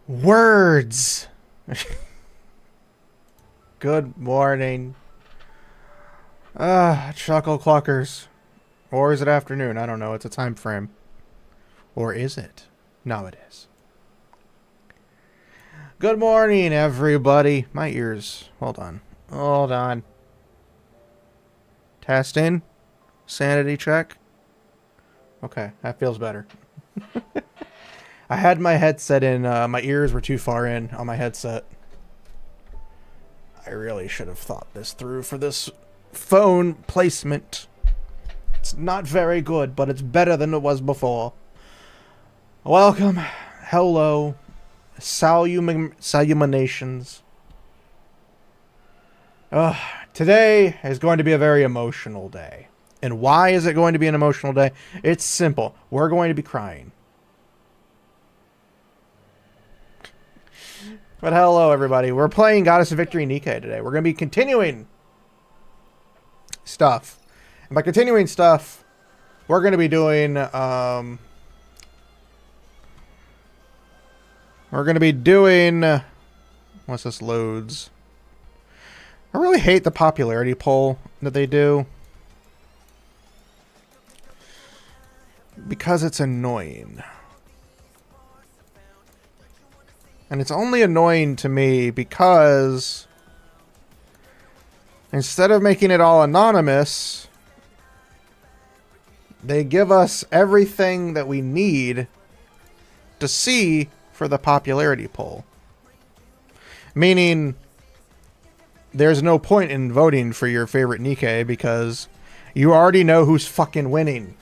Words. Good morning. Chuckle cluckers. Or is it afternoon? I don't know. It's a time frame. Or is it? No, it is. Good morning, everybody. My ears. Hold on. Hold on. Testing. Sanity check. Okay, that feels better. I had my headset in. My ears were too far in on my headset. I really should have thought this through for this phone placement. It's not very good, but it's better than it was before. Welcome. Hello. Salutations. Today is going to be a very emotional day. And why is it going to be an emotional day? It's simple. We're going to be crying. But hello, everybody. We're playing Goddess of Victory Nikke today. We're going to be continuing stuff. And by continuing stuff, we're going to be doing... once this loads. I really hate the popularity poll that they do. Because it's annoying. And it's only annoying to me because instead of making it all anonymous, they give us everything that we need to see for the popularity poll. Meaning, there's no point in voting for your favorite Nikke because you already know who's fucking winning.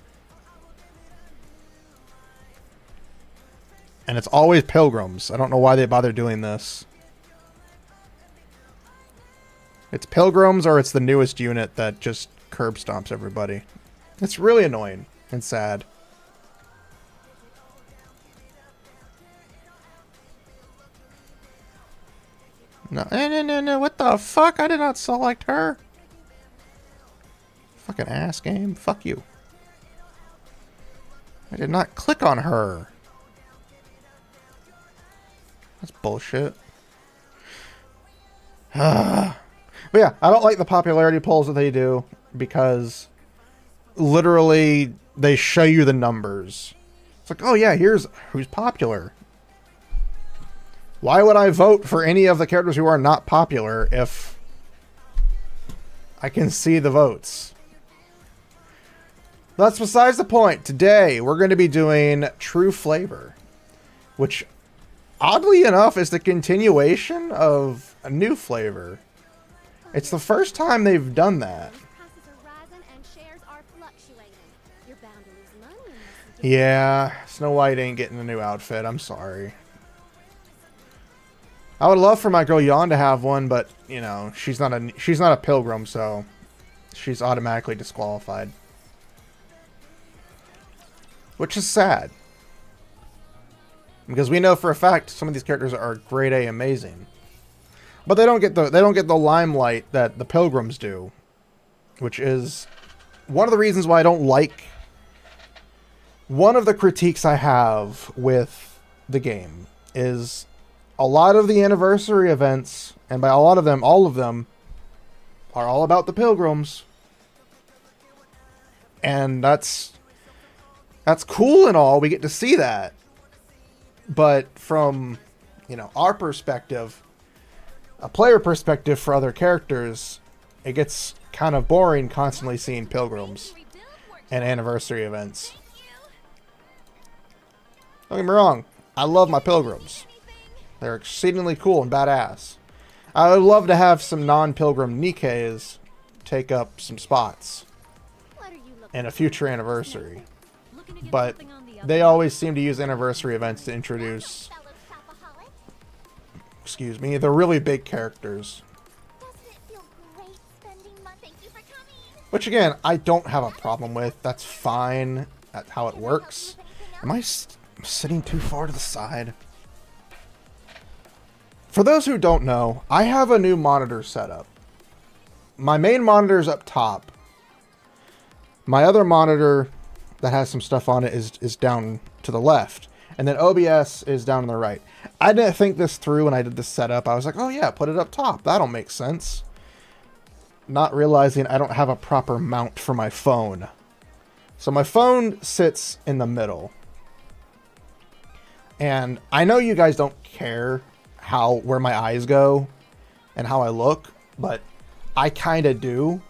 And it's always pilgrims. I don't know why they bother doing this. It's pilgrims or it's the newest unit that just curb stomps everybody. It's really annoying and sad. No, what the fuck? I did not select her. Fucking ass game. Fuck you. I did not click on her. That's bullshit. But yeah, I don't like the popularity polls that they do because literally they show you the numbers. It's like, oh yeah, here's who's popular. Why would I vote for any of the characters who are not popular if I can see the votes? That's besides the point. Today, we're going to be doing True Flavor, which, oddly enough, is the continuation of a new flavor. It's the first time they've done that. Yeah, Snow White ain't getting a new outfit. I'm sorry. I would love for my girl Yawn to have one, but you know, she's not a pilgrim, so she's automatically disqualified. Which is sad. Because we know for a fact some of these characters are grade A amazing. But they don't get the limelight that the pilgrims do. Which is one of the reasons why I don't like, one of the critiques I have with the game is a lot of the anniversary events, and by a lot of them, all of them, are all about the pilgrims. And that's cool and all, we get to see that. But from, you know, our perspective, a player perspective for other characters, it gets kind of boring constantly seeing pilgrims and anniversary events. Don't get me wrong, I love my pilgrims. They're exceedingly cool and badass. I would love to have some non-pilgrim Nikkes take up some spots in a future anniversary. But they always seem to use anniversary events to introduce, excuse me, the really big characters. Which again, I don't have a problem with. That's fine. That's how it works. Am I sitting too far to the side? For those who don't know, I have a new monitor setup. My main monitor is up top. My other monitor that has some stuff on it is down to the left. And then OBS is down on the right. I didn't think this through when I did this setup. I was like, oh yeah, put it up top. That'll make sense. Not realizing I don't have a proper mount for my phone. So my phone sits in the middle. And I know you guys don't care where my eyes go and how I look, but I kind of do.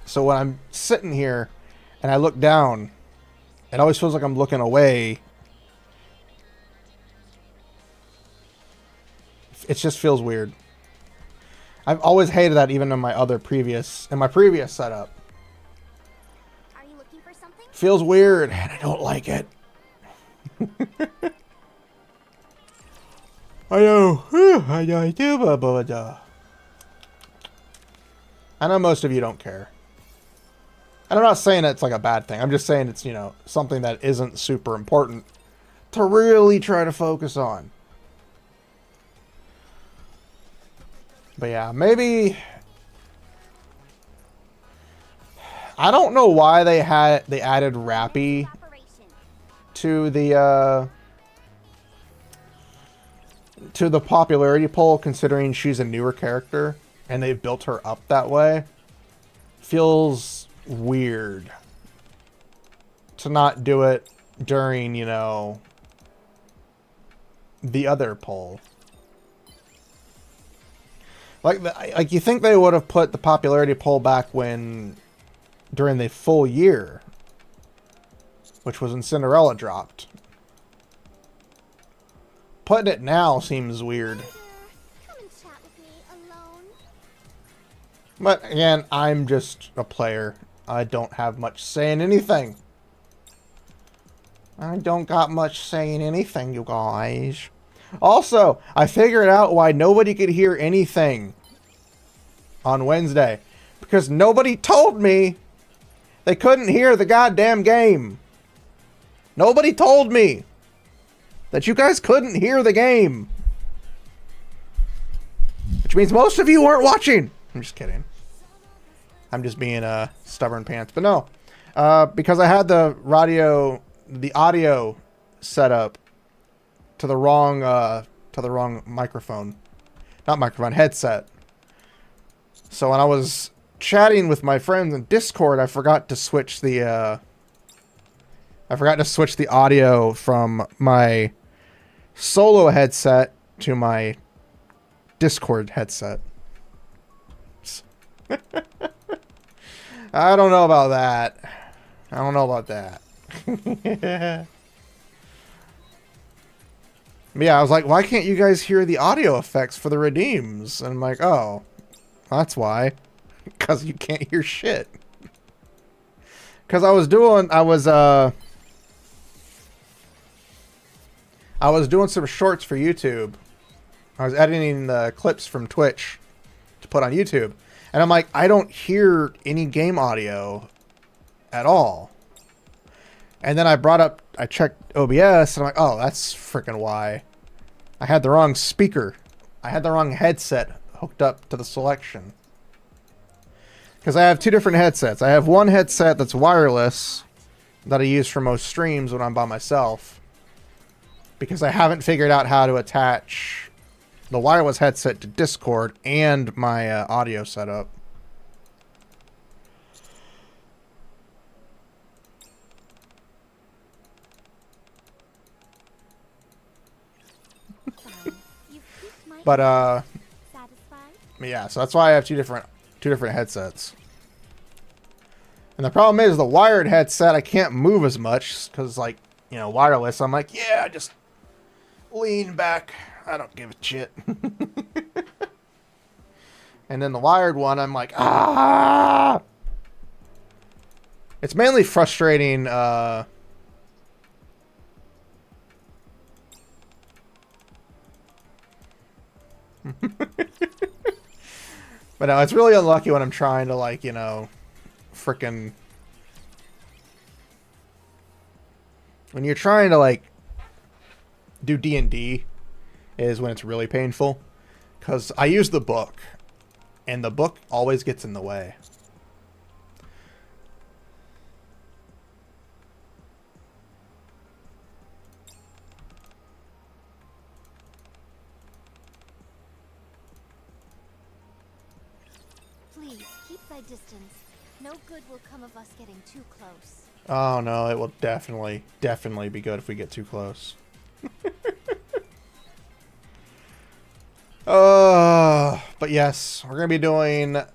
So when I'm sitting here and I look down, it always feels like I'm looking away. It just feels weird. I've always hated that, even in my previous setup. Are you looking for something? Feels weird and I don't like it. I know. I know most of you don't care. And I'm not saying it's like a bad thing. I'm just saying it's, you know, something that isn't super important to really try to focus on. But yeah, maybe... I don't know why they added Rappy to the popularity poll, considering she's a newer character and they've built her up that way. Feels weird to not do it during, you know, the other poll. Like you think they would have put the popularity poll back during the full year, which was when Cinderella dropped. Putting it now seems weird. Come and chat with me alone. But again, I'm just a player. I don't have much say in anything. I don't got much say in anything, you guys. Also, I figured out why nobody could hear anything on Wednesday. Because nobody told me they couldn't hear the goddamn game. Nobody told me that you guys couldn't hear the game. Which means most of you weren't watching. I'm just kidding. I'm just being stubborn pants. But no, because I had the audio set up to the wrong microphone. Not microphone, headset. So when I was chatting with my friends in Discord, I forgot to switch the audio from my solo headset to my Discord headset. I don't know about that. I don't know about that. Yeah, I was like, why can't you guys hear the audio effects for the redeems? And I'm like, oh, that's why. Because you can't hear shit. Because I was doing some shorts for YouTube. I was editing the clips from Twitch to put on YouTube. And I'm like, I don't hear any game audio at all. And then I checked OBS, and I'm like, oh, that's freaking why. I had the wrong speaker. I had the wrong headset hooked up to the selection. Because I have two different headsets. I have one headset that's wireless that I use for most streams when I'm by myself. Because I haven't figured out how to attach the wireless headset to Discord and my audio setup. But yeah, so that's why I have two different headsets. And the problem is the wired headset, I can't move as much because, like, you know, wireless, I'm like, yeah, just lean back. I don't give a shit. And then the wired one, I'm like, ah! It's mainly frustrating, but no, it's really unlucky when I'm trying to, like, you know, frickin'... When you're trying to, like, do D&D is when it's really painful. Because I use the book, and the book always gets in the way. by distance. No good will come of us getting too close. Oh no, it will definitely be good if we get too close. But yes, we're gonna be doing the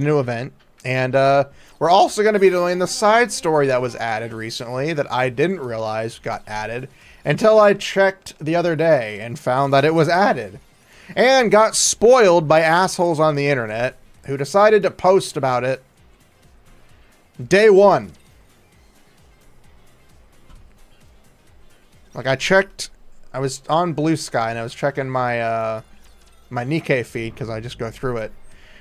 new event, and we're also gonna be doing the side story that was added recently that I didn't realize got added until I checked the other day and found that it was added, and got spoiled by assholes on the internet who decided to post about it day one. Like, I was on Blue Sky and I was checking my my Nikke feed because I just go through it,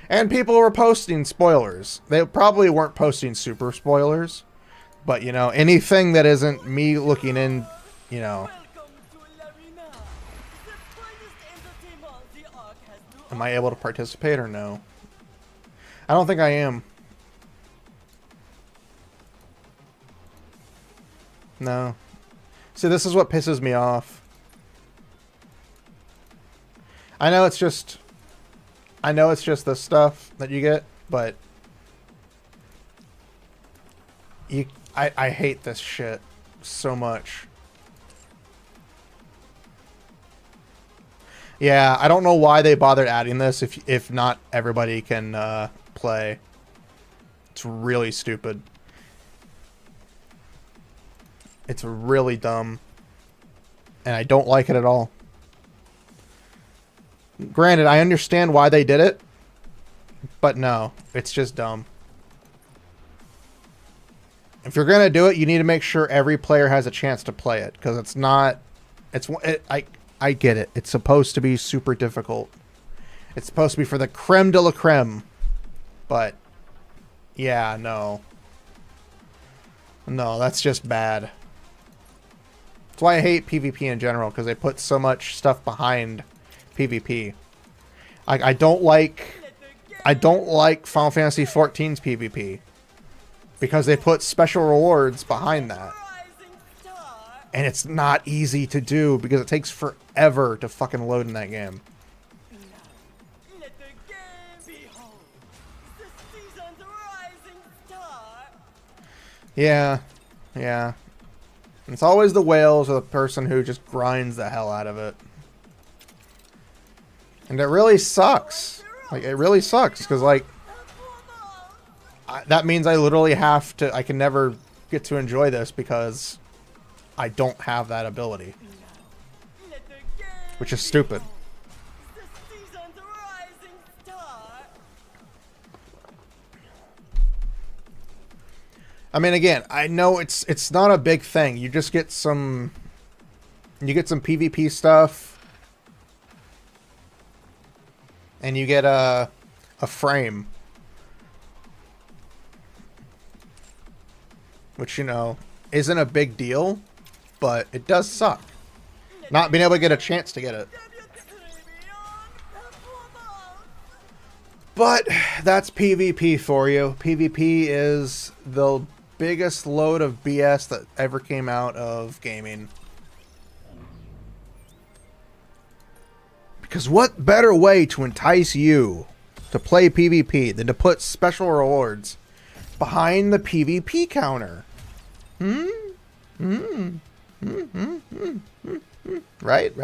and people were posting spoilers. They probably weren't posting super spoilers, but you know, anything that isn't me looking in, you know. Am I able to participate or no? I don't think I am. No. See, this is what pisses me off. I know it's just the stuff that you get, but I hate this shit so much. Yeah, I don't know why they bothered adding this if not everybody can play. It's really stupid. It's really dumb. And I don't like it at all. Granted, I understand why they did it, but no, it's just dumb. If you're gonna do it, you need to make sure every player has a chance to play it, because it's not. I get it. It's supposed to be super difficult. It's supposed to be for the creme de la creme, but yeah, no, that's just bad. That's why I hate PvP in general, because they put so much stuff behind PvP. I don't like Final Fantasy XIV's PvP because they put special rewards behind that, and it's not easy to do because it takes forever to fucking load in that game. Yeah. It's always the whales or the person who just grinds the hell out of it. And it really sucks. Like, it really sucks, because, like, that means I literally have to... I can never get to enjoy this because I don't have that ability. Which is stupid. I mean, again, I know it's not a big thing. You just get some... You get some PvP stuff. And you get a frame. Which, you know, isn't a big deal. But it does suck. Not being able to get a chance to get it. But that's PvP for you. PvP is the biggest load of BS that ever came out of gaming. Because what better way to entice you to play PvP than to put special rewards behind the PvP counter? Right.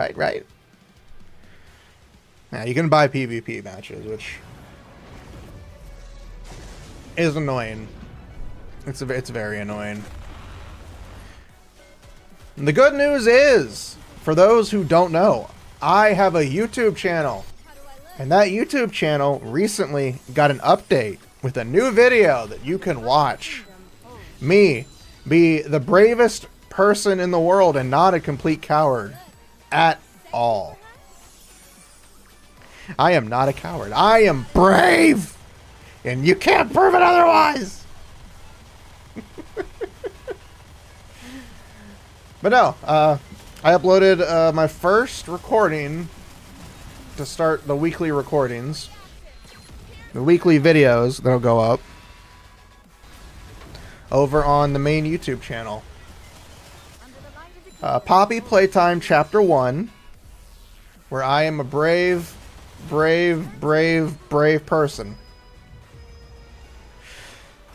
Now, you can buy PvP matches, which is annoying. It's very annoying. And the good news is, for those who don't know, I have a YouTube channel, and that YouTube channel recently got an update with a new video that you can watch. Me be the bravest person in the world and not a complete coward at all. I am not a coward. I am brave, and you can't prove it otherwise. But no, I uploaded my first recording to start the weekly recordings. The weekly videos that'll go up over on the main YouTube channel. Poppy Playtime Chapter 1 where I am a brave, brave, brave, brave person.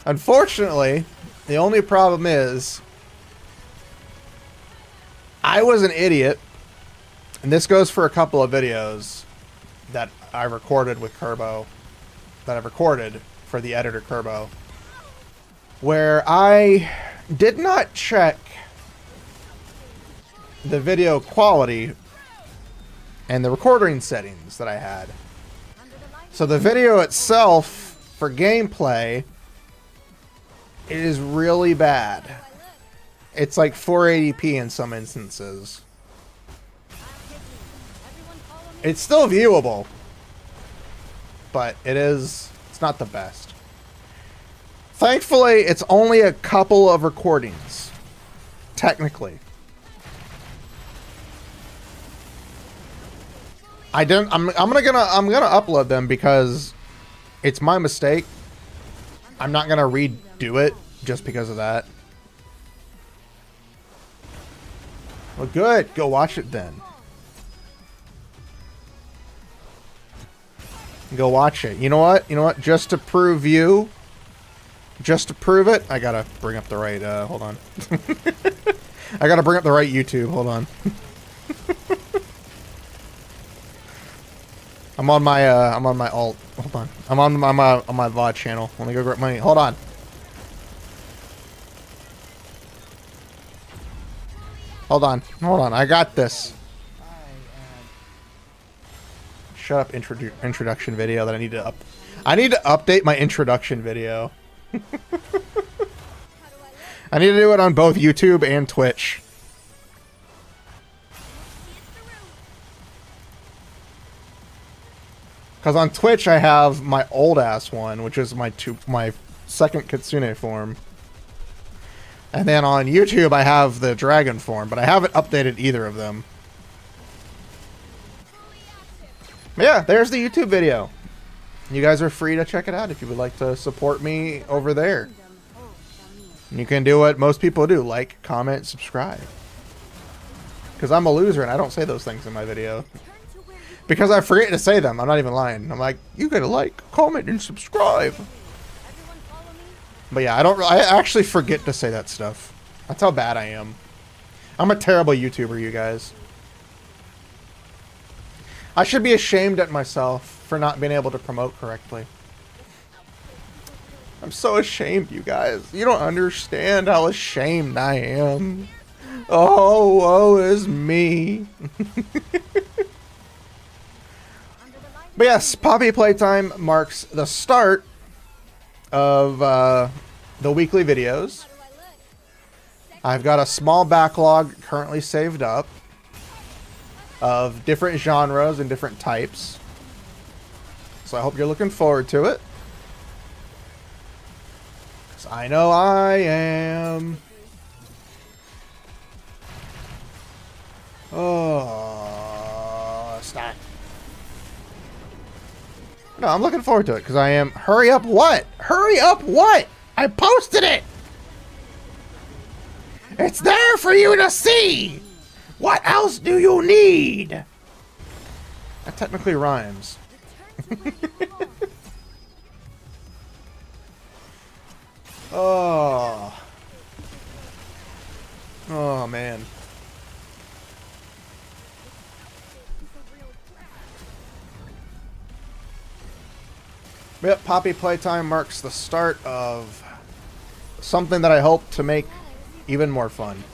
Unfortunately, the only problem is I was an idiot, and this goes for a couple of videos that I recorded with Kerbo, that I've recorded for the editor Kerbo, where I did not check the video quality and the recording settings that I had. So the video itself for gameplay is really bad. It's like 480p in some instances. It's still viewable, but it's not the best. Thankfully, it's only a couple of recordings, technically. I'm gonna upload them because it's my mistake. I'm not gonna redo it just because of that. Well, good. Go watch it then. Go watch it. You know what? You know what? Just to prove it, I gotta bring up the right, hold on. I gotta bring up the right YouTube. Hold on. I'm on my alt. Hold on. I'm on my VOD channel. Let me go grab my, hold on. Hold on. Hold on. I got this. Shut up, introduction video that I need to update my introduction video. I need to do it on both YouTube and Twitch. Because on Twitch I have my old ass one, which is my second Kitsune form. And then on YouTube I have the dragon form, but I haven't updated either of them. But yeah, there's the YouTube video. You guys are free to check it out if you would like to support me over there. You can do what most people do, like, comment, subscribe. Because I'm a loser and I don't say those things in my video. Because I forget to say them. I'm not even lying. I'm like, you gotta like, comment, and subscribe. But yeah, I actually forget to say that stuff. That's how bad I am. I'm a terrible YouTuber, you guys. I should be ashamed at myself for not being able to promote correctly. I'm so ashamed, you guys. You don't understand how ashamed I am. Oh, woe is me. But yes, Poppy Playtime marks the start of the weekly videos. I've got a small backlog currently saved up of different genres and different types. So I hope you're looking forward to it. 'Cause I know I am. Oh, stop. No, I'm looking forward to it because I am. Hurry up what? Hurry up what? I posted it! It's there for you to see! What else do you need? That technically rhymes. Oh. Oh, man. Yep, Poppy Playtime marks the start of something that I hope to make even more fun.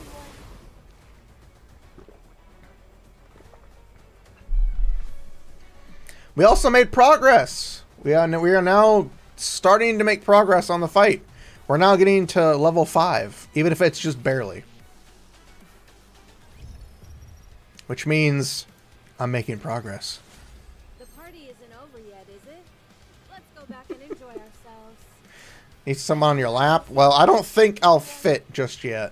We also made progress. We are now starting to make progress on the fight. We're now getting to level 5, even if it's just barely. Which means I'm making progress. The party isn't over yet, is it? Let's go back and enjoy ourselves. Need someone on your lap? Well, I don't think I'll fit just yet.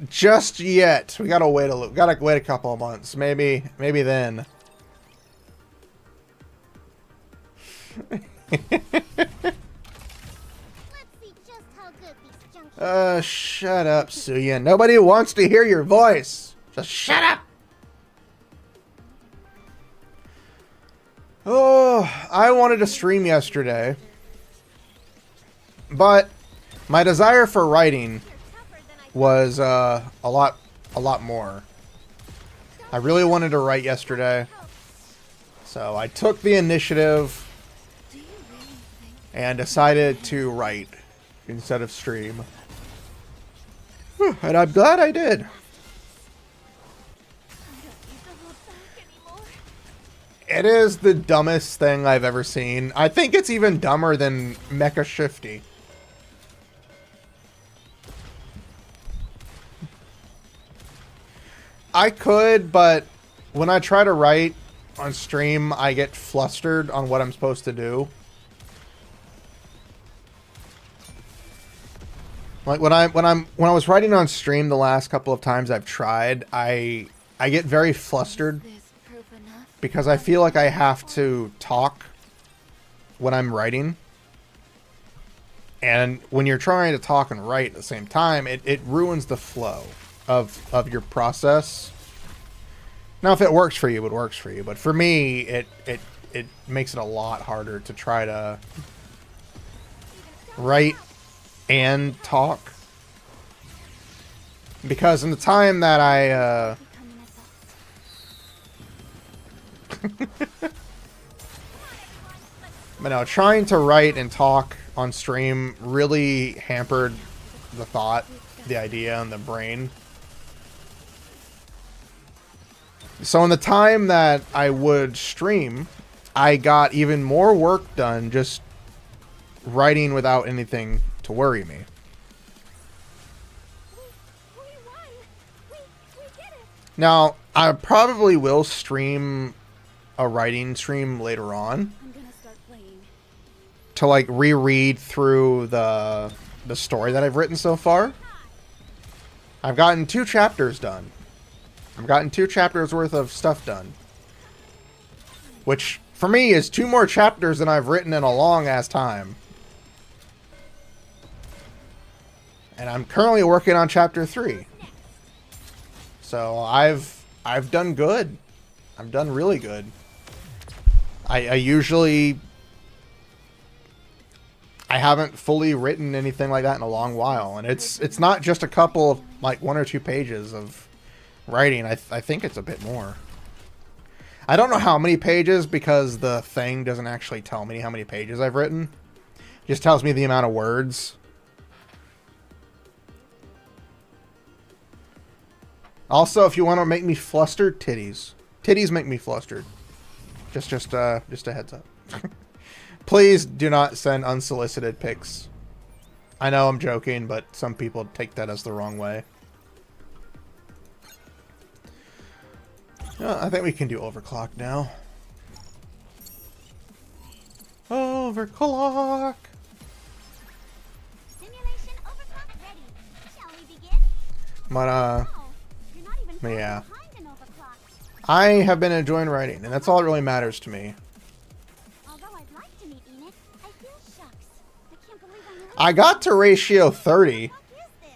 Just yet. We gotta wait a couple of months. Maybe then. Let's see just how good these junkies Shut up, Suya. Nobody wants to hear your voice. Just shut up. Oh, I wanted to stream yesterday, but my desire for writing was a lot more. I really wanted to write yesterday, so I took the initiative and decided to write instead of stream. And I'm glad I did. It is the dumbest thing I've ever seen. I think it's even dumber than Mecha Shifty. I could, but when I try to write on stream, I get flustered on what I'm supposed to do. Like when I was writing on stream the last couple of times I've tried, I get very flustered because I feel like I have to talk when I'm writing. And when you're trying to talk and write at the same time, it ruins the flow of your process. Now, if it works for you, it works for you. But for me, it makes it a lot harder to try to write and talk. Because in the time that I... But no, trying to write and talk on stream really hampered the thought, the idea, and the brain. So in the time that I would stream, I got even more work done just writing without anything to worry me. Now, I probably will stream a writing stream later on to like reread through the story that I've written so far. I've gotten 2 chapters done. I've gotten 2 chapters worth of stuff done. Which, for me, is 2 more chapters than I've written in a long-ass time. And I'm currently working on chapter 3. So, I've done good. I've done really good. I usually... I haven't fully written anything like that in a long while. And it's not just a couple of, like, 1 or 2 pages of writing. I think it's a bit more. I don't know how many pages because the thing doesn't actually tell me how many pages I've written. It just tells me the amount of words. Also, if you want to make me flustered, titties. Titties make me flustered. Just a heads up. Please do not send unsolicited pics. I know I'm joking, but some people take that as the wrong way. I think we can do overclock now. Overclock. Simulation overclock ready. Shall we begin? But You're not even far yeah. behind an overclock. I have been enjoying writing, and that's all that really matters to me. Although I'd like to meet Enid, I feel shucks. I can't believe I'm I got to ratio 30. What is this?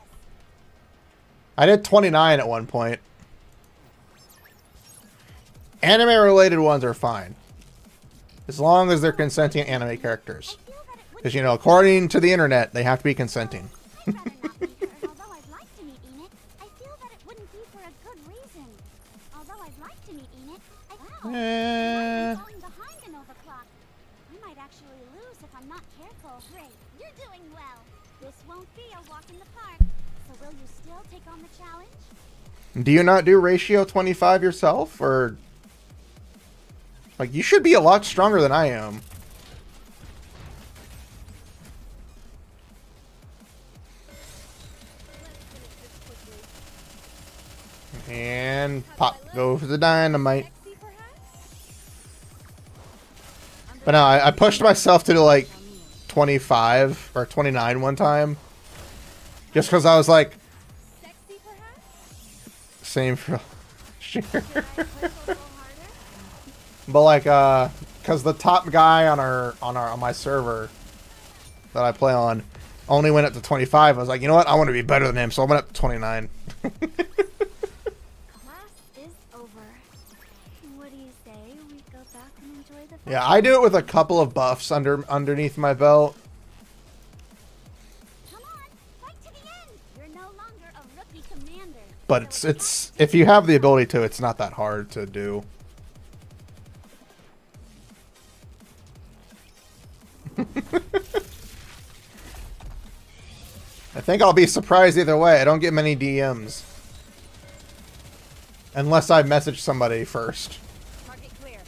I did 29 at one point. Anime-related ones are fine. As long as they're consenting anime characters. I feel that it would Because, you know, according to the internet, they have to be consenting. better not be her. Although I'd like to meet Enid, I feel that it wouldn't be for a good reason. Although I'd like to meet Enid, wow, Eh. I'm falling behind an overclock. I might actually lose if I'm not careful. Great, you're doing well. This won't be a walk in the park. So will you still take on the challenge? Do you not do ratio 25 yourself? Or... like, you should be a lot stronger than I am. And pop, go for the dynamite. But no, I pushed myself to like 25 or 29 one time. Just because I was like, Sexy, perhaps? same for sure. Should I push a little harder? But like, because the top guy on my server that I play on, only went up to 25. I was like, you know what? I want to be better than him, so I went up to 29. Class is over. What do you say we go back and enjoy the Yeah, I do it with a couple of buffs underneath my belt. Come on, fight to the end. You're no longer a rookie commander. But So it's if you have the ability to, it's not that hard to do. I think I'll be surprised either way. I don't get many DMs. Unless I message somebody first. target clear.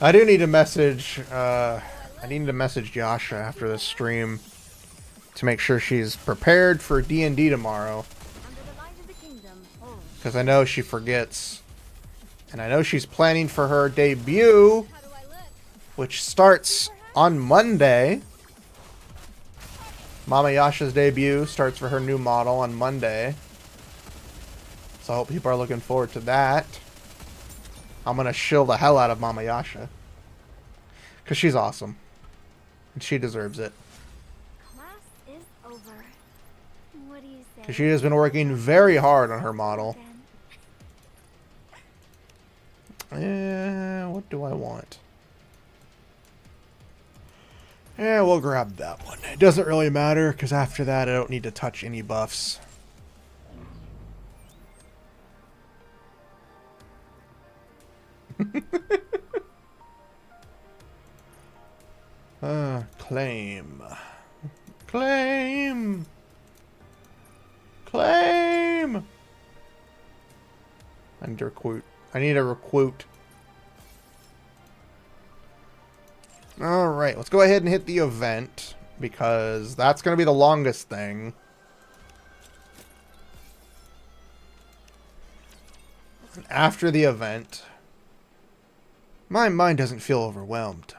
I do need to message, I need to message Yasha after this stream to make sure she's prepared for D&D tomorrow. Under the light of the kingdom. Oh. Because I know she forgets. And I know she's planning for her debut, How do I look? which starts on Monday. Mama Yasha's debut starts for her new model on Monday. So I hope people are looking forward to that. I'm going to shill the hell out of Mama Yasha. Because she's awesome. And she deserves it. Class is over. What do you say? Because she has been working very hard on her model. What do I want? Yeah, we'll grab that one. It doesn't really matter, because after that I don't need to touch any buffs. Claim. Claim! Claim! I need to recruit. I need a recruit. Alright, let's go ahead and hit the event, because that's going to be the longest thing. After the event, my mind doesn't feel overwhelmed.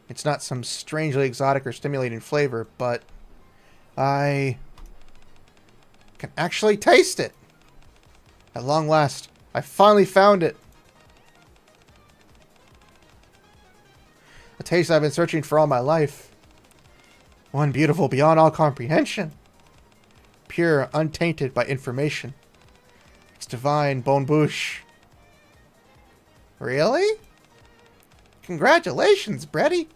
It's not some strangely exotic or stimulating flavor, but I can actually taste it. At long last, I finally found it. A taste I've been searching for all my life. One beautiful beyond all comprehension. Pure, untainted by information. It's divine, bonne bouche. Really? Congratulations, Bretty.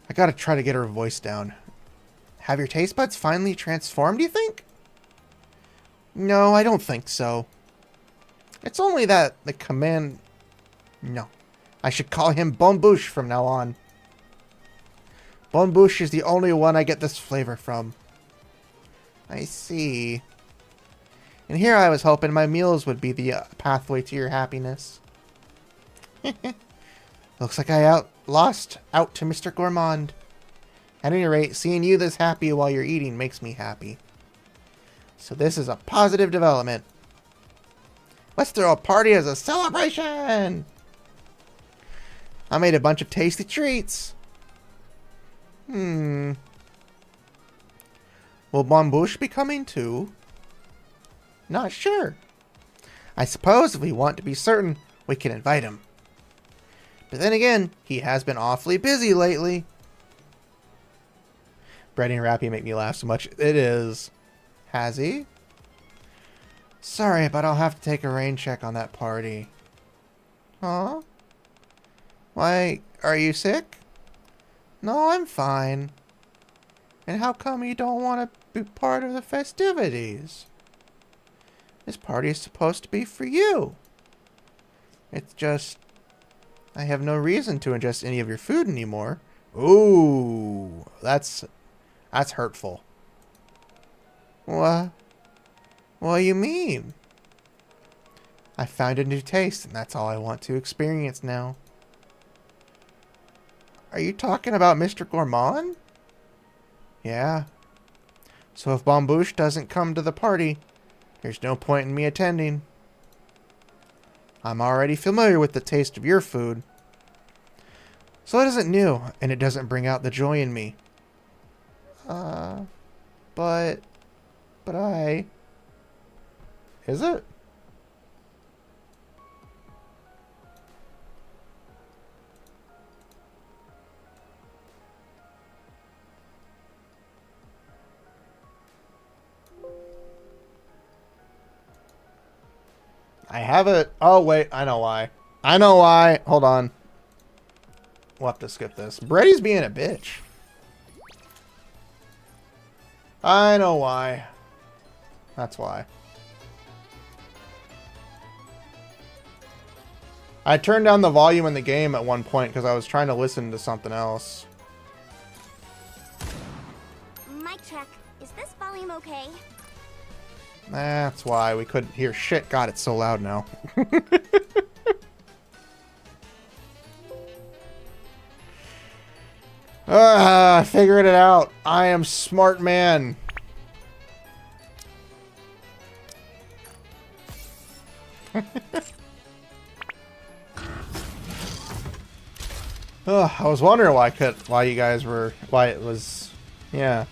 I gotta try to get her voice down. Have your taste buds finally transformed, you think? No, I don't think so. It's only that the command... No. I should call him Bonne Bouche from now on. Bonne Bouche is the only one I get this flavor from. I see. And here I was hoping my meals would be the pathway to your happiness. Looks like I lost out to Mr. Gourmand. At any rate, seeing you this happy while you're eating makes me happy. So this is a positive development. Let's throw a party as a celebration! I made a bunch of tasty treats. Will Bonne Bouche be coming too? Not sure. I suppose if we want to be certain, we can invite him. But then again, he has been awfully busy lately. Bready and Rappy make me laugh so much. It is. Has he? Sorry, but I'll have to take a rain check on that party. Huh? Why, are you sick? No, I'm fine. And how come you don't want to be part of the festivities? This party is supposed to be for you. It's just... I have no reason to ingest any of your food anymore. Ooh, that's hurtful. What do you mean? I found a new taste, and that's all I want to experience now. Are you talking about Mr. Gourmand? Yeah. So if Bonne Bouche doesn't come to the party, there's no point in me attending. I'm already familiar with the taste of your food. So it isn't new, and it doesn't bring out the joy in me. But I... Is it? I have it. Oh, wait. I know why. I know why. Hold on. We'll have to skip this. Brady's being a bitch. I know why. That's why. I turned down the volume in the game at one point because I was trying to listen to something else. Mic check. Is this volume okay? That's why we couldn't hear shit. God, it's so loud now. I figured it out. I am smart man. I was wondering why you guys were, why it was, yeah.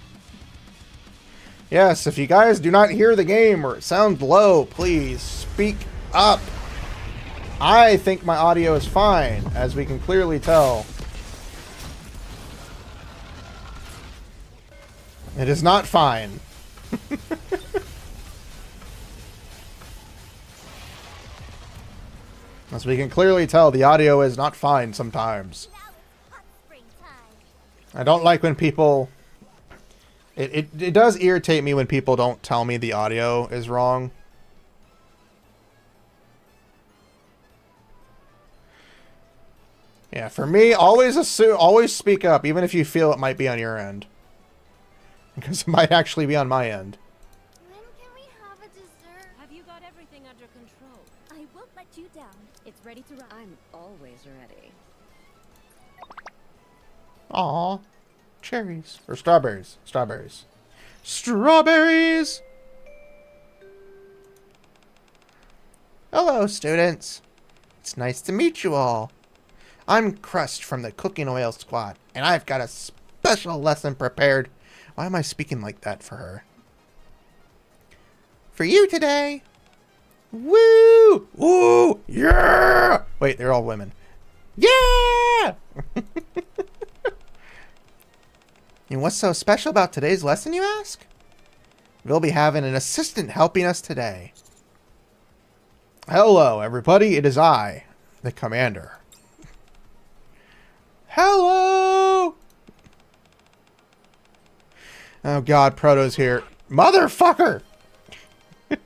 Yes, if you guys do not hear the game or it sounds low, please speak up. I think my audio is fine, as we can clearly tell. It is not fine. As we can clearly tell, the audio is not fine sometimes. I don't like when people... It does irritate me when people don't tell me the audio is wrong. Yeah, for me, always speak up, even if you feel it might be on your end. Because it might actually be on my end. When can we have a dessert? Have you got everything under control? I won't let you down. It's ready to run. I'm always ready. Aw. Cherries. Or strawberries. Strawberries. Strawberries! Hello, students. It's nice to meet you all. I'm Crust from the Cooking Oil Squad, and I've got a special lesson prepared. Why am I speaking like that for her? For you today. Woo! Woo! Yeah! Wait, they're all women. Yeah! And what's so special about today's lesson, you ask? We'll be having an assistant helping us today. Hello, everybody. It is I, the commander. Hello! Oh, God, Proto's here. Motherfucker! To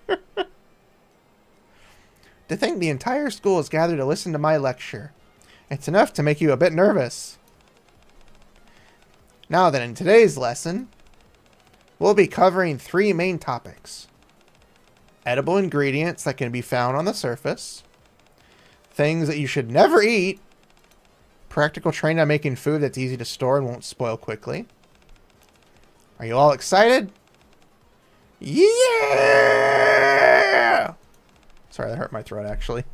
think the entire school is gathered to listen to my lecture. It's enough to make you a bit nervous. Now then, in today's lesson, we'll be covering 3 main topics. Edible ingredients that can be found on the surface. Things that you should never eat. Practical training on making food that's easy to store and won't spoil quickly. Are you all excited? Yeah! Sorry, that hurt my throat, actually.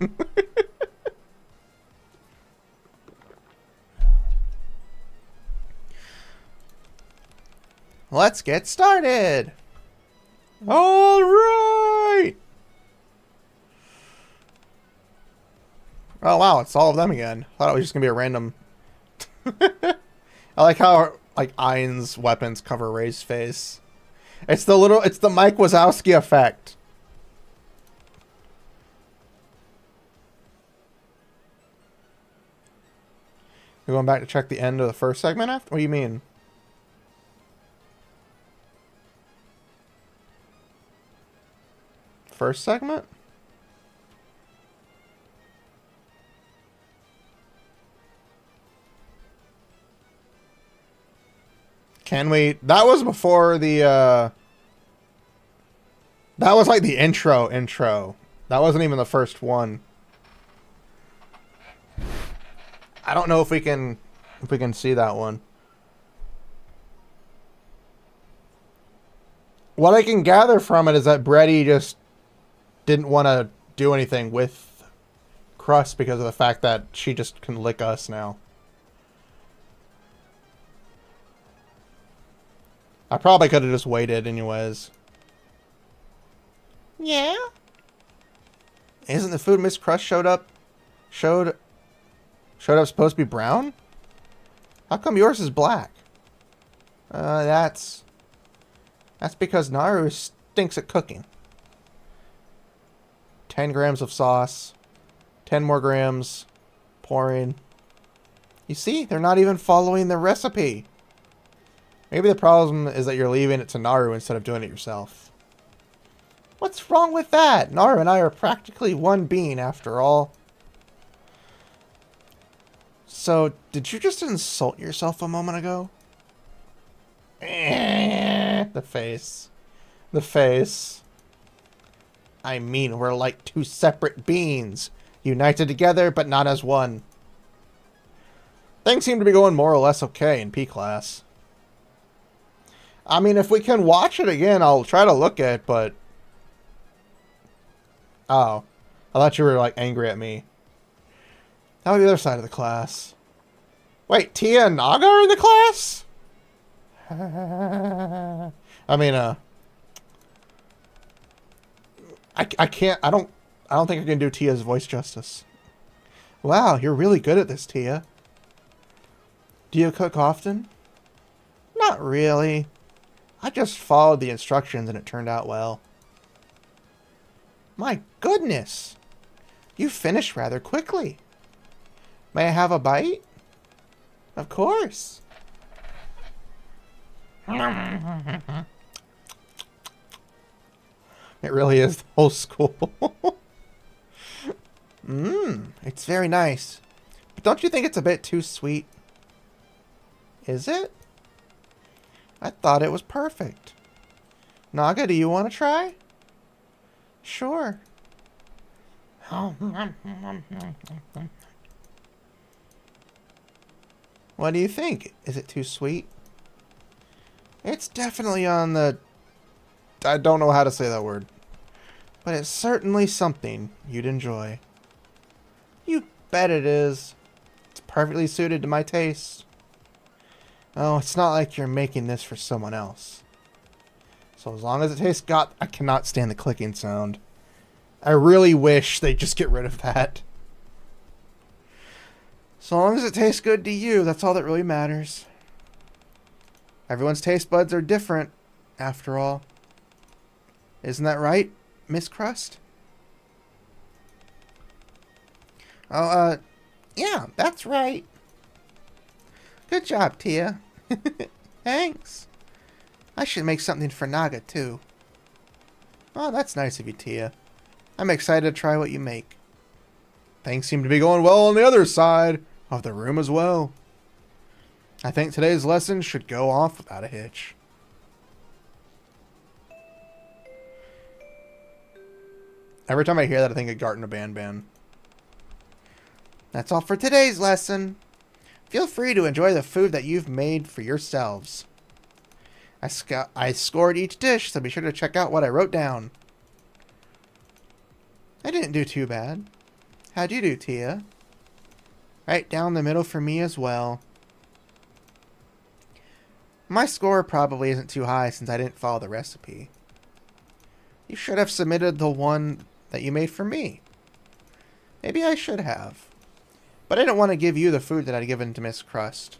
Let's get started. All right. Oh, wow. It's all of them again. I thought it was just going to be a random. I like how, like, Ain's weapons cover Ray's face. It's the Mike Wazowski effect. You're going back to check the end of the first segment after? What do you mean? First segment? Can we... That was before the, that was like the intro. That wasn't even the first one. I don't know if we can see that one. What I can gather from it is that Brady just didn't want to do anything with Crust because of the fact that she just can lick us now. I probably could have just waited anyways. Yeah? Isn't the food Miss Crust showed up supposed to be brown? How come yours is black? That's because Naru stinks at cooking. 10 grams of sauce. 10 more grams. Pouring. You see? They're not even following the recipe. Maybe the problem is that you're leaving it to Naru instead of doing it yourself. What's wrong with that? Naru and I are practically one being after all. So, did you just insult yourself a moment ago? The face. The face. I mean, we're like two separate beings. United together, but not as one. Things seem to be going more or less okay in P class. I mean, if we can watch it again, I'll try to look at it, but... Oh. I thought you were, like, angry at me. That was the other side of the class. Wait, Tia and Naga are in the class? I mean, I can't, I don't think I can do Tia's voice justice. Wow, you're really good at this, Tia. Do you cook often? Not really. I just followed the instructions and it turned out well. My goodness! You finished rather quickly. May I have a bite? Of course. It really is the whole school. It's very nice. But don't you think it's a bit too sweet? Is it? I thought it was perfect. Naga, do you want to try? Sure. What do you think? Is it too sweet? It's definitely on the... I don't know how to say that word. But it's certainly something you'd enjoy. You bet it is. It's perfectly suited to my taste. Oh, it's not like you're making this for someone else. So as long as it tastes good... I cannot stand the clicking sound. I really wish they'd just get rid of that. So long as it tastes good to you, that's all that really matters. Everyone's taste buds are different, after all. Isn't that right, Miss Crust? Oh, yeah, that's right. Good job, Tia. Thanks. I should make something for Naga, too. Oh, that's nice of you, Tia. I'm excited to try what you make. Things seem to be going well on the other side of the room as well. I think today's lesson should go off without a hitch. Every time I hear that, I think of Garten of Banban. That's all for today's lesson. Feel free to enjoy the food that you've made for yourselves. I scored each dish, so be sure to check out what I wrote down. I didn't do too bad. How'd you do, Tia? Right down the middle for me as well. My score probably isn't too high since I didn't follow the recipe. You should have submitted the one that you made for me. Maybe I should have. But I didn't want to give you the food that I'd given to Miss Crust.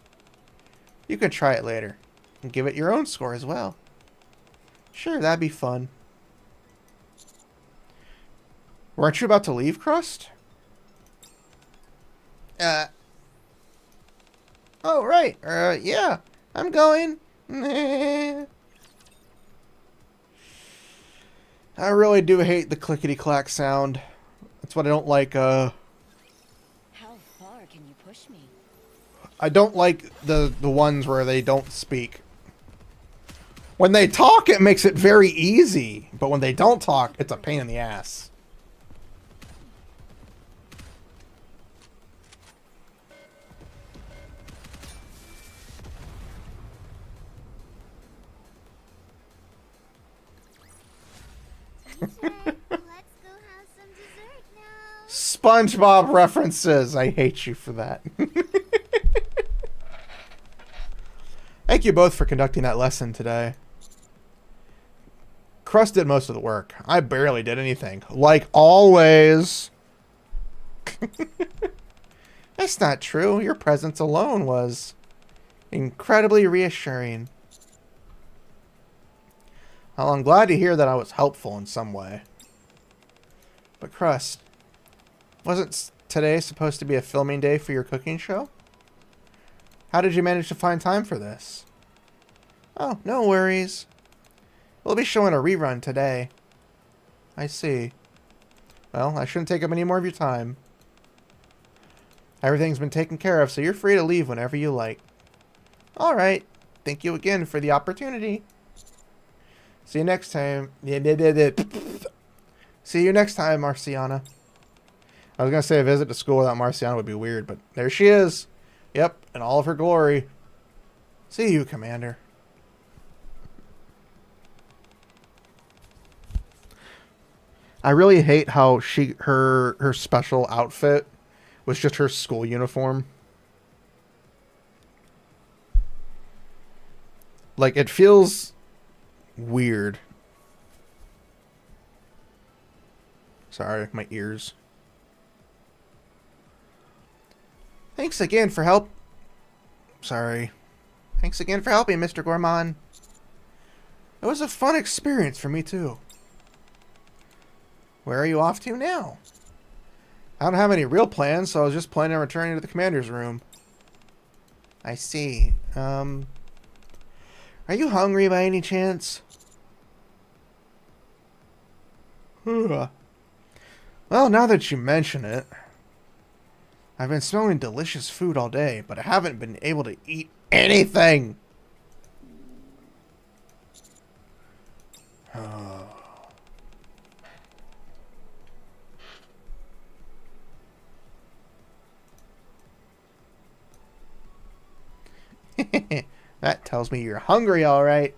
You can try it later. And give it your own score as well. Sure, that'd be fun. Weren't you about to leave, Crust? Oh, right. Yeah. I'm going. I really do hate the clickety-clack sound. That's what I don't like, How far can you push me? I don't like the ones where they don't speak. When they talk, it makes it very easy. But when they don't talk, it's a pain in the ass. Let's go have some dessert now. SpongeBob references. I hate you for that. Thank you both for conducting that lesson today. Crust did most of the work. I barely did anything. Like always. That's not true. Your presence alone was incredibly reassuring. Well, I'm glad to hear that I was helpful in some way. But Crust, wasn't today supposed to be a filming day for your cooking show? How did you manage to find time for this? Oh, no worries. We'll be showing a rerun today. I see. Well, I shouldn't take up any more of your time. Everything's been taken care of, so you're free to leave whenever you like. Alright. Thank you again for the opportunity. See you next time. See you next time, Marciana. I was going to say a visit to school without Marciana would be weird, but there she is. Yep, in all of her glory. See you, Commander. I really hate how her special outfit was just her school uniform. Like, it feels weird. Sorry, my ears. Thanks again for help. Sorry. Thanks again for helping, Mr. Gourmand. It was a fun experience for me, too. Where are you off to now? I don't have any real plans, so I was just planning on returning to the commander's room. I see. Are you hungry by any chance? Well, now that you mention it, I've been smelling delicious food all day, but I haven't been able to eat anything. That tells me you're hungry, all right.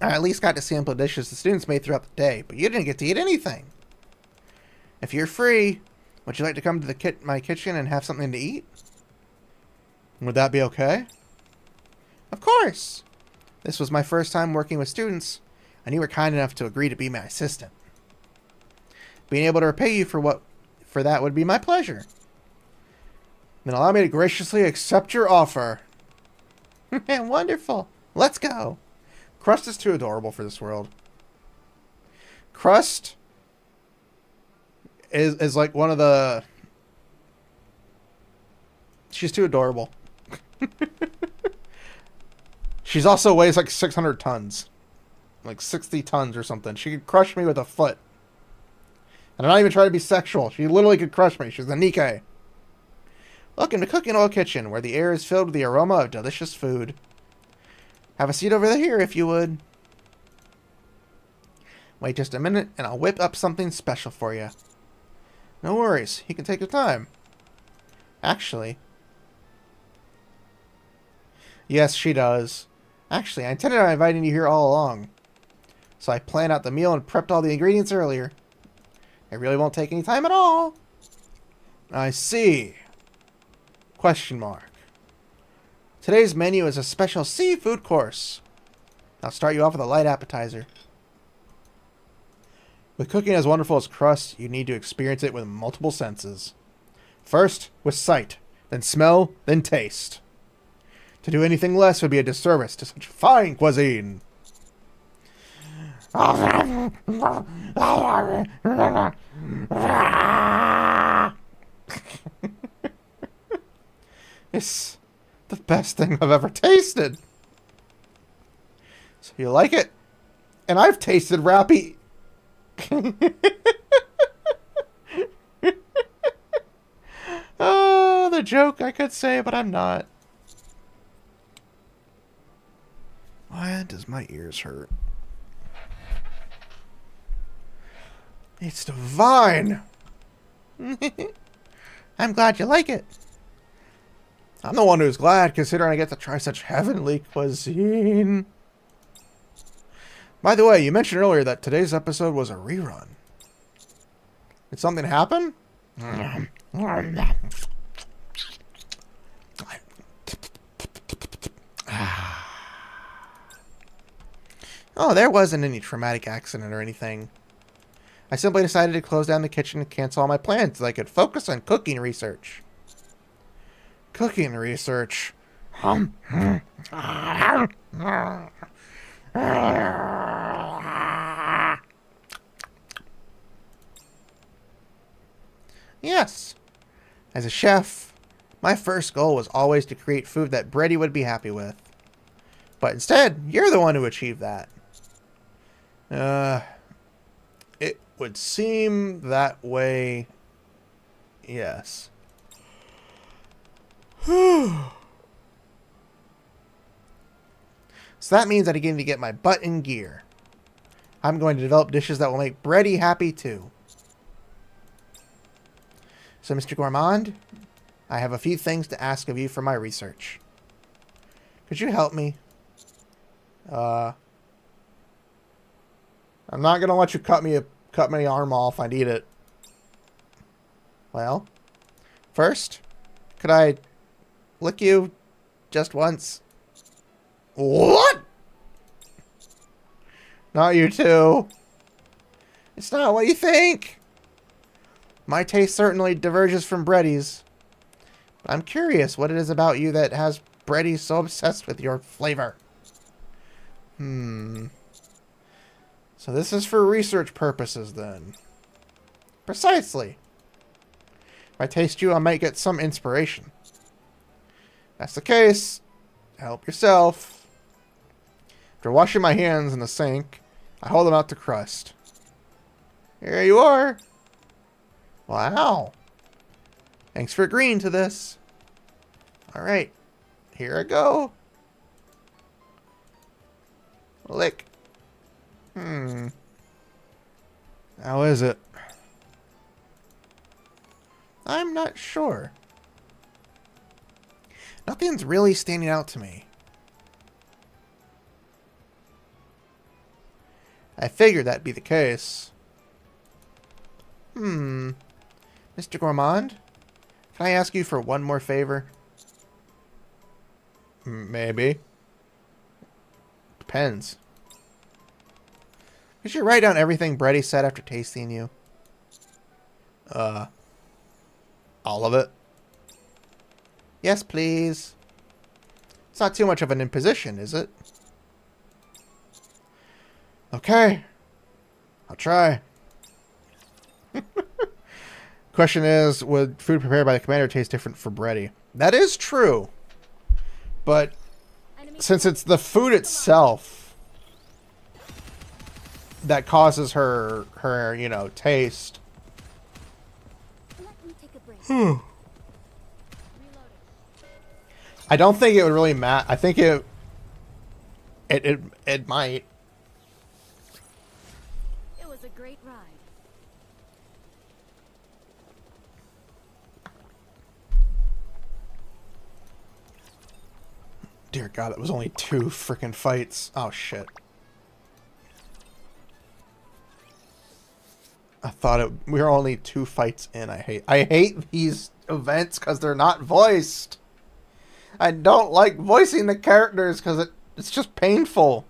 I at least got to sample dishes the students made throughout the day, but you didn't get to eat anything. If you're free, would you like to come to my kitchen and have something to eat? Would that be okay? Of course. This was my first time working with students, and you were kind enough to agree to be my assistant. Being able to repay you for that would be my pleasure. Then allow me to graciously accept your offer. Wonderful. Let's go. Crust is too adorable for this world. Crust is like one of the... She's too adorable. She's also weighs like 600 tons. Like 60 tons or something. She could crush me with a foot. And I'm not even trying to be sexual. She literally could crush me. She's the Nikke. Welcome to Cooking Oil Kitchen, where the air is filled with the aroma of delicious food. Have a seat over here if you would. Wait just a minute, and I'll whip up something special for you. No worries. You can take your time. Actually... Yes, she does. Actually, I intended on inviting you here all along. So I planned out the meal and prepped all the ingredients earlier. It really won't take any time at all. I see. Question mark. Today's menu is a special seafood course. I'll start you off with a light appetizer. With cooking as wonderful as crust, you need to experience it with multiple senses. First, with sight, then smell, then taste. To do anything less would be a disservice to such fine cuisine. It's the best thing I've ever tasted. So you like it? And I've tasted Rappy. Oh, the joke I could say, but I'm not. Why does my ears hurt? It's divine. I'm glad you like it. I'm the one who's glad, considering I get to try such heavenly cuisine. By the way, you mentioned earlier that today's episode was a rerun. Did something happen? Oh, there wasn't any traumatic accident or anything. I simply decided to close down the kitchen and cancel all my plans so I could focus on cooking research. Cooking research. Yes. As a chef, my first goal was always to create food that Brady would be happy with. But instead, you're the one who achieved that. It would seem that way. Yes. So that means that I need to get my butt in gear. I'm going to develop dishes that will make Brady happy too. So, Mr. Gourmand, I have a few things to ask of you for my research. Could you help me? I'm not gonna let you cut my arm off. I'd eat it. Well, first, could I lick you just once? What? Not you too. It's not what you think. My taste certainly diverges from Brett's. But I'm curious what it is about you that has Brady so obsessed with your flavor. So this is for research purposes then. Precisely. If I taste you, I might get some inspiration. If that's the case, help yourself. After washing my hands in the sink, I hold them out to crust. Here you are. Wow. Thanks for agreeing to this. Alright. Here I go. Lick. How is it? I'm not sure. Nothing's really standing out to me. I figured that'd be the case. Mr. Gourmand? Can I ask you for one more favor? Maybe. Depends. Could you write down everything Brady said after tasting you? All of it? Yes, please. It's not too much of an imposition, is it? Okay. I'll try. Question is, would food prepared by the commander taste different for Brady? That is true. But since it's the food itself that causes her, you know, taste. Let me take a break. I don't think it would really matter. I think it might. It was a great ride. Dear God, it was only 2 freaking fights. Oh shit. I thought we were only 2 fights in. I hate these events because they're not voiced. I don't like voicing the characters because it's just painful.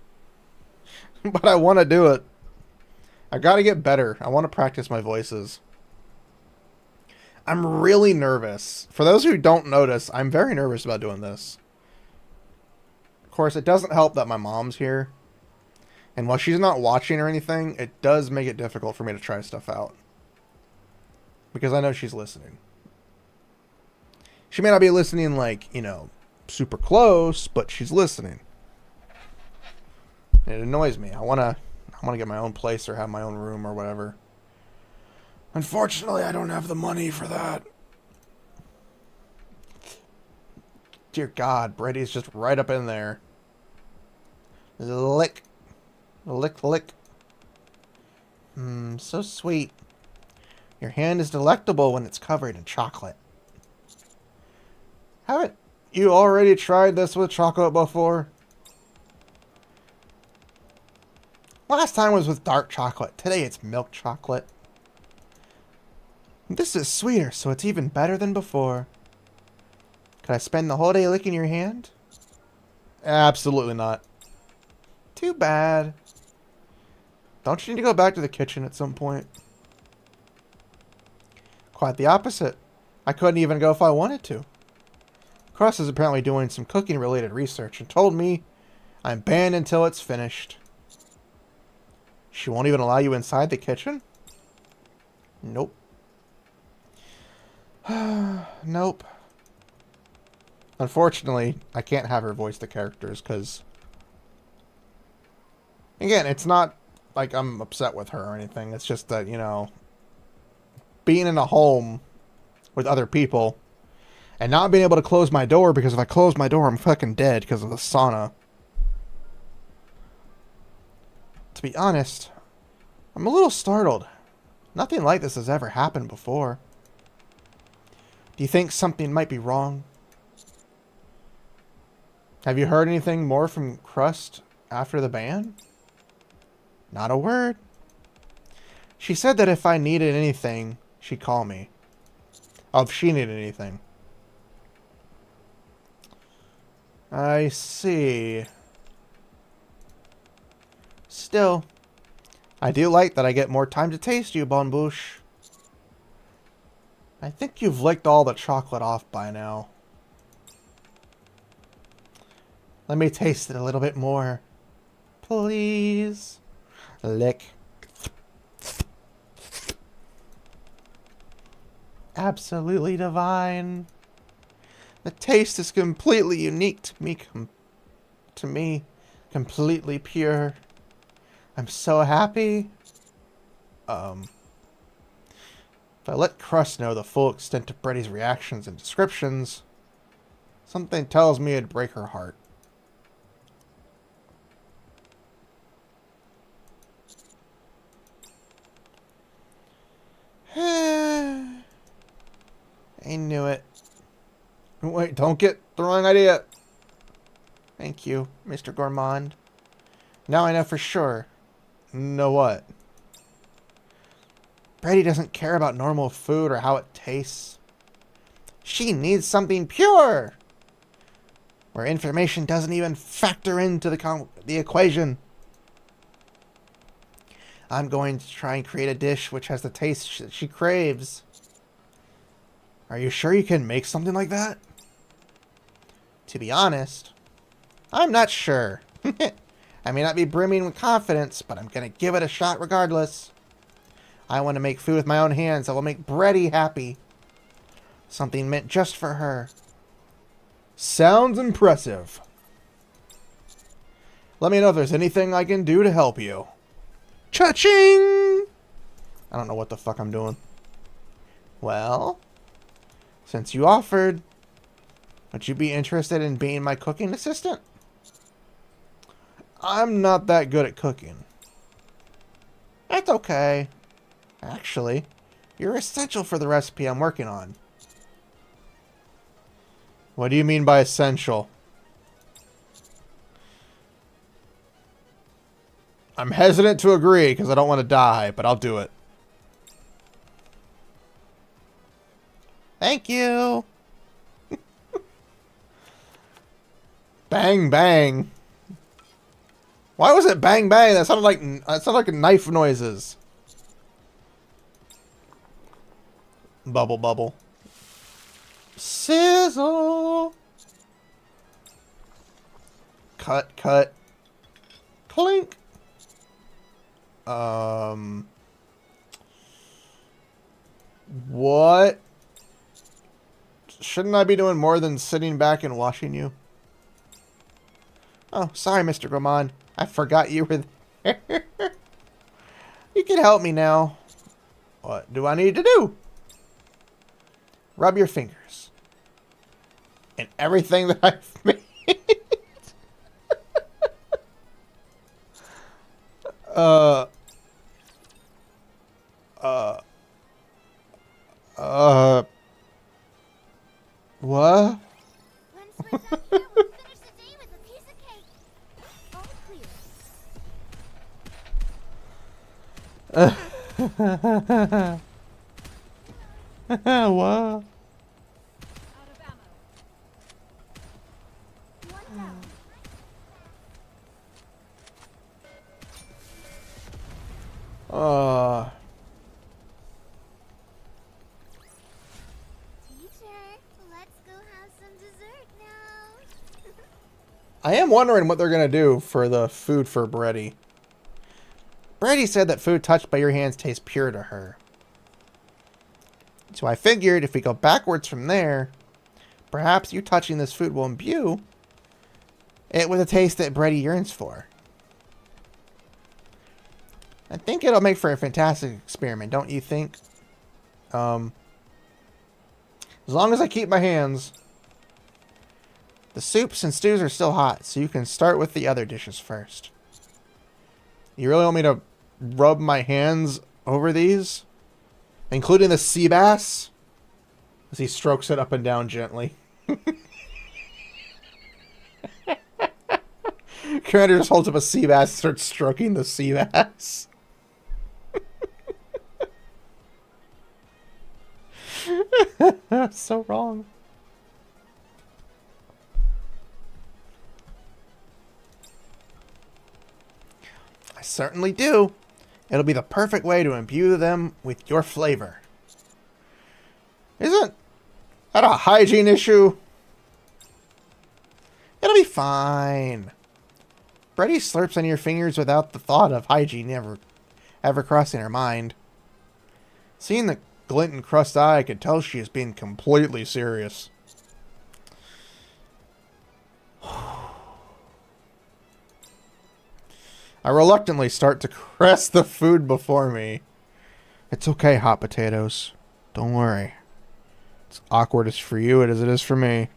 But I want to do it. I gotta get better. I want to practice my voices. I'm really nervous. For those who don't notice, I'm very nervous about doing this. Of course, it doesn't help that my mom's here. And while she's not watching or anything, it does make it difficult for me to try stuff out. Because I know she's listening. She may not be listening like, you know, super close, but she's listening. And it annoys me. I wanna get my own place or have my own room or whatever. Unfortunately, I don't have the money for that. Dear God, Brady's just right up in there. Lick. Lick, lick. So sweet. Your hand is delectable when it's covered in chocolate. Haven't you already tried this with chocolate before? Last time was with dark chocolate. Today it's milk chocolate. This is sweeter, so it's even better than before. Could I spend the whole day licking your hand? Absolutely not. Too bad. Don't you need to go back to the kitchen at some point? Quite the opposite. I couldn't even go if I wanted to. Cross is apparently doing some cooking-related research and told me I'm banned until it's finished. She won't even allow you inside the kitchen? Nope. Nope. Unfortunately, I can't have her voice the characters because... Again, it's not like I'm upset with her or anything. It's just that, you know, being in a home with other people and not being able to close my door, because if I close my door, I'm fucking dead because of the sauna. To be honest, I'm a little startled. Nothing like this has ever happened before. Do you think something might be wrong? Have you heard anything more from Crust after the ban? Not a word. She said that if I needed anything, she'd call me. Oh, if she needed anything. I see. Still, I do like that I get more time to taste you, Bonne Bouche. I think you've licked all the chocolate off by now. Let me taste it a little bit more. Please. Lick. Absolutely divine. The taste is completely unique to me. Completely pure. I'm so happy. If I let Crust know the full extent of Brady's reactions and descriptions, something tells me it'd break her heart. I knew it. Wait, don't get the wrong idea. Thank you, Mr. Gourmand. Now I know for sure. Know what? Brady doesn't care about normal food or how it tastes. She needs something pure, where information doesn't even factor into the equation. I'm going to try and create a dish which has the taste she craves. Are you sure you can make something like that? To be honest, I'm not sure. I may not be brimming with confidence, but I'm going to give it a shot regardless. I want to make food with my own hands that will make Brady happy. Something meant just for her. Sounds impressive. Let me know if there's anything I can do to help you. Cha-ching! I don't know what the fuck I'm doing. Well, since you offered, would you be interested in being my cooking assistant? I'm not that good at cooking. That's okay. Actually, you're essential for the recipe I'm working on. What do you mean by essential? I'm hesitant to agree because I don't want to die, but I'll do it. Thank you. Bang, bang. Why was it bang, bang? That sounded like knife noises. Bubble, bubble. Sizzle. Cut, cut. Clink. What? Shouldn't I be doing more than sitting back and watching you? Oh, sorry, Mr. Gourmand. I forgot you were there. You can help me now. What do I need to do? Rub your fingers. And everything that I've made. What? Once we're done here, we'll finish the day with a piece of cake. All clear. What? Out of ammo. One down. Teacher, let's go have some dessert now. I am wondering what they're going to do for the food for Breddy. Breddy said that food touched by your hands tastes pure to her. So I figured if we go backwards from there, perhaps you touching this food will imbue it with a taste that Breddy yearns for. I think it'll make for a fantastic experiment, don't you think? As long as I keep my hands. The soups and stews are still hot, so you can start with the other dishes first. You really want me to rub my hands over these? Including the sea bass? As he strokes it up and down gently. Commander just holds up a sea bass and starts stroking the sea bass. So wrong. I certainly do. It'll be the perfect way to imbue them with your flavor. Isn't that a hygiene issue? It'll be fine. Breddy slurps on your fingers without the thought of hygiene ever crossing her mind. Seeing the glint in Crust's eye, I could tell she is being completely serious. I reluctantly start to caress the food before me. It's okay, hot potatoes. Don't worry. It's awkward as for you as it is for me.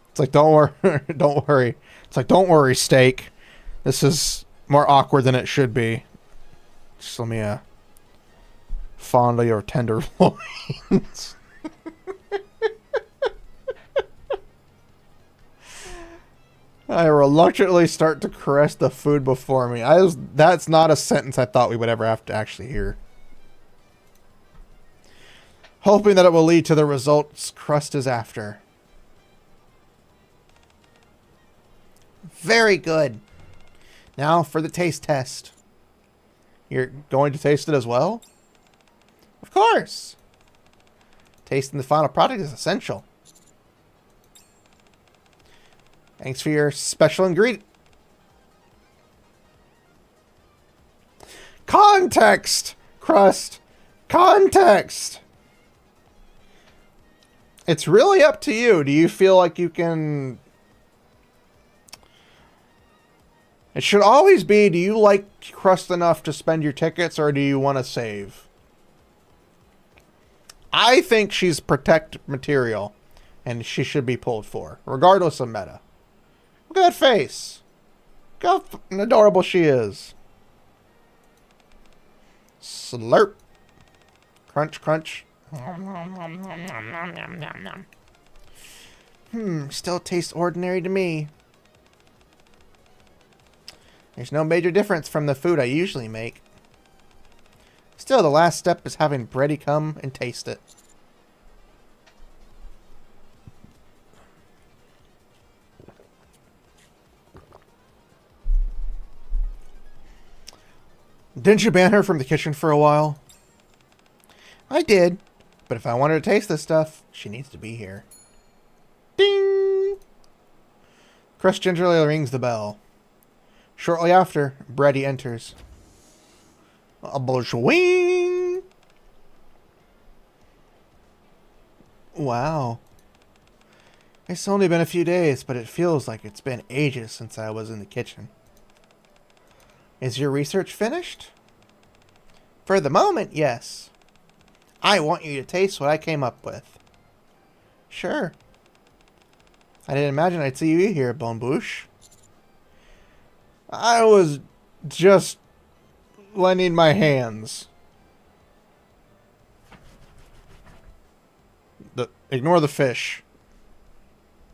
It's like, don't worry. Don't worry. It's like, don't worry, steak. This is more awkward than it should be. Just let me fondle your tender loins. I reluctantly start to caress the food before me. That's not a sentence I thought we would ever have to actually hear. Hoping that it will lead to the results Crust is after. Very good. Now for the taste test. You're going to taste it as well? Of course. Tasting the final product is essential. Thanks for your special ingredient. Context, Crust. Context. It's really up to you. Do you feel like you can... It should always be, do you like Crust enough to spend your tickets, or do you want to save? I think she's protect material, and she should be pulled for, regardless of meta. Look at that face. Look how adorable she is. Slurp. Crunch, crunch. Still tastes ordinary to me. There's no major difference from the food I usually make. Still, the last step is having Breddy come and taste it. Didn't you ban her from the kitchen for a while? I did. But if I want her to taste this stuff, she needs to be here. Ding! Crust gingerly rings the bell. Shortly after, Breddy enters. A bourgeois! Wow. It's only been a few days, but it feels like it's been ages since I was in the kitchen. Is your research finished? For the moment, yes. I want you to taste what I came up with. Sure. I didn't imagine I'd see you here, Bonbouche. I was just lending my hands. Ignore the fish.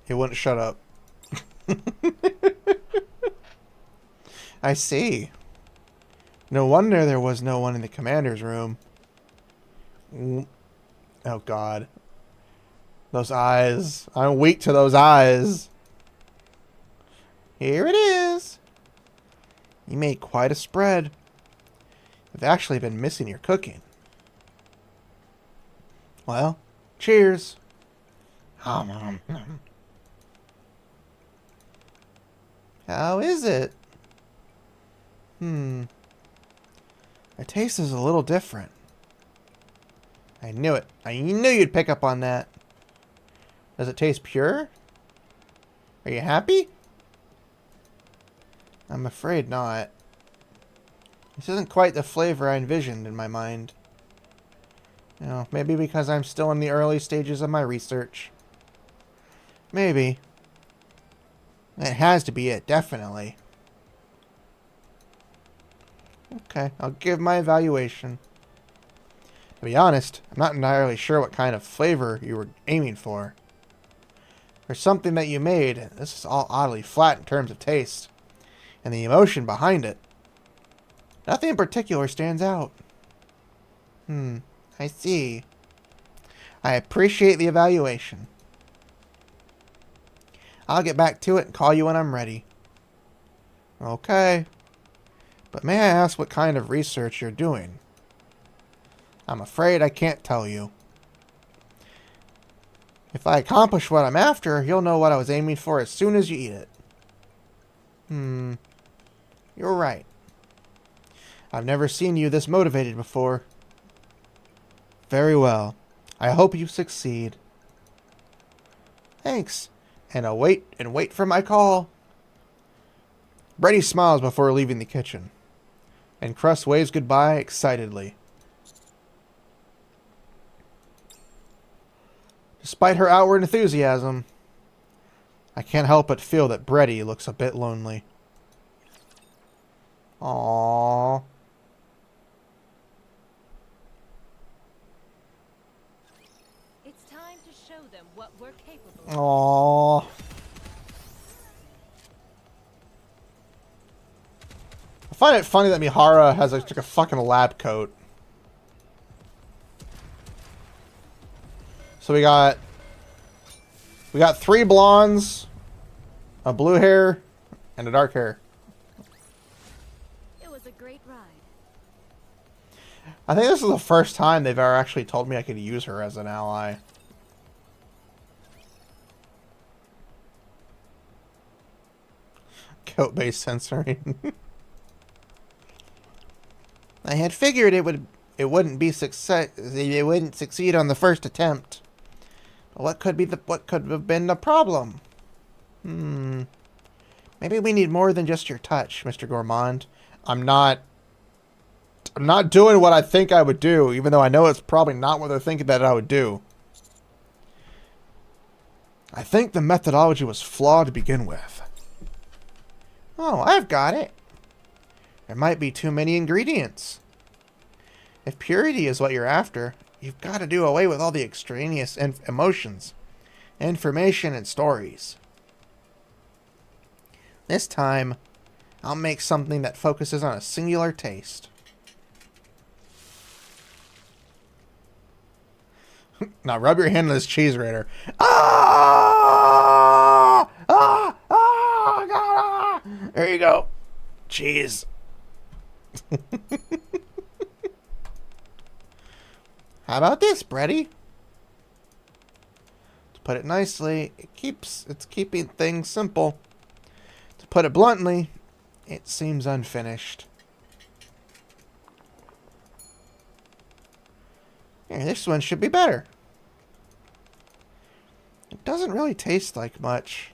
He wouldn't shut up. I see. No wonder there was no one in the commander's room. Oh, God. Those eyes. I'm weak to those eyes. Here it is. You made quite a spread. I've actually been missing your cooking. Well, cheers. How is it? The taste is a little different. I knew it. I knew you'd pick up on that. Does it taste pure? Are you happy? I'm afraid not. This isn't quite the flavor I envisioned in my mind. You know, maybe because I'm still in the early stages of my research. Maybe. It has to be it, definitely. Okay, I'll give my evaluation. To be honest, I'm not entirely sure what kind of flavor you were aiming for. For something that you made, this is all oddly flat in terms of taste. And the emotion behind it. Nothing in particular stands out. I see. I appreciate the evaluation. I'll get back to it and call you when I'm ready. Okay. But may I ask what kind of research you're doing? I'm afraid I can't tell you. If I accomplish what I'm after, you'll know what I was aiming for as soon as you eat it. You're right. I've never seen you this motivated before. Very well. I hope you succeed. Thanks. And wait for my call. Brady smiles before leaving the kitchen. And Crust waves goodbye excitedly. Despite her outward enthusiasm, I can't help but feel that Brady looks a bit lonely. Aww. It's time to show them what we're capable of. Aww. I find it funny that Mihara has like a fucking lab coat. So we got 3 blondes, a blue hair, and a dark hair. It was a great ride. I think this is the first time they've ever actually told me I could use her as an ally. Coat-based censoring. I had figured it wouldn't succeed on the first attempt. What could have been the problem? Maybe we need more than just your touch, Mr. Gourmand. I'm not doing what I think I would do, even though I know it's probably not what they're thinking that I would do. I think the methodology was flawed to begin with. Oh, I've got it. There might be too many ingredients. If purity is what you're after, you've got to do away with all the extraneous emotions, information, and stories. This time, I'll make something that focuses on a singular taste. Now rub your hand on this cheese grater. Ah! Ah! Ah! Ah! There you go. Cheese. How about this, Brady? To put it nicely, it's keeping things simple. To put it bluntly, it seems unfinished. Here, this one should be better. It doesn't really taste like much.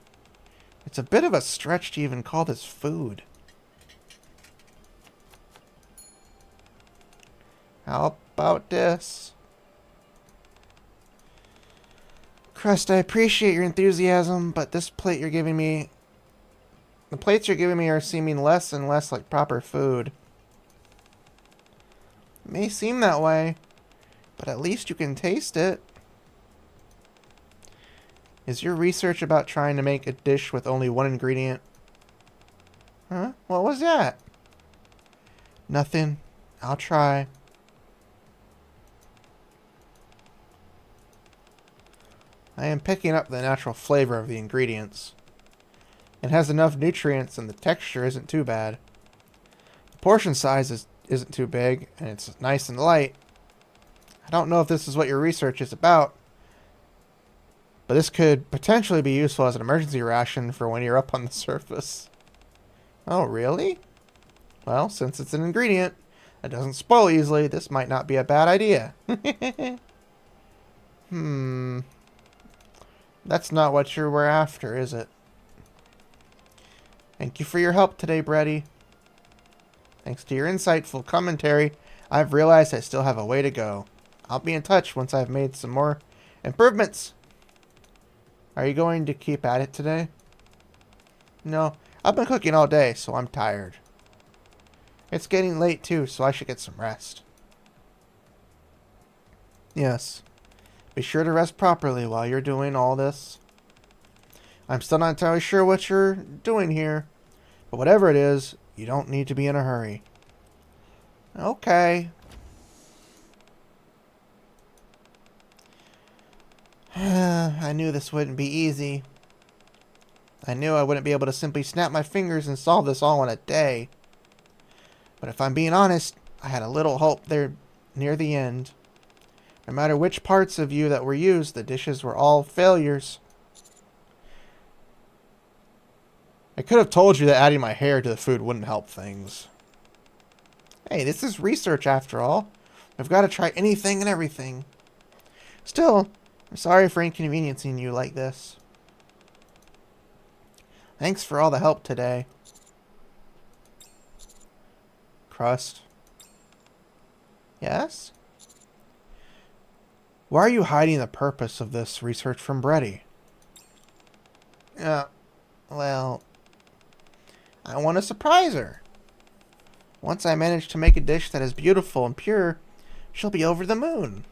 It's a bit of a stretch to even call this food. How about this? Crust, I appreciate your enthusiasm, but this plate you're giving me... The plates you're giving me are seeming less and less like proper food. It may seem that way, but at least you can taste it. Is your research about trying to make a dish with only one ingredient? Huh? What was that? Nothing. I'll try. I am picking up the natural flavor of the ingredients. It has enough nutrients and the texture isn't too bad. The portion size isn't too big and it's nice and light. I don't know if this is what your research is about, but this could potentially be useful as an emergency ration for when you're up on the surface. Oh, really? Well, since it's an ingredient that doesn't spoil easily, this might not be a bad idea. That's not what you were after, is it? Thank you for your help today, Brady. Thanks to your insightful commentary, I've realized I still have a way to go. I'll be in touch once I've made some more improvements. Are you going to keep at it today? No, I've been cooking all day, so I'm tired. It's getting late too, so I should get some rest. Yes. Be sure to rest properly while you're doing all this. I'm still not entirely sure what you're doing here, but whatever it is, you don't need to be in a hurry. Okay. I knew this wouldn't be easy. I knew I wouldn't be able to simply snap my fingers and solve this all in a day. But if I'm being honest, I had a little hope there near the end. No matter which parts of you that were used, the dishes were all failures. I could have told you that adding my hair to the food wouldn't help things. Hey, this is research after all. We've got to try anything and everything. Still, I'm sorry for inconveniencing you like this. Thanks for all the help today. Crust. Yes? Why are you hiding the purpose of this research from Brady? Well, I want to surprise her. Once I manage to make a dish that is beautiful and pure, she'll be over the moon.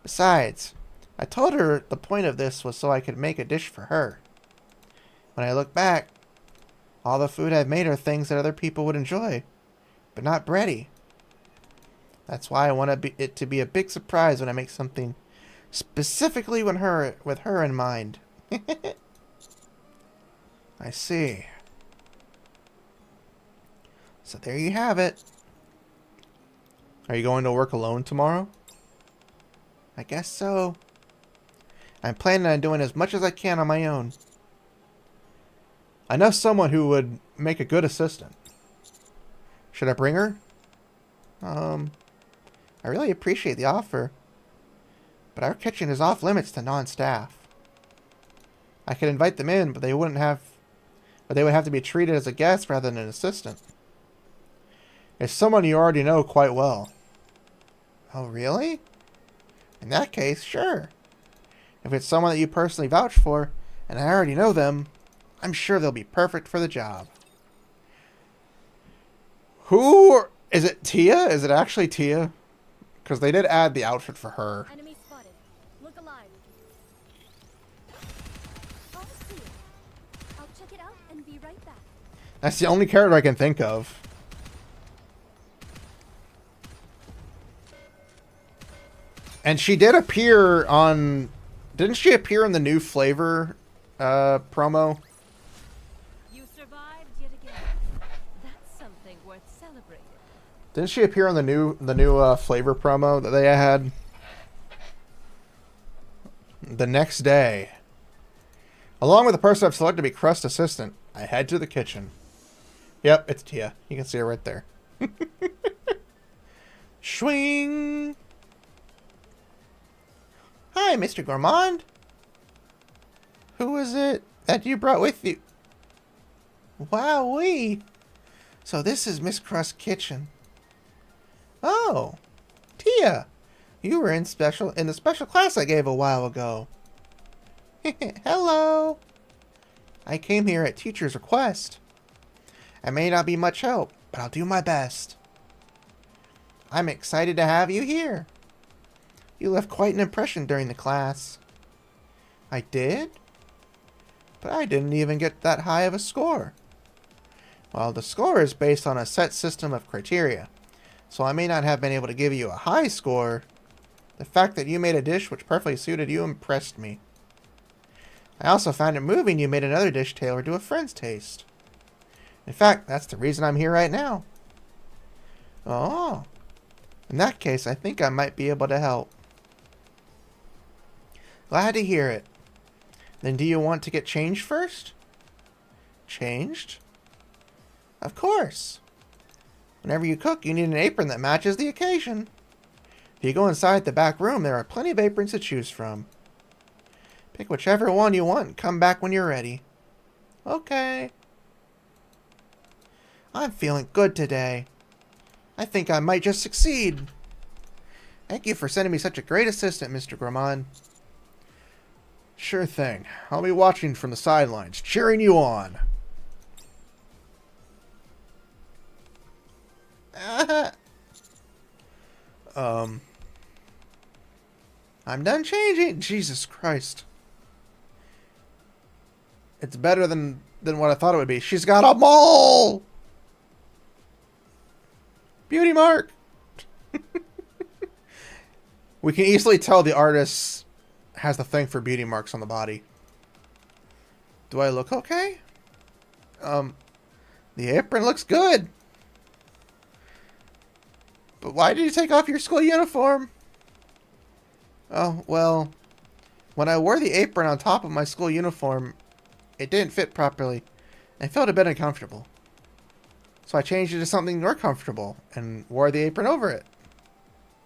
Besides, I told her the point of this was so I could make a dish for her. When I look back, all the food I've made are things that other people would enjoy, but not Brady. That's why I want it to be a big surprise when I make something specifically with her in mind. I see. So there you have it. Are you going to work alone tomorrow? I guess so. I'm planning on doing as much as I can on my own. I know someone who would make a good assistant. Should I bring her? I really appreciate the offer, but our kitchen is off limits to non-staff. I could invite them in, but they would have to be treated as a guest rather than an assistant. It's someone you already know quite well. Oh, really? In that case, sure. If it's someone that you personally vouch for, and I already know them, I'm sure they'll be perfect for the job. Who? Is it Tia? Is it actually Tia? Because they did add the outfit for her. Enemy spotted. Look alive. Oh, I see. I'll check it out and be right back. That's the only character I can think of. And she did appear on... Didn't she appear in the new flavor promo? You survived yet again. That's something worth celebrating. Didn't she appear on the new flavor promo that they had? The next day, along with the person I've selected to be Crust assistant, I head to the kitchen. Yep, it's Tia. You can see her right there. Swing! Hi, Mr. Gourmand. Who is it that you brought with you? Wowee! So this is Miss Crust's kitchen. Oh, Tia, you were in the special class I gave a while ago. Hello. I came here at teacher's request. I may not be much help, but I'll do my best. I'm excited to have you here. You left quite an impression during the class. I did? But I didn't even get that high of a score. Well, the score is based on a set system of criteria, so I may not have been able to give you a high score. The fact that you made a dish which perfectly suited you impressed me. I also found it moving you made another dish tailored to a friend's taste. In fact, that's the reason I'm here right now. Oh. In that case, I think I might be able to help. Glad to hear it. Then do you want to get changed first? Changed? Of course. Whenever you cook, you need an apron that matches the occasion. If you go inside the back room, there are plenty of aprons to choose from. Pick whichever one you want and come back when you're ready. Okay. I'm feeling good today. I think I might just succeed. Thank you for sending me such a great assistant, Mr. Gourmand. Sure thing. I'll be watching from the sidelines, cheering you on. I'm done changing. Jesus Christ. It's better than what I thought it would be. She's got a mole! Beauty mark! We can easily tell the artist has the thing for beauty marks on the body. Do I look okay? The apron looks good. But why did you take off your school uniform? Oh, well, when I wore the apron on top of my school uniform, it didn't fit properly. And felt a bit uncomfortable. So I changed it to something more comfortable and wore the apron over it.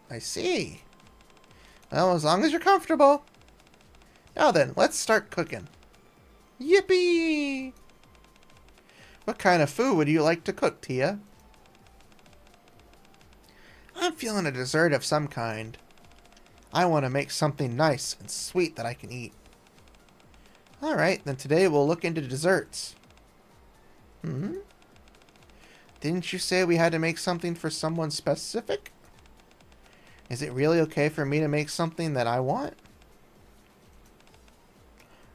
I see. Well, as long as you're comfortable. Now then, let's start cooking. Yippee! What kind of food would you like to cook, Tia? I'm feeling a dessert of some kind. I want to make something nice and sweet that I can eat. Alright, then today we'll look into desserts. Didn't you say we had to make something for someone specific? Is it really okay for me to make something that I want?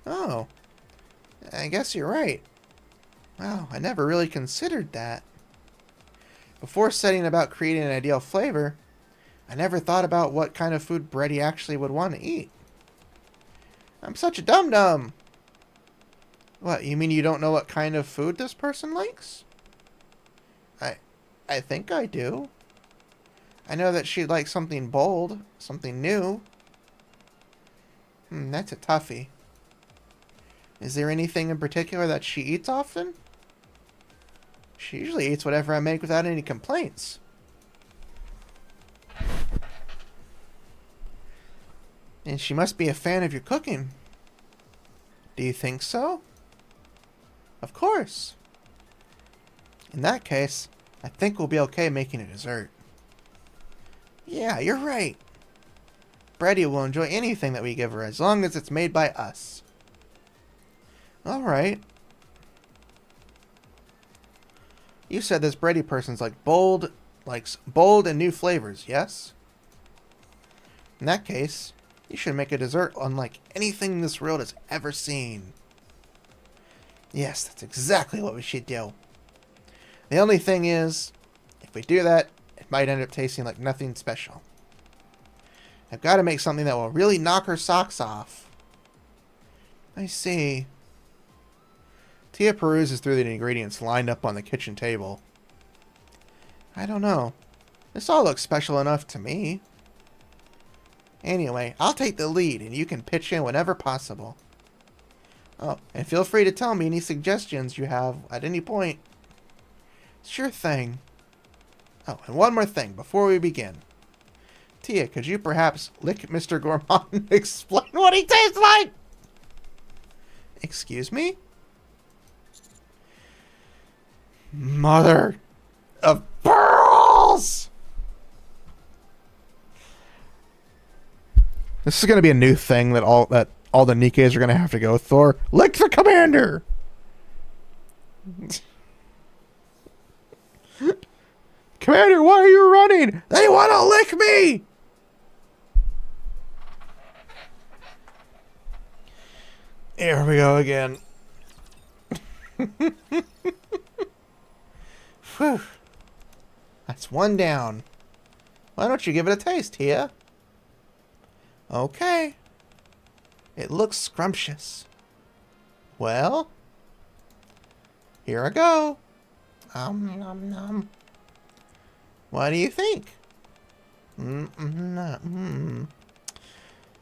Oh, I guess you're right. Wow, I never really considered that. Before setting about creating an ideal flavor, I never thought about what kind of food Brady actually would want to eat. I'm such a dum-dum. What, you mean you don't know what kind of food this person likes? I think I do. I know that she'd like something bold, something new. That's a toughie. Is there anything in particular that she eats often? She usually eats whatever I make without any complaints. And she must be a fan of your cooking. Do you think so? Of course. In that case, I think we'll be okay making a dessert. Yeah, you're right. Brady will enjoy anything that we give her as long as it's made by us. Alright. You said this Brady person's likes bold and new flavors, yes? In that case, you should make a dessert unlike anything this world has ever seen. Yes, that's exactly what we should do. The only thing is, if we do that, it might end up tasting like nothing special. I've got to make something that will really knock her socks off. I see. Tia peruses through the ingredients lined up on the kitchen table. I don't know. This all looks special enough to me. Anyway, I'll take the lead and you can pitch in whenever possible. Oh, and feel free to tell me any suggestions you have at any point. Sure thing. Oh, and one more thing before we begin. Tia, could you perhaps lick Mr. Gourmand and explain what he tastes like? Excuse me? Mother of pearls! This is going to be a new thing that all the Nikkes are going to have to go through. Lick the commander! Commander, why are you running? They want to lick me! Here we go again. Whew. That's one down. Why don't you give it a taste, Tia? Okay. It looks scrumptious. Well, here I go. Nom nom. What do you think?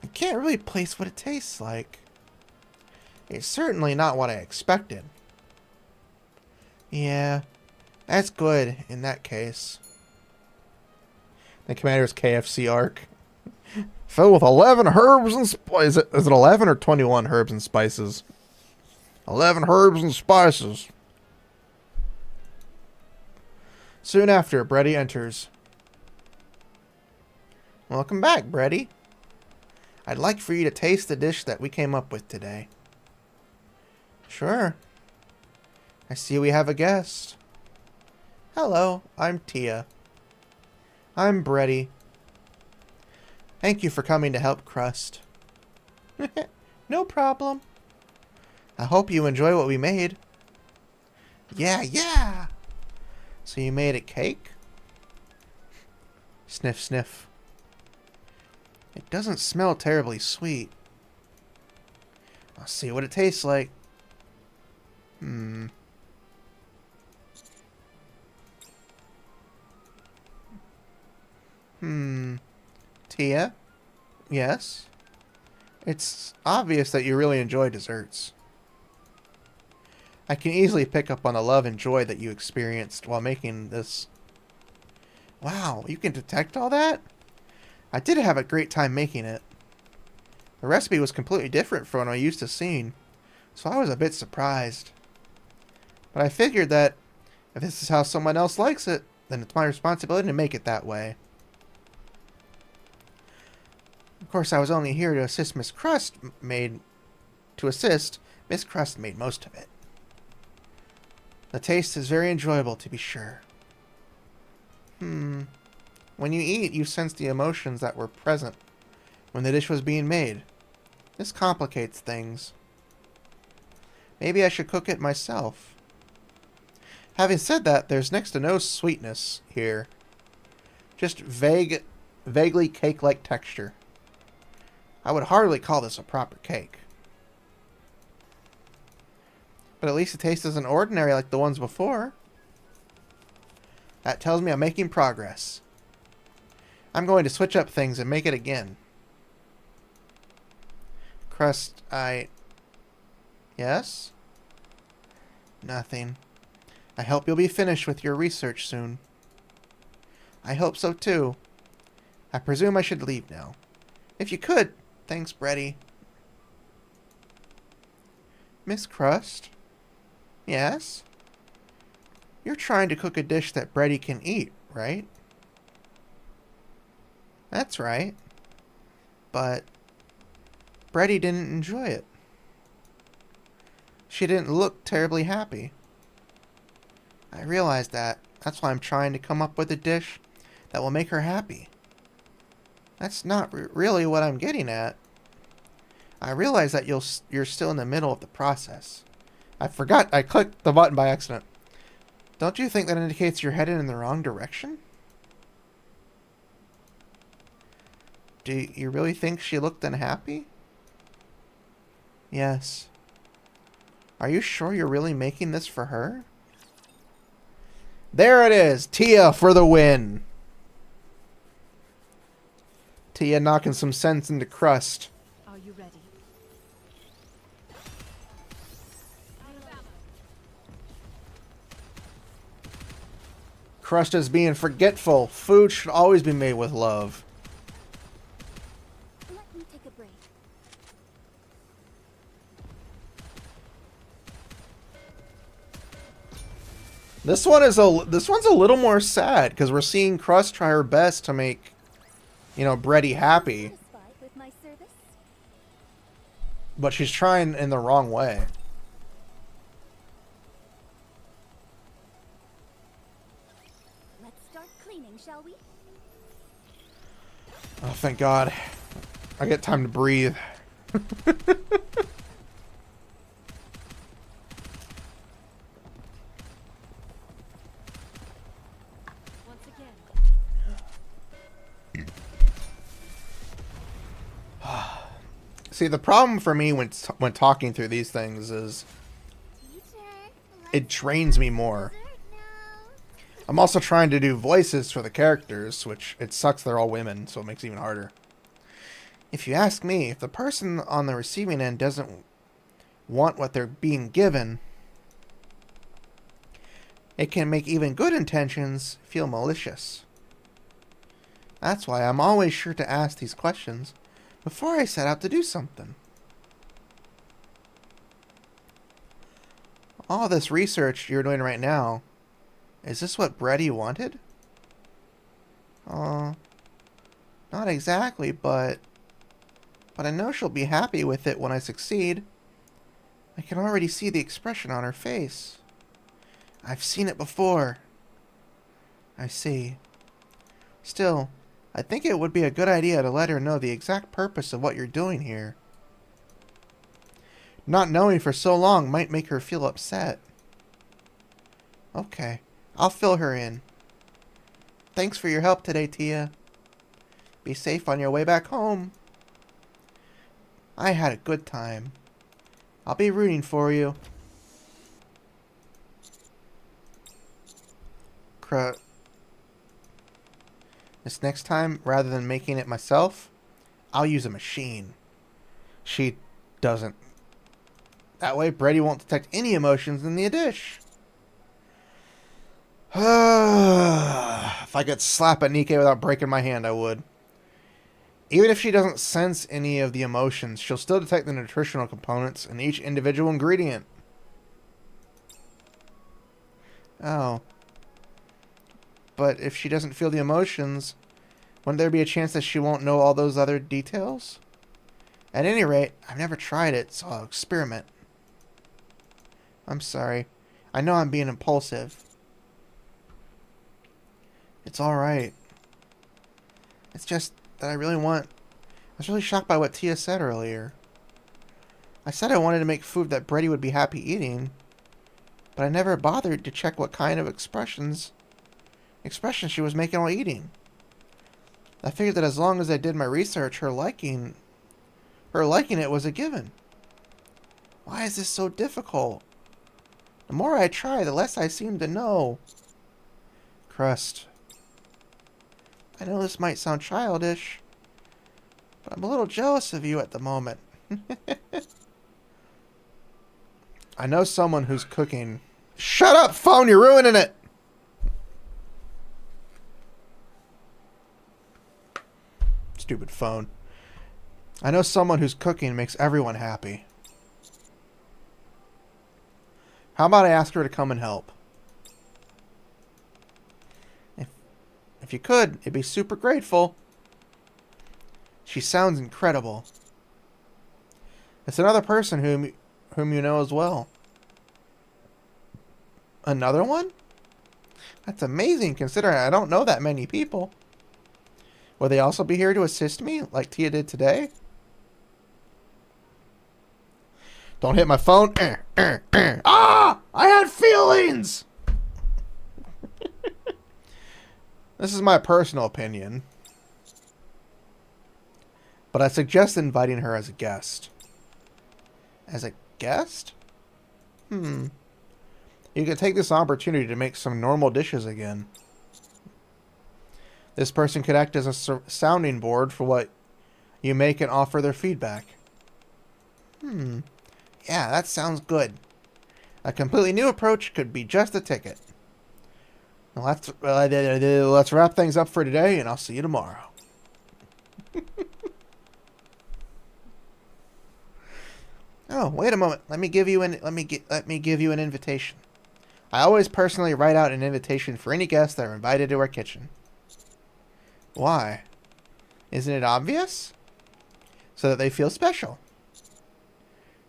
I can't really place what it tastes like. It's certainly not what I expected. Yeah, that's good in that case. The Commander's KFC arc. Filled with 11 herbs and spices. Is it 11 or 21 herbs and spices? 11 herbs and spices. Soon after, Brady enters. Welcome back, Brady. I'd like for you to taste the dish that we came up with today. Sure. I see we have a guest. Hello, I'm Tia. I'm Brady. Thank you for coming to help Crust. No problem. I hope you enjoy what we made. Yeah. So you made a cake? Sniff, sniff. It doesn't smell terribly sweet. I'll see what it tastes like. Tia? Yes? It's obvious that you really enjoy desserts. I can easily pick up on the love and joy that you experienced while making this. Wow, you can detect all that? I did have a great time making it. The recipe was completely different from what I used to seeing, so I was a bit surprised. But I figured that if this is how someone else likes it, then it's my responsibility to make it that way. Of course, I was only here to assist Miss Crust made most of it. The taste is very enjoyable, to be sure. When you eat, you sense the emotions that were present when the dish was being made. This complicates things. Maybe I should cook it myself. Having said that, there's next to no sweetness here. Just vaguely cake-like texture. I would hardly call this a proper cake. But at least the taste isn't ordinary like the ones before. That tells me I'm making progress. I'm going to switch up things and make it again. Crust, Yes? Nothing. I hope you'll be finished with your research soon. I hope so too. I presume I should leave now. If you could, thanks, Brady. Miss Crust? Yes? You're trying to cook a dish that Brady can eat, right? That's right. But Brady didn't enjoy it. She didn't look terribly happy. I realize that. That's why I'm trying to come up with a dish that will make her happy. That's not really what I'm getting at. I realize that you're still in the middle of the process. I forgot I clicked the button by accident. Don't you think that indicates you're headed in the wrong direction? Do you really think she looked unhappy? Yes. Are you sure you're really making this for her? There it is! Tia for the win! Tia knocking some sense into Crust. Are you ready? Crust is being forgetful. Food should always be made with love. Let me take a break. This one's a little more sad because we're seeing Crust try her best to make, Brady happy, Satisfied with my service? but she's trying in the wrong way. Let's start cleaning, shall we? Oh, thank God. I get time to breathe. Once again. See, the problem for me when talking through these things is Teacher, it drains me more. dessert now. I'm also trying to do voices for the characters, which it sucks they're all women, so it makes it even harder. If you ask me, if the person on the receiving end doesn't want what they're being given, it can make even good intentions feel malicious. That's why I'm always sure to ask these questions before I set out to do something. All this research you're doing right now, is this what Brady wanted? Not exactly, but I know she'll be happy with it when I succeed. I can already see the expression on her face. I've seen it before. I see. Still, I think it would be a good idea to let her know the exact purpose of what you're doing here. Not knowing for so long might make her feel upset. Okay, I'll fill her in. Thanks for your help today, Tia. Be safe on your way back home. I had a good time. I'll be rooting for you. This next time, rather than making it myself, I'll use a machine. She doesn't. That way, Brady won't detect any emotions in the dish. If I could slap at Nikke without breaking my hand, I would. Even if she doesn't sense any of the emotions, she'll still detect the nutritional components in each individual ingredient. Oh. But if she doesn't feel the emotions, wouldn't there be a chance that she won't know all those other details? At any rate, I've never tried it, so I'll experiment. I'm sorry. I know I'm being impulsive. It's alright. It's just that I was really shocked by what Tia said earlier. I said I wanted to make food that Brady would be happy eating, but I never bothered to check what kind of expressions she was making while eating. I figured that as long as I did my research, her liking it was a given. Why is this so difficult? The more I try, the less I seem to know. Crust. I know this might sound childish, but I'm a little jealous of you at the moment. I know someone who's cooking. Shut up, phone! You're ruining it! Stupid phone. I know someone whose cooking makes everyone happy. How about I ask her to come and help? If you could, it'd be super grateful. She sounds incredible. It's another person whom you know as well. Another one? That's amazing, considering I don't know that many people. Will they also be here to assist me, like Tia did today? Don't hit my phone. Ah! I had feelings! This is my personal opinion, but I suggest inviting her as a guest. As a guest? You could take this opportunity to make some normal dishes again. This person could act as a sounding board for what you make and offer their feedback. Yeah, that sounds good. A completely new approach could be just a ticket. Well, let's wrap things up for today, and I'll see you tomorrow. Oh, wait a moment. Let me give you an invitation. I always personally write out an invitation for any guests that are invited to our kitchen. Why? Isn't it obvious? So that they feel special.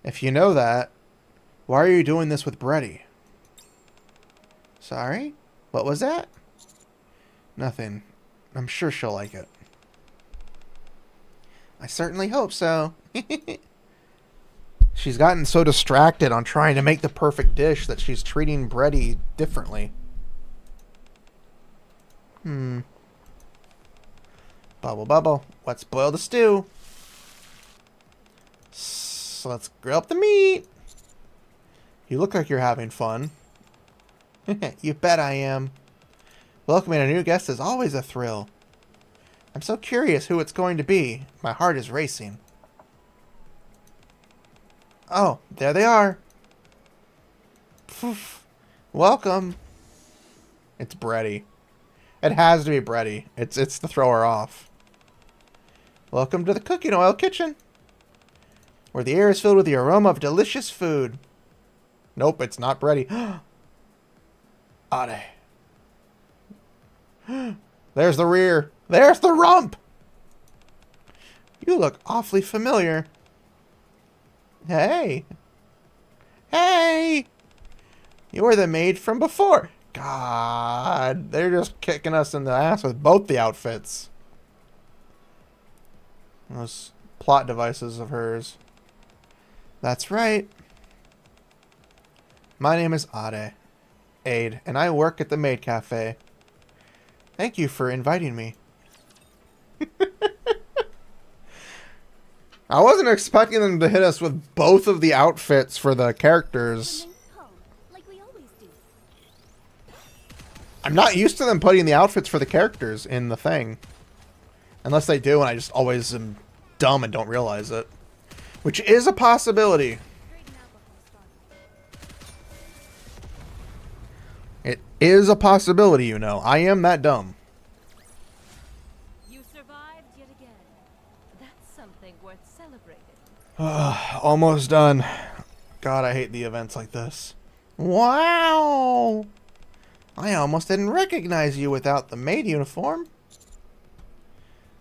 If you know that, why are you doing this with Brady? Sorry? What was that? Nothing. I'm sure she'll like it. I certainly hope so. She's gotten so distracted on trying to make the perfect dish that she's treating Brady differently. Bubble, bubble. Let's boil the stew. So let's grill up the meat. You look like you're having fun. You bet I am. Welcoming a new guest is always a thrill. I'm so curious who it's going to be. My heart is racing. Oh, there they are. Poof. Welcome. It's Bretty. It has to be Bretty. It's to throw her off. Welcome to the cooking oil kitchen, where the air is filled with the aroma of delicious food. Nope, it's not Bretty. Ade. There's the rear. There's the rump. You look awfully familiar. Hey. Hey. You're the maid from before. God, they're just kicking us in the ass with both the outfits. Those plot devices of hers. That's right. My name is Ade, and I work at the Maid Cafe. Thank you for inviting me. I wasn't expecting them to hit us with both of the outfits for the characters. Like we always do. I'm not used to them putting the outfits for the characters in the thing. Unless they do, and I just always am dumb and don't realize it. Which is a possibility. It is a possibility, you know. I am that dumb. You survived yet again. That's something worth celebrating. Almost done. God, I hate the events like this. Wow! I almost didn't recognize you without the maid uniform.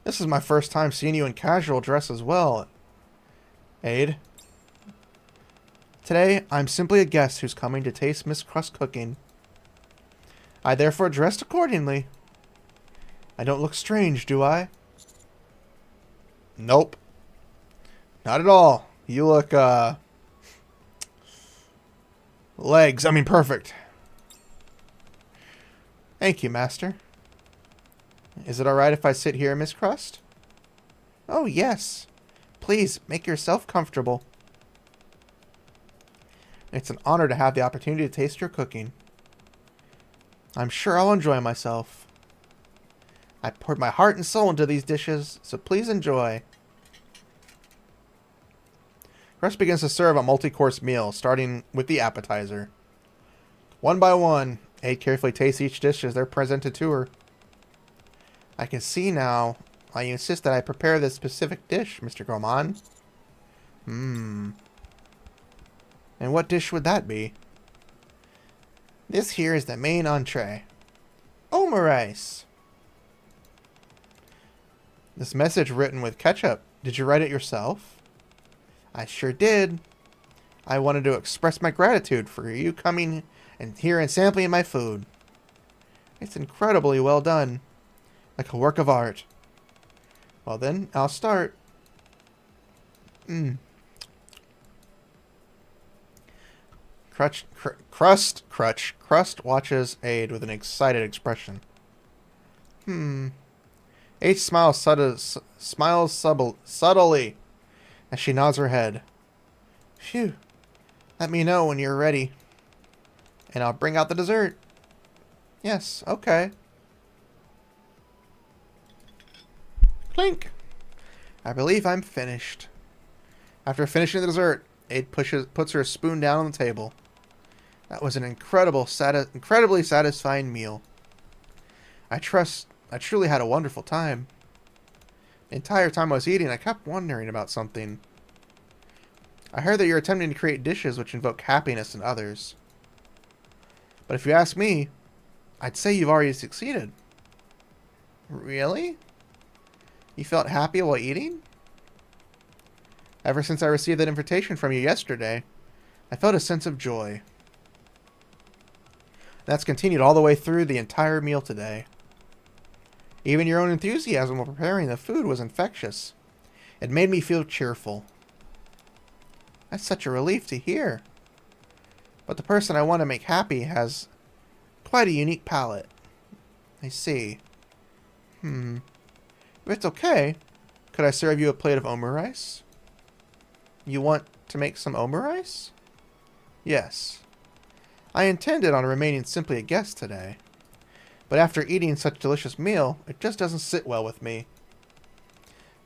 This is my first time seeing you in casual dress as well, Ade. Today, I'm simply a guest who's coming to taste Miss Crust's cooking. I therefore dressed accordingly. I don't look strange, do I? Nope. Not at all. You look, legs. I mean, perfect. Thank you, Master. Is it alright if I sit here, Miss Crust? Oh, yes. Please, make yourself comfortable. It's an honor to have the opportunity to taste your cooking. I'm sure I'll enjoy myself. I poured my heart and soul into these dishes, so please enjoy. Crust begins to serve a multi-course meal, starting with the appetizer. One by one, Ade carefully tastes each dish as they're presented to her. I can see now why you insist that I prepare this specific dish, Mr. Gourmand. And what dish would that be? This here is the main entree. Omurice. This message written with ketchup. Did you write it yourself? I sure did. I wanted to express my gratitude for you coming and here and sampling my food. It's incredibly well done. Like a work of art. Well then, I'll start. Crust watches Ade with an excited expression. Ade smiles subtly as she nods her head. Phew. Let me know when you're ready. And I'll bring out the dessert. Yes, okay. Clink. I believe I'm finished. After finishing the dessert, Ade puts her spoon down on the table. That was an incredibly satisfying meal. I truly had a wonderful time. The entire time I was eating, I kept wondering about something. I heard that you're attempting to create dishes which invoke happiness in others. But if you ask me, I'd say you've already succeeded. Really? You felt happy while eating? Ever since I received that invitation from you yesterday, I felt a sense of joy. That's continued all the way through the entire meal today. Even your own enthusiasm while preparing the food was infectious. It made me feel cheerful. That's such a relief to hear. But the person I want to make happy has quite a unique palate. I see. If it's okay, could I serve you a plate of omurice? You want to make some omurice? Yes. I intended on remaining simply a guest today. But after eating such a delicious meal, it just doesn't sit well with me.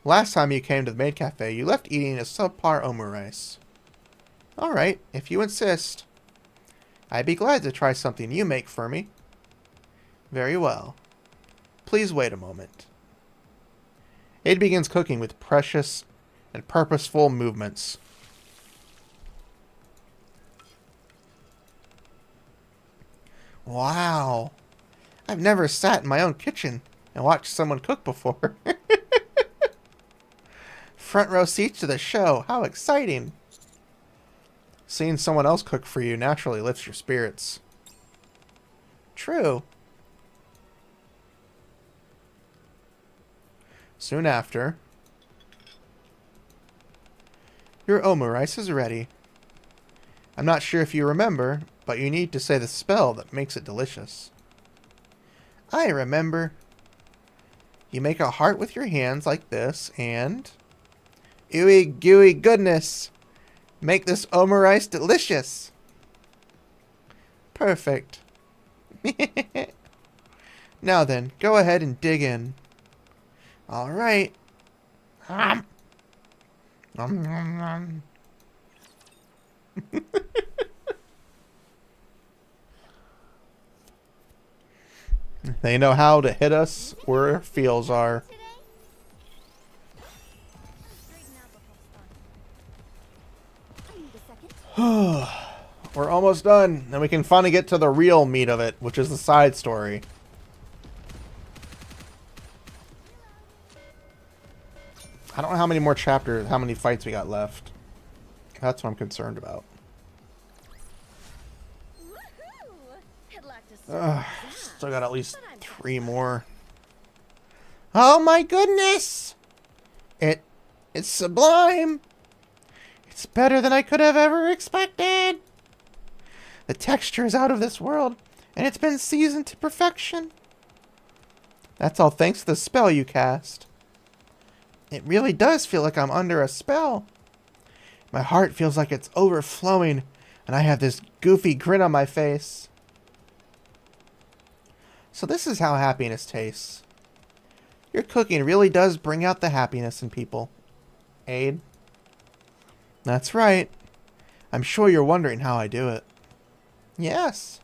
Last time you came to the maid cafe, you left eating a subpar omurice. Alright, if you insist. I'd be glad to try something you make for me. Very well. Please wait a moment. Aid begins cooking with precious and purposeful movements. Wow. I've never sat in my own kitchen and watched someone cook before. Front row seats to the show. How exciting. Seeing someone else cook for you naturally lifts your spirits. True. Soon after, your omurice is ready. I'm not sure if you remember, but you need to say the spell that makes it delicious. I remember. You make a heart with your hands like this, and... ooey gooey goodness! Make this omurice delicious! Perfect. Now then, go ahead and dig in. Alright. They know how to hit us where our feels are. We're almost done, and we can finally get to the real meat of it, which is the side story. I don't know how many more chapters, how many fights we got left. That's what I'm concerned about. Still got at least 3 more. Oh my goodness! It's sublime! It's better than I could have ever expected! The texture is out of this world, and it's been seasoned to perfection. That's all thanks to the spell you cast. It really does feel like I'm under a spell. My heart feels like it's overflowing, and I have this goofy grin on my face. So this is how happiness tastes. Your cooking really does bring out the happiness in people. Aid? That's right. I'm sure you're wondering how I do it. Yes.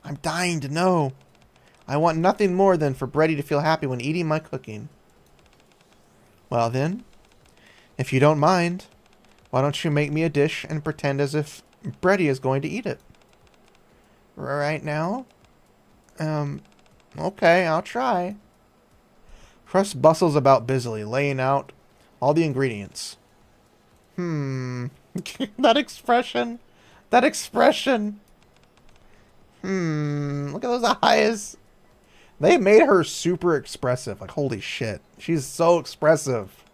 I'm dying to know. I want nothing more than for Brady to feel happy when eating my cooking. Well then, if you don't mind, why don't you make me a dish and pretend as if Brady is going to eat it? Right now? Okay, I'll try. Crust bustles about busily, laying out all the ingredients. That expression. That expression. Look at those eyes. They made her super expressive. Like, holy shit. She's so expressive.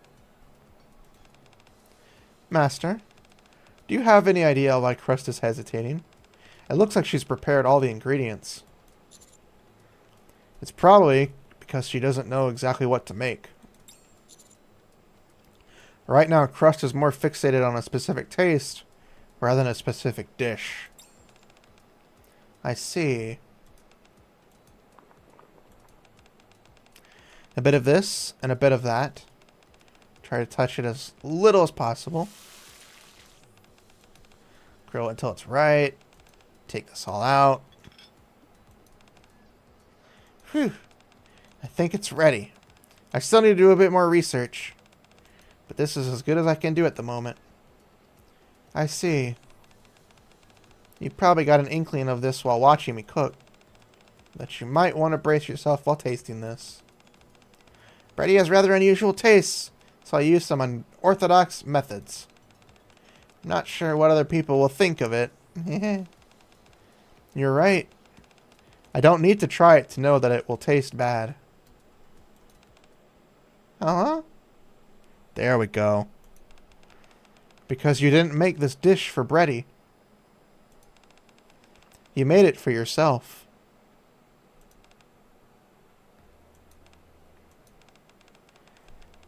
Master, do you have any idea why Crust is hesitating? It looks like she's prepared all the ingredients. It's probably because she doesn't know exactly what to make. Right now, Crust is more fixated on a specific taste rather than a specific dish. I see. A bit of this and a bit of that. Try to touch it as little as possible. Grill it until it's right. Take this all out. Whew. I think it's ready. I still need to do a bit more research. But this is as good as I can do at the moment. I see. You probably got an inkling of this while watching me cook. But you might want to brace yourself while tasting this. Brady has rather unusual tastes, so I use some unorthodox methods. I'm not sure what other people will think of it. You're right. I don't need to try it to know that it will taste bad. Uh-huh. There we go. Because you didn't make this dish for Brady. You made it for yourself.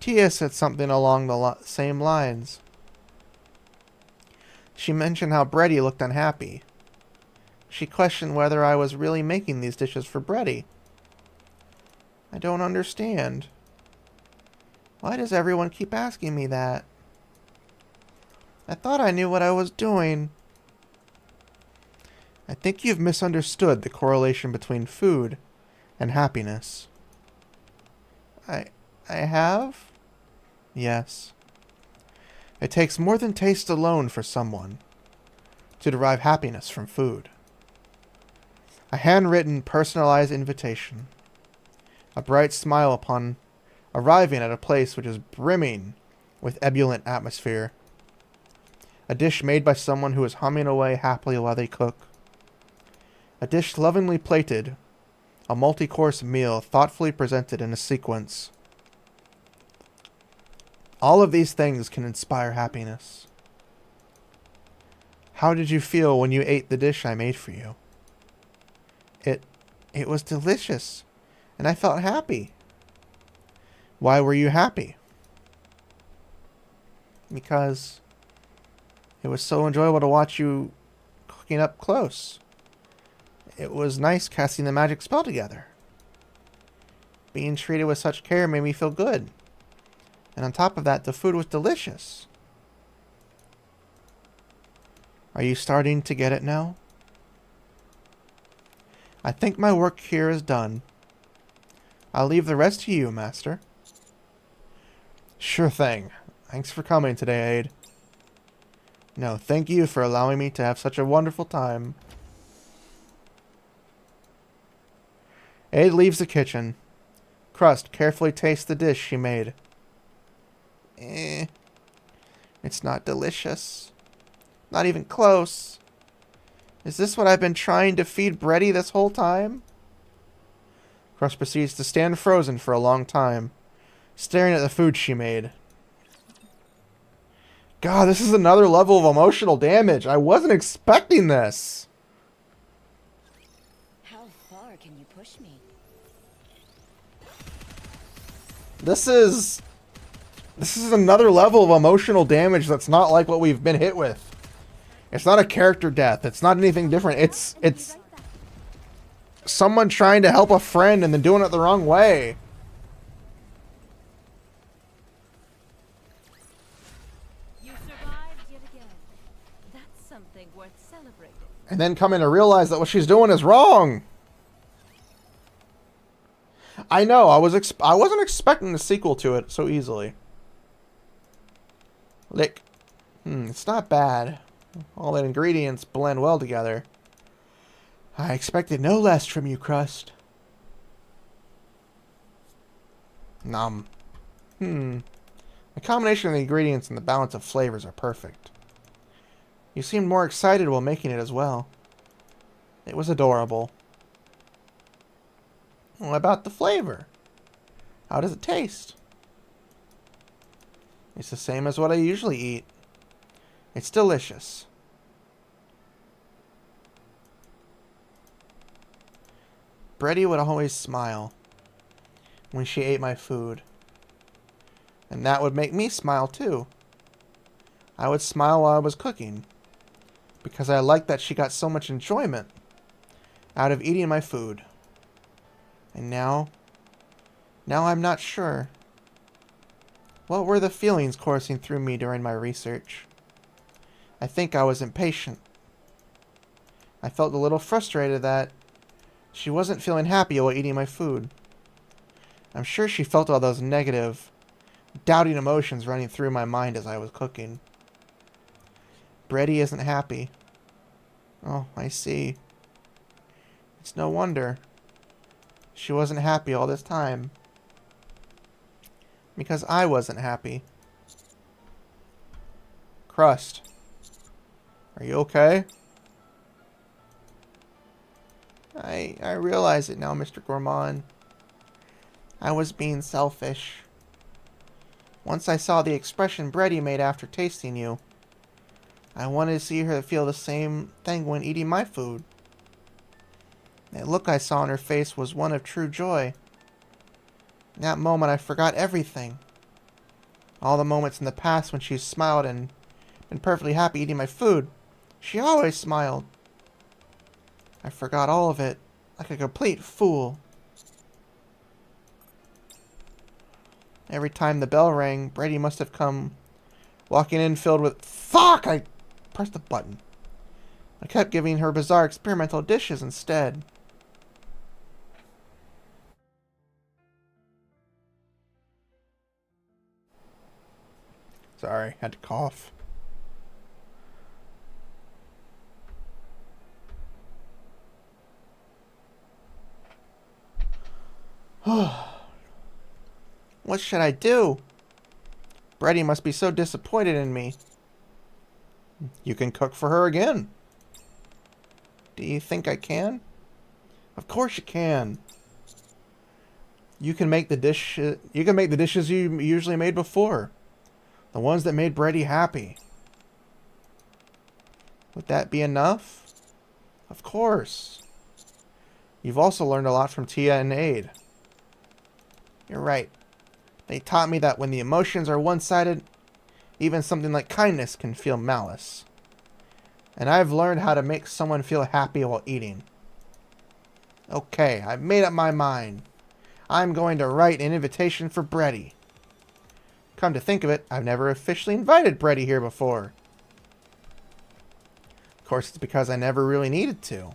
Tia said something along the same lines. She mentioned how Brady looked unhappy. She questioned whether I was really making these dishes for Brady. I don't understand. Why does everyone keep asking me that? I thought I knew what I was doing. I think you've misunderstood the correlation between food and happiness. I have? Yes. It takes more than taste alone for someone to derive happiness from food. A handwritten, personalized invitation. A bright smile upon arriving at a place which is brimming with ebullient atmosphere. A dish made by someone who is humming away happily while they cook. A dish lovingly plated. A multi-course meal thoughtfully presented in a sequence. All of these things can inspire happiness. How did you feel when you ate the dish I made for you? It was delicious, and I felt happy. Why were you happy? Because it was so enjoyable to watch you cooking up close. It was nice casting the magic spell together. Being treated with such care made me feel good. And on top of that, the food was delicious. Are you starting to get it now? I think my work here is done. I'll leave the rest to you, Master. Sure thing. Thanks for coming today, Aid. No, thank you for allowing me to have such a wonderful time. Aid leaves the kitchen. Crust carefully tastes the dish she made. It's not delicious. Not even close. Is this what I've been trying to feed Bretty this whole time? Crust proceeds to stand frozen for a long time, staring at the food she made. God, this is another level of emotional damage. I wasn't expecting this. How far can you push me? This is another level of emotional damage that's not like what we've been hit with. It's not a character death. It's not anything different. It's someone trying to help a friend and then doing it the wrong way. You survived yet again. That's something worth celebrating. And then coming to realize that what she's doing is wrong. I know. I wasn't expecting the sequel to it so easily. Lick. It's not bad. All the ingredients blend well together. I expected no less from you, Crust. Nom. The combination of the ingredients and the balance of flavors are perfect. You seemed more excited while making it as well. It was adorable. What about the flavor? How does it taste? It's the same as what I usually eat. It's delicious. Bretty would always smile when she ate my food. And that would make me smile too. I would smile while I was cooking, because I liked that she got so much enjoyment out of eating my food. And now I'm not sure. What were the feelings coursing through me during my research? I think I was impatient. I felt a little frustrated that she wasn't feeling happy while eating my food. I'm sure she felt all those negative, doubting emotions running through my mind as I was cooking. Bretty isn't happy. Oh, I see. It's no wonder. She wasn't happy all this time. Because I wasn't happy. Crust. Are you okay? I realize it now, Mr. Gourmand. I was being selfish. Once I saw the expression Bretty made after tasting you, I wanted to see her feel the same thing when eating my food. That look I saw on her face was one of true joy. In that moment, I forgot everything. All the moments in the past when she smiled and been perfectly happy eating my food. She always smiled. I forgot all of it, like a complete fool. Every time the bell rang, Brady must have come walking in filled with... Fuck! I pressed the button. I kept giving her bizarre experimental dishes instead. Sorry, had to cough. What should I do? Brady must be so disappointed in me. You can cook for her again. Do you think I can? Of course you can. You can make the dishes you usually made before. The ones that made Brady happy. Would that be enough? Of course. You've also learned a lot from Tia and Aid. You're right. They taught me that when the emotions are one-sided, even something like kindness can feel malice. And I've learned how to make someone feel happy while eating. Okay, I've made up my mind. I'm going to write an invitation for Brady. Come to think of it, I've never officially invited Brady here before. Of course, it's because I never really needed to.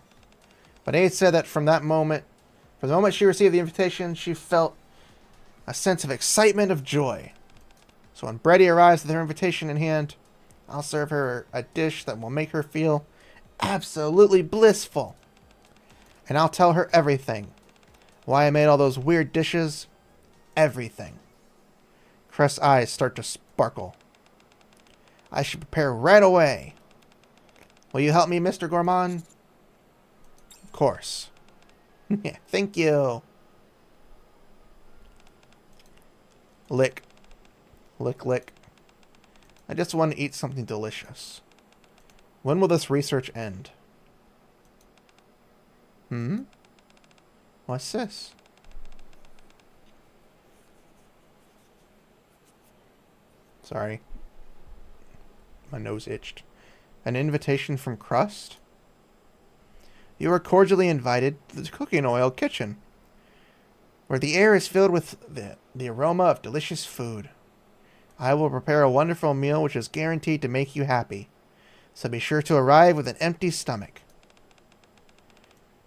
But Aid said that from the moment she received the invitation, she felt a sense of excitement, of joy. So when Brady arrives with her invitation in hand, I'll serve her a dish that will make her feel absolutely blissful. And I'll tell her everything. Why I made all those weird dishes. Everything. Crest's eyes start to sparkle. I should prepare right away. Will you help me, Mr. Gourmand? Of course. Yeah, thank you. Lick. Lick, lick. I just want to eat something delicious. When will this research end? What's this? Sorry. My nose itched. An invitation from Crust? You are cordially invited to the cooking oil kitchen, where the air is filled with the aroma of delicious food. I will prepare a wonderful meal which is guaranteed to make you happy, so be sure to arrive with an empty stomach.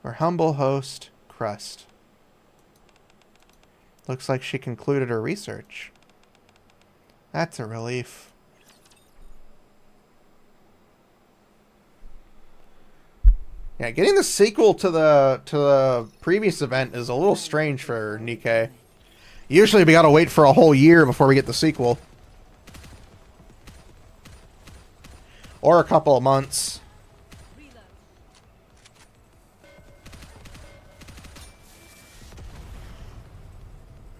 Our humble host, Crust. Looks like she concluded her research. That's a relief. Yeah, getting the sequel to the previous event is a little strange for Nikke. Usually we gotta wait for a whole year before we get the sequel. Or a couple of months.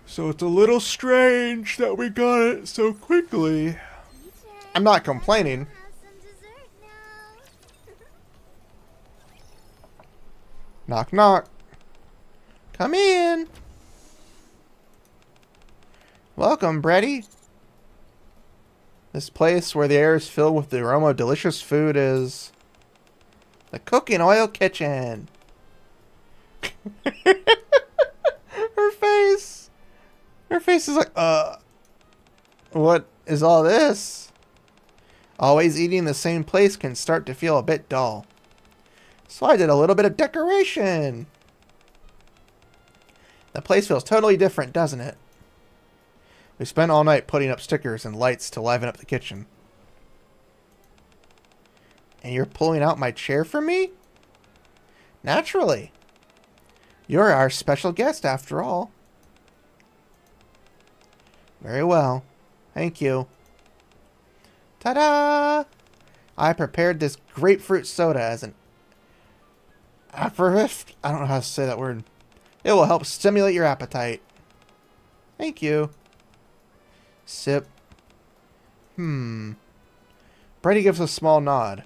So it's a little strange that we got it so quickly. I'm not complaining. Knock, knock. Come in. Welcome, Brady. This place where the air is filled with the aroma of delicious food is the cooking oil kitchen. Her face. Her face is like, what is all this? Always eating in the same place can start to feel a bit dull. So I did a little bit of decoration. The place feels totally different, doesn't it? We spent all night putting up stickers and lights to liven up the kitchen. And you're pulling out my chair for me? Naturally. You're our special guest after all. Very well. Thank you. Ta-da! I prepared this grapefruit soda as an aperitif. I don't know how to say that word. It will help stimulate your appetite. Thank you. Sip. Brady gives a small nod.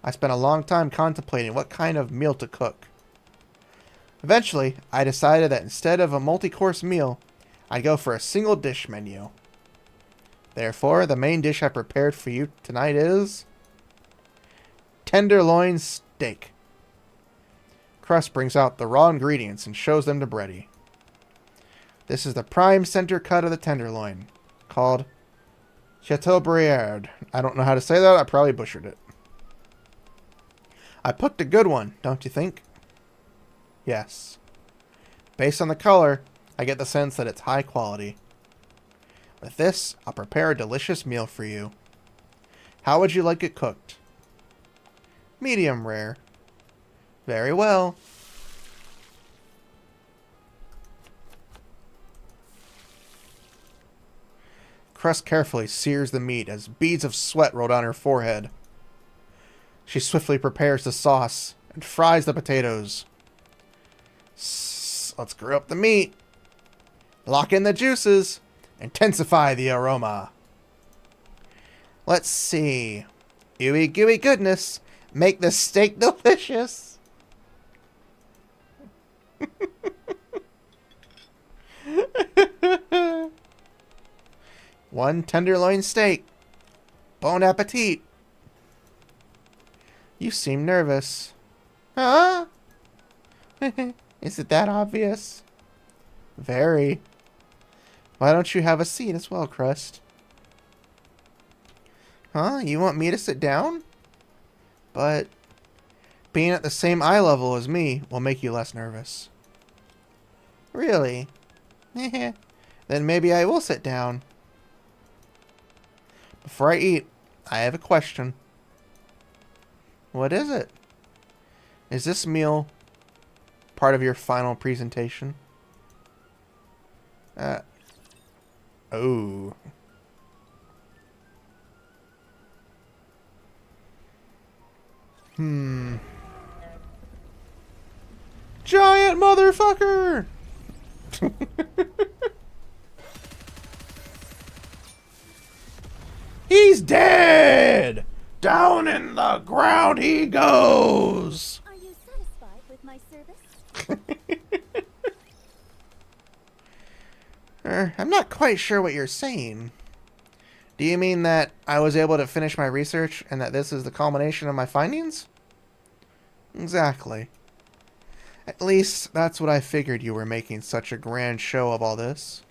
I spent a long time contemplating what kind of meal to cook. Eventually, I decided that instead of a multi-course meal, I'd go for a single dish menu. Therefore, the main dish I prepared for you tonight is tenderloin steak. Crust brings out the raw ingredients and shows them to Brady. This is the prime center cut of the tenderloin, called Chateaubriand. I don't know how to say that. I probably butchered it. I picked a good one, don't you think? Yes. Based on the color, I get the sense that it's high quality. With this, I'll prepare a delicious meal for you. How would you like it cooked? Medium rare. Very well. Cress carefully sears the meat as beads of sweat roll down her forehead. She swiftly prepares the sauce and fries the potatoes. Let's grill up the meat. Lock in the juices. Intensify the aroma. Let's see. Ooey gooey goodness. Make the steak delicious. One tenderloin steak. Bon appetit. You seem nervous. Huh? Is it that obvious? Very. Why don't you have a seat as well, Crust? Huh? You want me to sit down? But being at the same eye level as me will make you less nervous. Really? Then maybe I will sit down. Before I eat, I have a question. What is it? Is this meal part of your final presentation? Oh. Giant motherfucker! He's dead! Down in the ground he goes! Are you satisfied with my service? I'm not quite sure what you're saying. Do you mean that I was able to finish my research and that this is the culmination of my findings? Exactly. At least, that's what I figured you were making such a grand show of all this.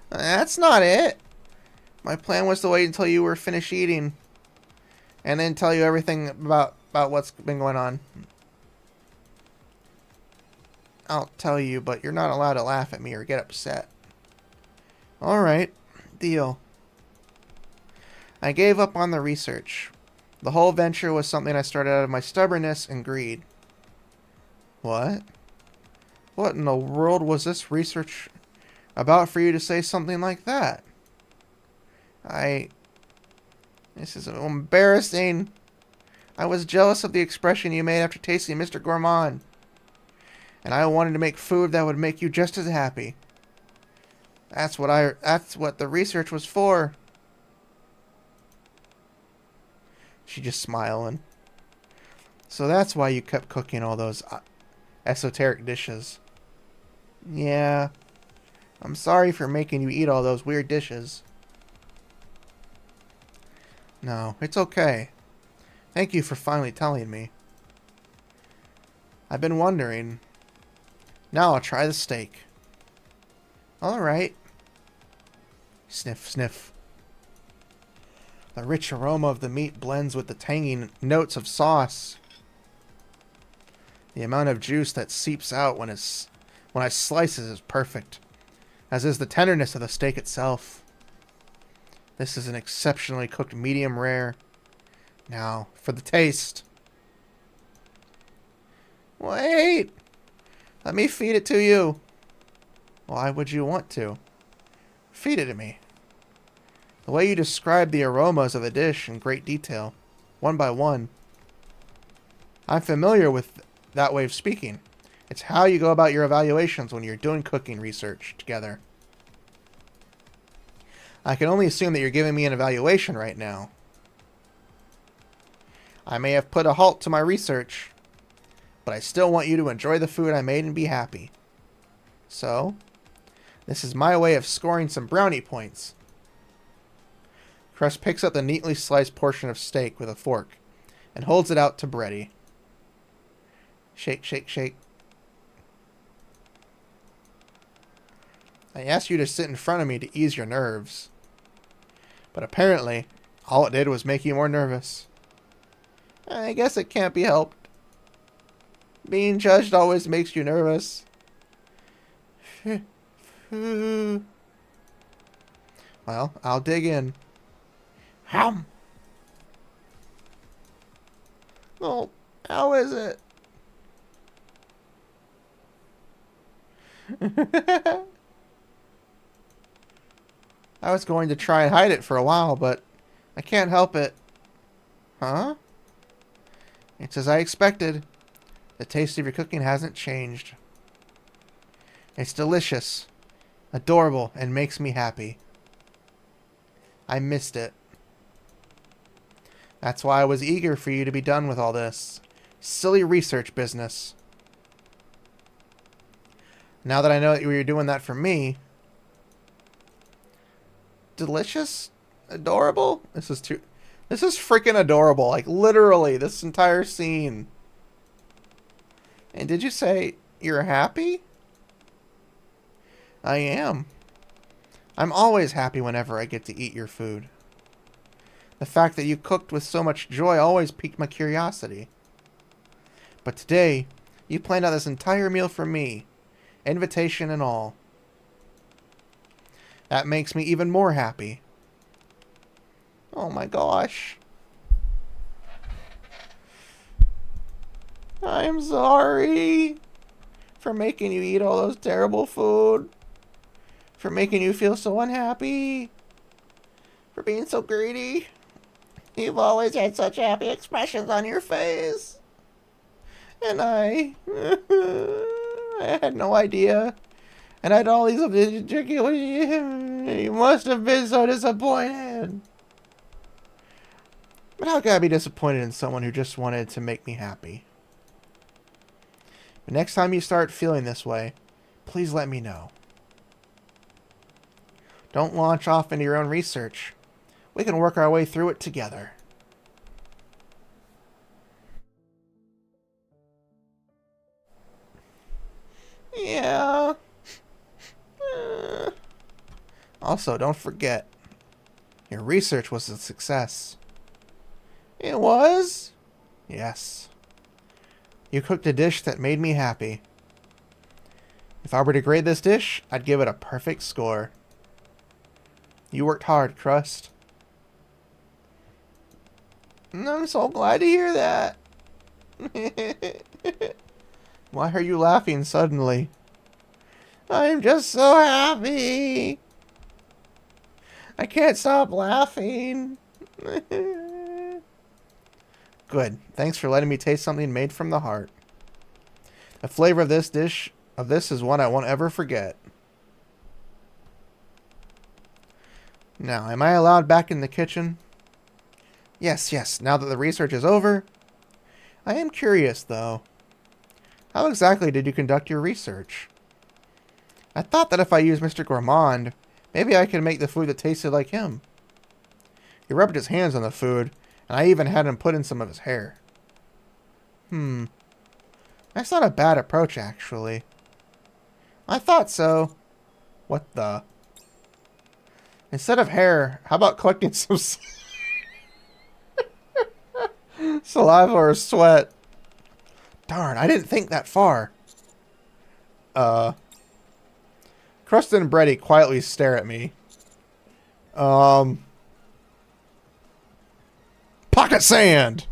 That's not it. My plan was to wait until you were finished eating and then tell you everything about what's been going on. I'll tell you, but you're not allowed to laugh at me or get upset. Alright, deal. I gave up on the research. The whole venture was something I started out of my stubbornness and greed. What? What in the world was this research about for you to say something like that? This is embarrassing. I was jealous of the expression you made after tasting Mr. Gourmand. And I wanted to make food that would make you just as happy. That's what the research was for. She just smiling. So that's why you kept cooking all those esoteric dishes. Yeah. I'm sorry for making you eat all those weird dishes. No, it's okay. Thank you for finally telling me. I've been wondering. Now I'll try the steak. Alright. Sniff, sniff. The rich aroma of the meat blends with the tangy notes of sauce. The amount of juice that seeps out when I slice it is perfect, as is the tenderness of the steak itself. This is an exceptionally cooked medium rare. Now, for the taste. Wait! Let me feed it to you. Why would you want to? Feed it to me. The way you describe the aromas of the dish in great detail, one by one. I'm familiar with that way of speaking. It's how you go about your evaluations when you're doing cooking research together. I can only assume that you're giving me an evaluation right now. I may have put a halt to my research, but I still want you to enjoy the food I made and be happy. So, this is my way of scoring some brownie points. Crust picks up the neatly sliced portion of steak with a fork and holds it out to Bretty. Shake, shake, shake. I asked you to sit in front of me to ease your nerves. But apparently, all it did was make you more nervous. I guess it can't be helped. Being judged always makes you nervous. Well, I'll dig in. Ham. Oh, how is it? I was going to try and hide it for a while, but I can't help it. Huh? It's as I expected. The taste of your cooking hasn't changed. It's delicious, adorable, and makes me happy. I missed it. That's why I was eager for you to be done with all this silly research business. Now that I know that you were doing that for me... Delicious? Adorable? This is freaking adorable. Like, literally, this entire scene. And did you say you're happy? I am. I'm always happy whenever I get to eat your food. The fact that you cooked with so much joy always piqued my curiosity. But today, you planned out this entire meal for me, invitation and all. That makes me even more happy. Oh my gosh. I'm sorry for making you eat all those terrible food. For making you feel so unhappy. For being so greedy. You've always had such happy expressions on your face. And I had no idea. And I had all these... You must have been so disappointed. But how could I be disappointed in someone who just wanted to make me happy? But next time you start feeling this way, please let me know. Don't launch off into your own research. We can work our way through it together. Yeah. Also, don't forget, your research was a success. It was? Yes. You cooked a dish that made me happy. If I were to grade this dish, I'd give it a perfect score. You worked hard, Crust. I'm so glad to hear that. Why are you laughing suddenly? I'm just so happy. I can't stop laughing. Good. Thanks for letting me taste something made from the heart. The flavor of this dish is one I won't ever forget. Now, am I allowed back in the kitchen? Yes, now that the research is over. I am curious, though. How exactly did you conduct your research? I thought that if I used Mr. Gourmand, maybe I could make the food that tasted like him. He rubbed his hands on the food, and I even had him put in some of his hair. That's not a bad approach, actually. I thought so. What the... Instead of hair, how about collecting some saliva or sweat? Darn, I didn't think that far. Crust and Brady quietly stare at me. Pocket sand!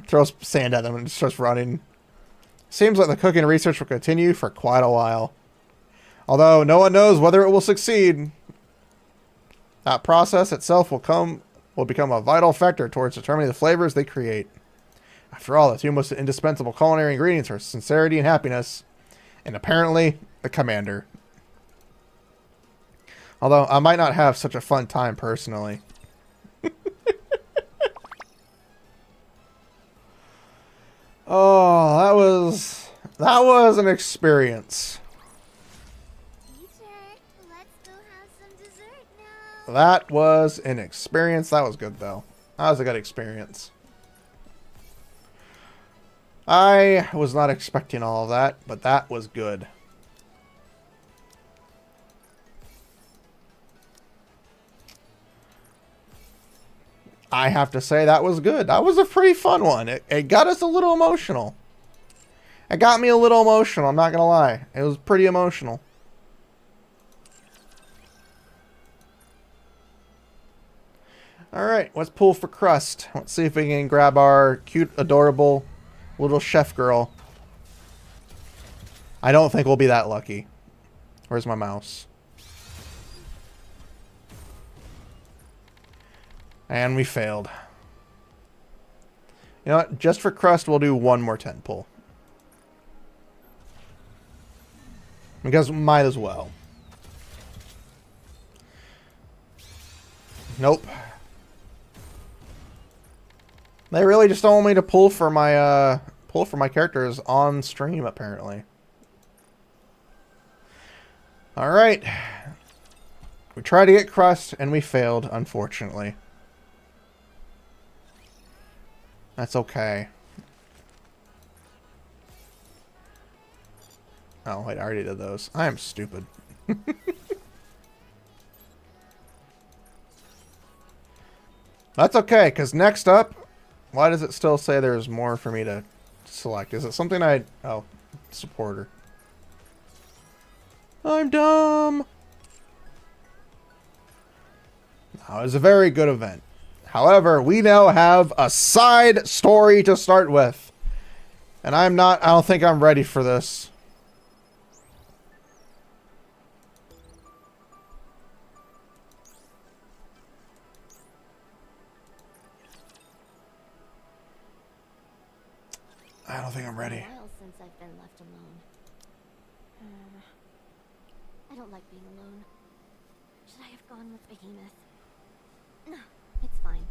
Throws sand at them and starts running. Seems like the cooking research will continue for quite a while. Although no one knows whether it will succeed. That process itself will become a vital factor towards determining the flavors they create. After all, the two most indispensable culinary ingredients are sincerity and happiness. And apparently, the commander. Although, I might not have such a fun time personally. Oh, that was an experience. Let's go have some dessert now. That was an experience. That was good, though. That was a good experience. I was not expecting all of that, but that was good. I have to say that was good. That was a pretty fun one. It got us a little emotional. It got me a little emotional, I'm not gonna lie. It was pretty emotional. Alright, let's pull for crust. Let's see if we can grab our cute, adorable little chef girl. I don't think we'll be that lucky. Where's my mouse? And we failed. You know what? Just for crust, we'll do one more 10 pull. Because might as well. Nope. They really just don't want me to pull for my characters on stream, apparently. Alright. We tried to get crust, and we failed, unfortunately. That's okay. Oh, wait, I already did those. I am stupid. That's okay, because next up... Why does it still say there's more for me to select? Is it something I... Oh, supporter. I'm dumb! No, it was a very good event. However, we now have a side story to start with. And I don't think I'm ready for this. I don't think I'm ready. It's been a while since I've been left alone. I don't like being alone. Should I have gone with Behemoth? No, it's fine.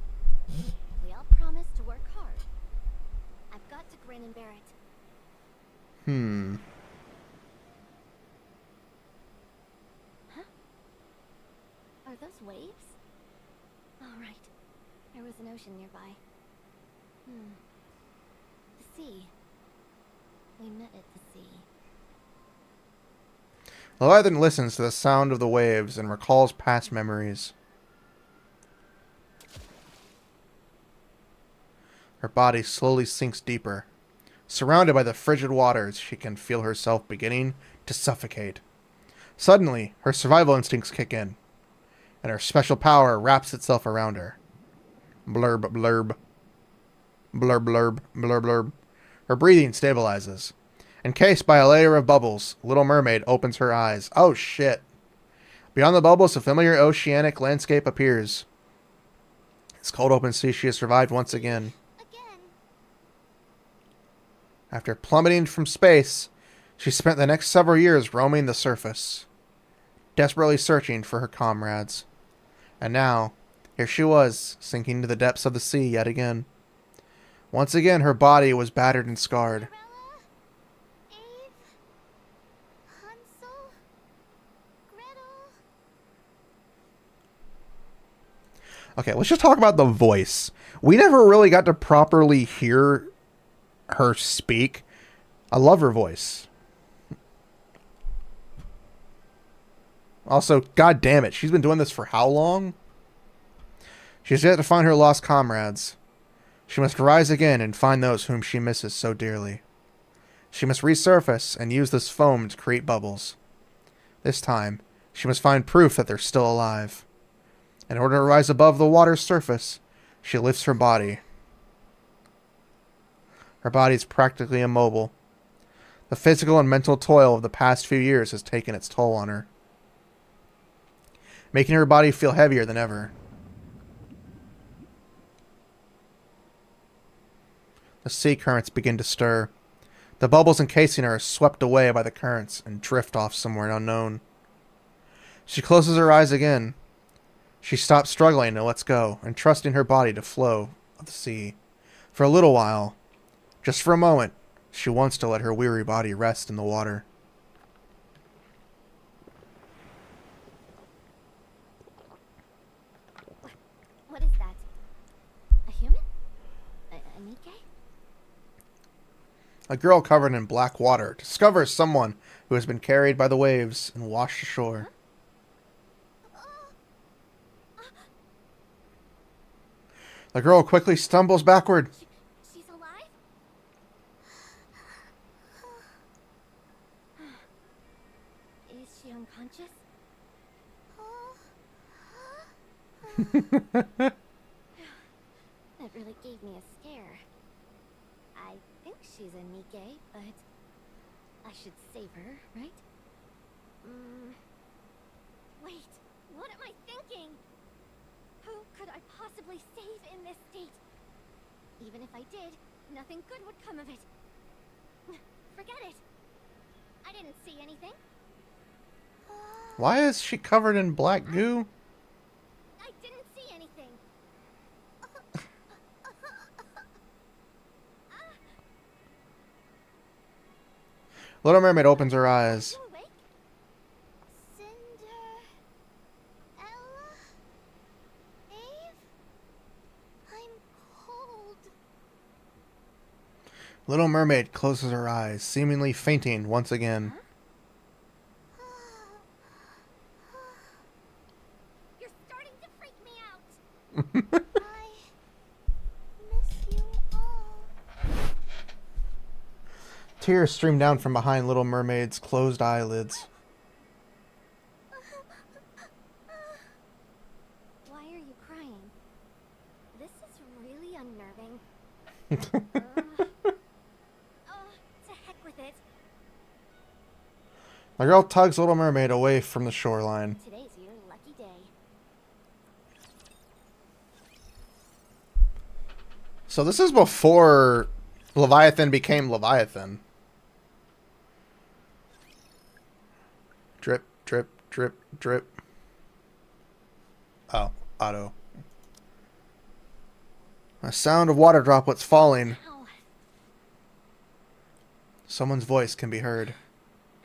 We all promised to work hard. I've got to grin and bear it. Huh? Are those waves? All right. There was an ocean nearby. The sea. We met at the sea. Leviathan listens to the sound of the waves and recalls past memories. Her body slowly sinks deeper. Surrounded by the frigid waters, she can feel herself beginning to suffocate. Suddenly, her survival instincts kick in, and her special power wraps itself around her. Blurb, blurb. Blurb, blurb, blurb, blurb. Her breathing stabilizes. Encased by a layer of bubbles, Little Mermaid opens her eyes. Oh, shit. Beyond the bubbles, a familiar oceanic landscape appears. This cold open sea she has survived once again. After plummeting from space, she spent the next several years roaming the surface, desperately searching for her comrades. And now, here she was, sinking to the depths of the sea yet again. Once again, her body was battered and scarred. Okay, let's just talk about the voice. We never really got to properly hear her speak. I love her voice. Also, god damn it, she's been doing this for how long? She's yet to find her lost comrades. She must rise again and find those whom she misses so dearly. She must resurface and use this foam to create bubbles. This time, she must find proof that they're still alive. In order to rise above the water's surface, she lifts her body. Her body is practically immobile. The physical and mental toil of the past few years has taken its toll on her, making her body feel heavier than ever. The sea currents begin to stir. The bubbles encasing her are swept away by the currents and drift off somewhere unknown. She closes her eyes again. She stops struggling and lets go, entrusting her body to flow of the sea. For a little while, just for a moment, she wants to let her weary body rest in the water. What is that? A human? A Nikke? A girl covered in black water discovers someone who has been carried by the waves and washed ashore. The girl quickly stumbles backward. She's alive? Is she unconscious? That really gave me a scare. I think she's a Nikke, but I should save her, right? Wait, what am I thinking? Who could I possibly save in this state? Even if I did, nothing good would come of it. Forget it. I didn't see anything. Why is she covered in black goo? I didn't see anything. Little Mermaid opens her eyes. Are you awake? Cinderella? Eve? I'm cold. Little Mermaid closes her eyes, seemingly fainting once again. You're starting to freak me out. I miss you all. Tears stream down from behind Little Mermaid's closed eyelids. Why are you crying? This is really unnerving. To heck with it. The girl tugs Little Mermaid away from the shoreline. Today's your lucky day. So this is before Leviathan became Leviathan. Drip, drip, drip, drip. Oh, auto. A sound of water droplets falling. Ow. Someone's voice can be heard.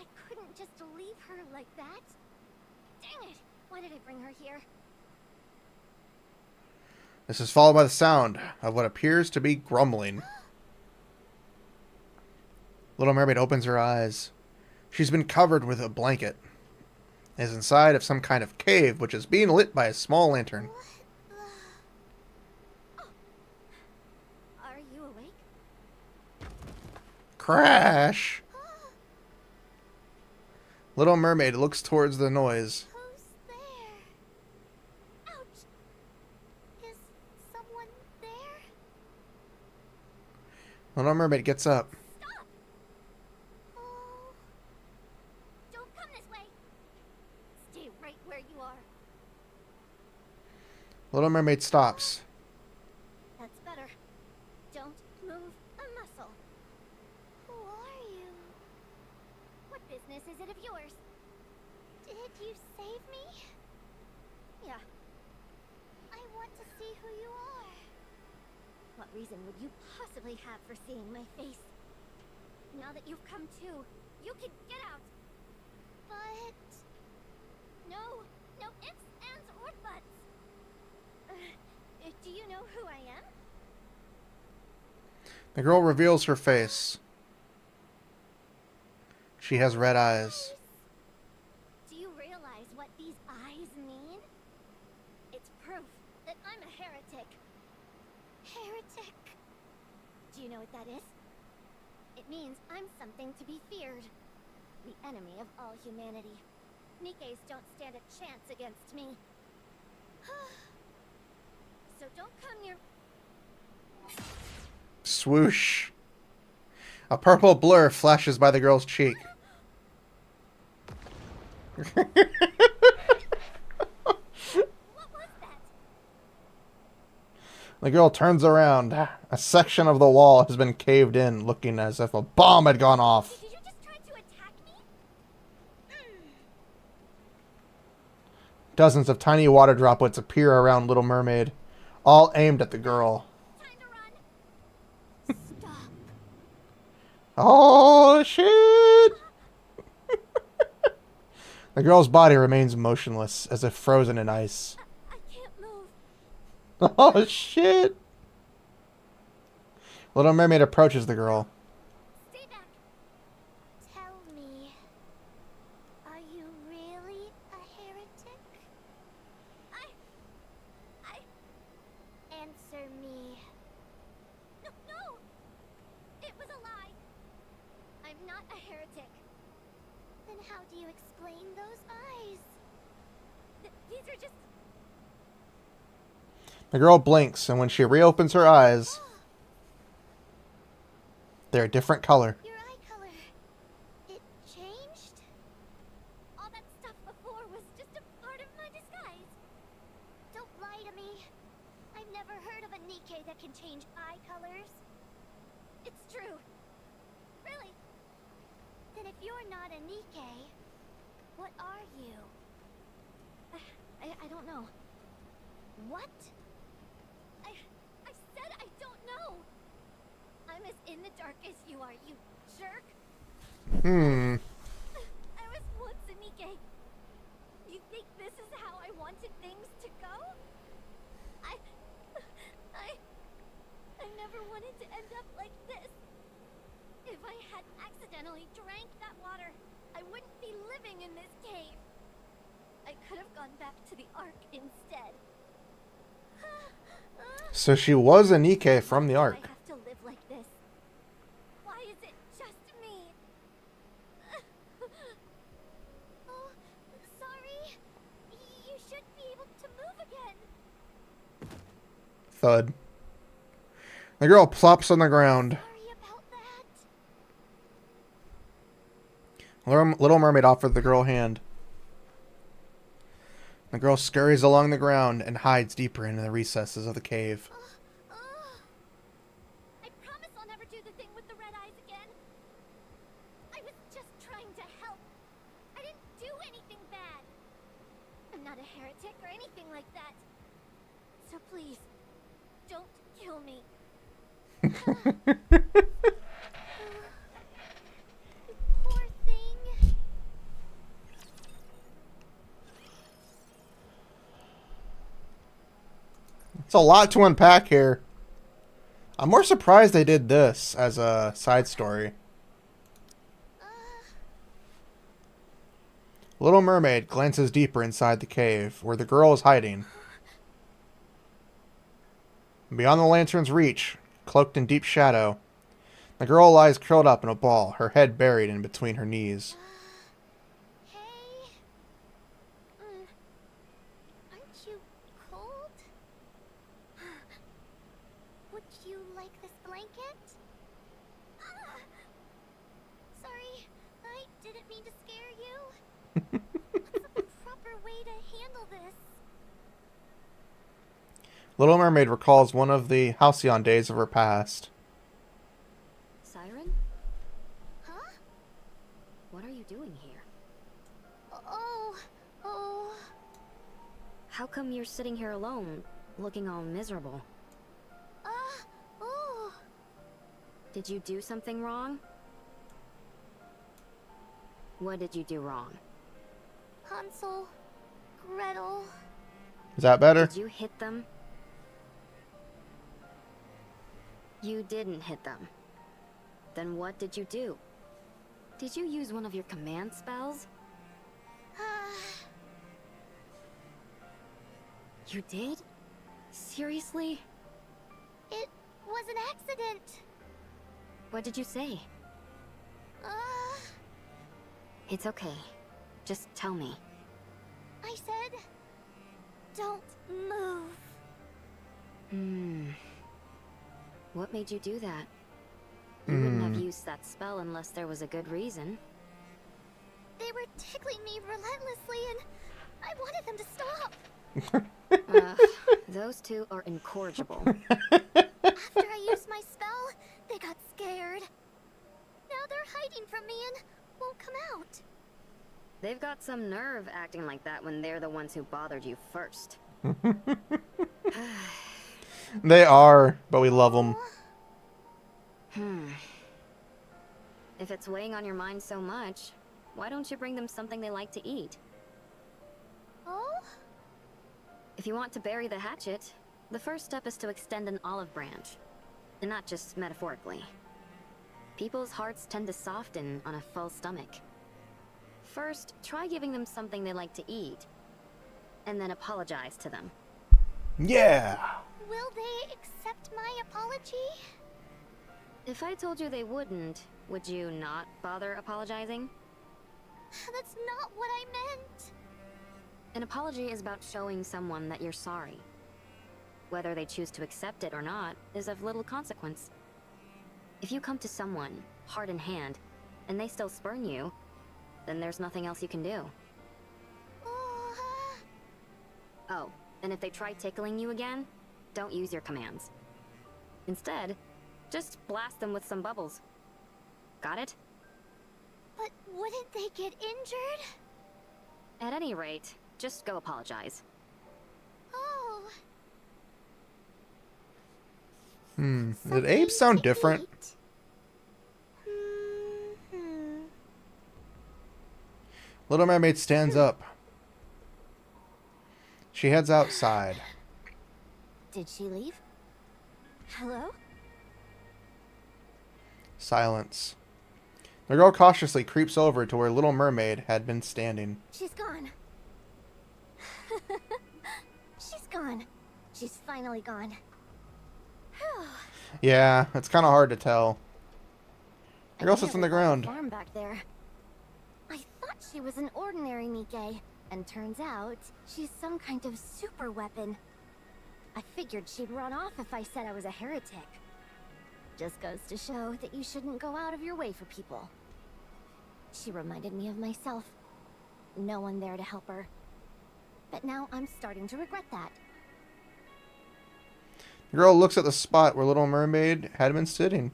I couldn't just leave her like that. Dang it! Why did I bring her here? This is followed by the sound of what appears to be grumbling. Little Mermaid opens her eyes. She's been covered with a blanket. Is inside of some kind of cave, which is being lit by a small lantern. Are you awake? Crash! Little Mermaid looks towards the noise. Who's there? Ouch! Is someone there? Little Mermaid gets up. Stop! Oh. Don't come this way. Stay right where you are. Little Mermaid stops. That's better. Don't move a muscle. Who are you? What business is it of yours? Did you save me? Yeah. I want to see who you are. What reason would you possibly have for seeing my face? Now that you've come to, you can get out. But... No. No ifs, ands, or buts. Do you know who I am? The girl reveals her face. She has red eyes. Do you realize what these eyes mean? It's proof that I'm a heretic. Heretic? Do you know what that is? It means I'm something to be feared. The enemy of all humanity. Nikkes don't stand a chance against me. So don't come near... Swoosh. A purple blur flashes by the girl's cheek. What was that? The girl turns around. A section of the wall has been caved in, looking as if a bomb had gone off. Did you just try to attack me? Dozens of tiny water droplets appear around Little Mermaid, all aimed at the girl. Time to run. Stop. Oh, shit! The girl's body remains motionless, as if frozen in ice. I can't move. Oh, shit! Little Mermaid approaches the girl. Stay back. Tell me, are you really a heretic? I... Answer me. heretic. Then how do you explain those eyes? These are just... The girl blinks, and when she reopens her eyes, they're a different color. Your eye color. It changed? All that stuff before was just a part of my disguise. Don't lie to me. I've never heard of a Nikke that can change eye colors. It's true. Really. Then if you're not a Nikke, what are you? I don't know. What? I said I don't know. I'm as in the dark as you are, you jerk. I was once a Nikke. You think this is how I wanted things to go? I never wanted to end up like this. If I had accidentally drank that water, I wouldn't be living in this cave. I could have gone back to the Ark instead. So she was a Nikke from the Ark. I have to live like this. Why is it just me? Oh, sorry. You should be able to move again. Thud. The girl plops on the ground. Sorry about that. Little Mermaid offered the girl a hand. The girl scurries along the ground and hides deeper into the recesses of the cave. I promise I'll never do the thing with the red eyes again. I was just trying to help. I didn't do anything bad. I'm not a heretic or anything like that. So please, don't kill me. You poor thing. It's a lot to unpack here. I'm more surprised they did this as a side story. Little Mermaid glances deeper inside the cave, where the girl is hiding. Beyond the lantern's reach, cloaked in deep shadow, the girl lies curled up in a ball, her head buried in between her knees. Hey. Aren't you cold? Would you like this blanket? Sorry, I didn't mean to scare you. What's the proper way to handle this? Little Mermaid recalls one of the halcyon days of her past. Siren? Huh? What are you doing here? Oh. How come you're sitting here alone, looking all miserable? Oh. Did you do something wrong? What did you do wrong? Hansel, Gretel. Is that better? Did you hit them? You didn't hit them. Then what did you do? Did you use one of your command spells? You did? Seriously? It was an accident. What did you say? It's okay. Just tell me. I said, don't move. What made you do that? You wouldn't have used that spell unless there was a good reason. They were tickling me relentlessly and I wanted them to stop. Those two are incorrigible. After I used my spell, they got scared. Now they're hiding from me and won't come out. They've got some nerve acting like that when they're the ones who bothered you first. They are, but we love them. If it's weighing on your mind so much, why don't you bring them something they like to eat? Oh? If you want to bury the hatchet, the first step is to extend an olive branch. And not just metaphorically. People's hearts tend to soften on a full stomach. First, try giving them something they like to eat. And then apologize to them. Yeah! Will they accept my apology? If I told you they wouldn't, would you not bother apologizing? That's not what I meant. An apology is about showing someone that you're sorry. Whether they choose to accept it or not is of little consequence. If you come to someone, heart in hand, and they still spurn you, then there's nothing else you can do. Oh, and if they try tickling you again, don't use your commands. Instead, just blast them with some bubbles. Got it? But wouldn't they get injured? At any rate, just go apologize. Oh. Did Abe sound different? Little Mermaid stands up. She heads outside. Did she leave? Hello? Silence. The girl cautiously creeps over to where Little Mermaid had been standing. She's gone. She's gone. She's finally gone. Yeah, it's kind of hard to tell. The girl I sits on never the ground. saw a farm back there. I thought she was an ordinary Nikke, and turns out she's some kind of super weapon. I figured she'd run off if I said I was a heretic. Just goes to show that you shouldn't go out of your way for people. She reminded me of myself. No one there to help her. But now I'm starting to regret that. The girl looks at the spot where Little Mermaid had been sitting.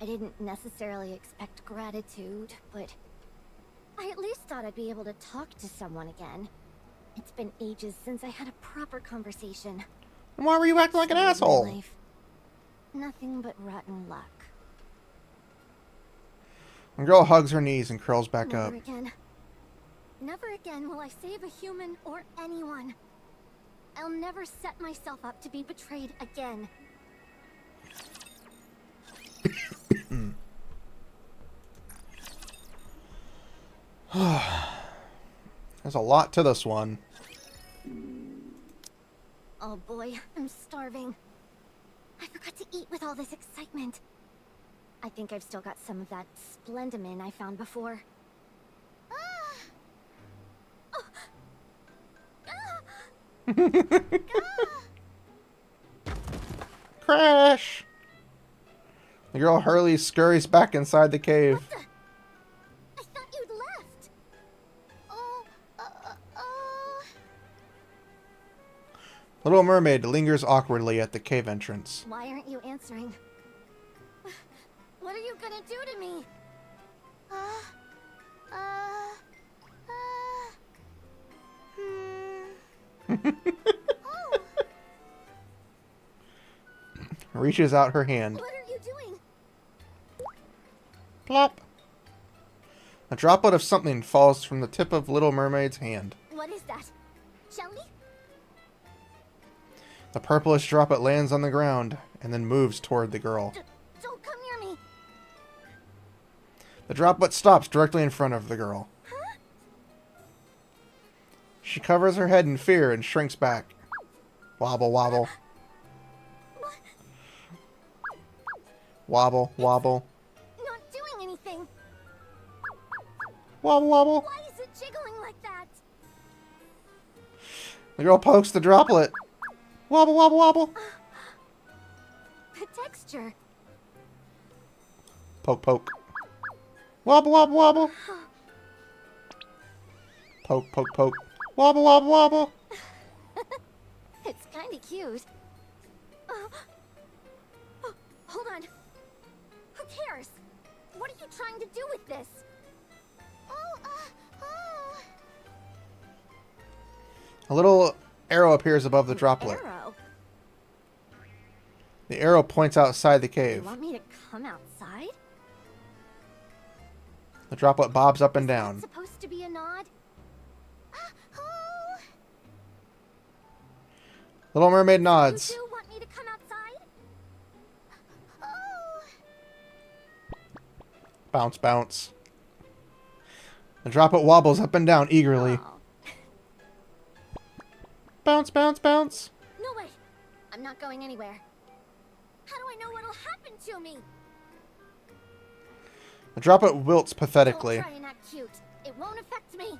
I didn't necessarily expect gratitude, but I at least thought I'd be able to talk to someone again. It's been ages since I had a proper conversation. And why were you acting like an Story of my asshole? life. Nothing but rotten luck. The girl hugs her knees and curls back up. Never again. Never again will I save a human or anyone. I'll never set myself up to be betrayed again. There's a lot to this one. Oh boy, I'm starving. I forgot to eat with all this excitement. I think I've still got some of that splendimin I found before. Ah! Oh. Ah! Crash! The girl hurriedly scurries back inside the cave. What the? I thought you'd left. Oh, Little Mermaid lingers awkwardly at the cave entrance. Why aren't you answering? What are you gonna do to me? Oh, Reaches out her hand. what are you doing? Plop! A droplet of something falls from the tip of Little Mermaid's hand. What is that? Jelly? The purplish droplet lands on the ground and then moves toward the girl. Don't come near me. The droplet stops directly in front of the girl. Huh? She covers her head in fear and shrinks back. Wobble, wobble. What? Wobble, wobble. Not doing anything. Wobble, wobble. Why is it jiggling like that? The girl pokes the droplet. Wobble, wobble, wobble. The texture. Poke, poke. Wobble, wobble, wobble. Poke, poke, poke. Wobble, wobble, wobble. It's kind of cute. Oh, hold on. Who cares? What are you trying to do with this? A little arrow appears above the droplet. Arrow? The arrow points outside the You cave. want me to come outside? The droplet bobs up and Is that down. supposed to be a nod? Oh. Little Mermaid You nods. two want me to come outside? Oh. Bounce, bounce. The droplet wobbles up and down eagerly. Oh. Bounce, bounce, bounce. No way. I'm not going anywhere. How do I know what'll happen to me? The droplet wilts Don't pathetically. try and act cute. It won't affect me.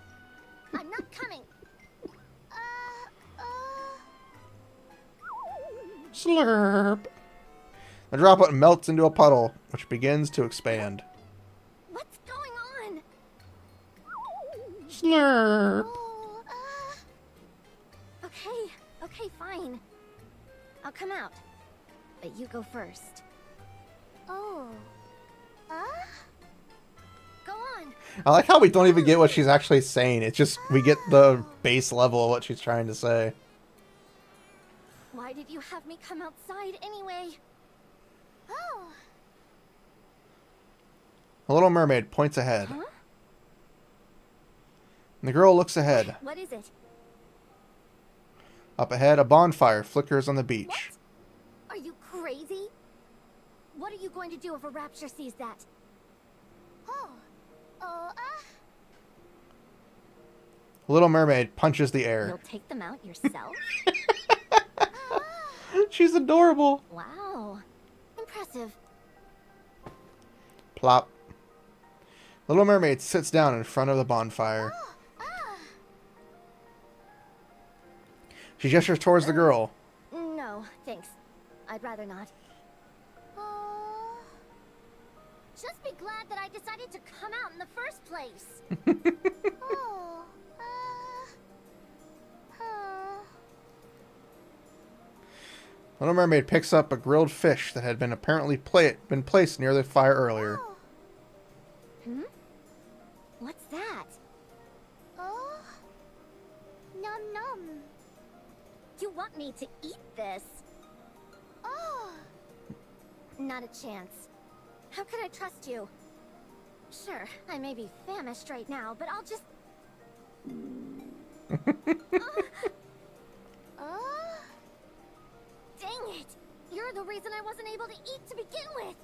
I'm not coming. Slurp. The droplet melts into a puddle, which begins to expand. What's going on? Slurp. Oh, okay, fine. I'll come out. But you go first. Oh. Go on. I like how we don't even get what she's actually saying. It's just we get the base level of what she's trying to say. Why did you have me come outside anyway? Oh. The Little Mermaid points ahead. Huh? And the girl looks ahead. What is it? Up ahead, a bonfire flickers on the beach. What? Are you crazy? What are you going to do if a rapture sees that? The Little Mermaid punches the air. You'll take them out yourself? She's adorable. Wow. Impressive. Plop. The Little Mermaid sits down in front of the bonfire. She gestures towards the girl. No, thanks. I'd rather not. Just be glad that I decided to come out in the first place. Little Mermaid picks up a grilled fish that had been apparently been placed near the fire earlier. Hmm? What's that? Oh. Num num. You want me to eat this? Oh. Not a chance. How could I trust you? Sure, I may be famished right now, but I'll just... Dang it! You're the reason I wasn't able to eat to begin with!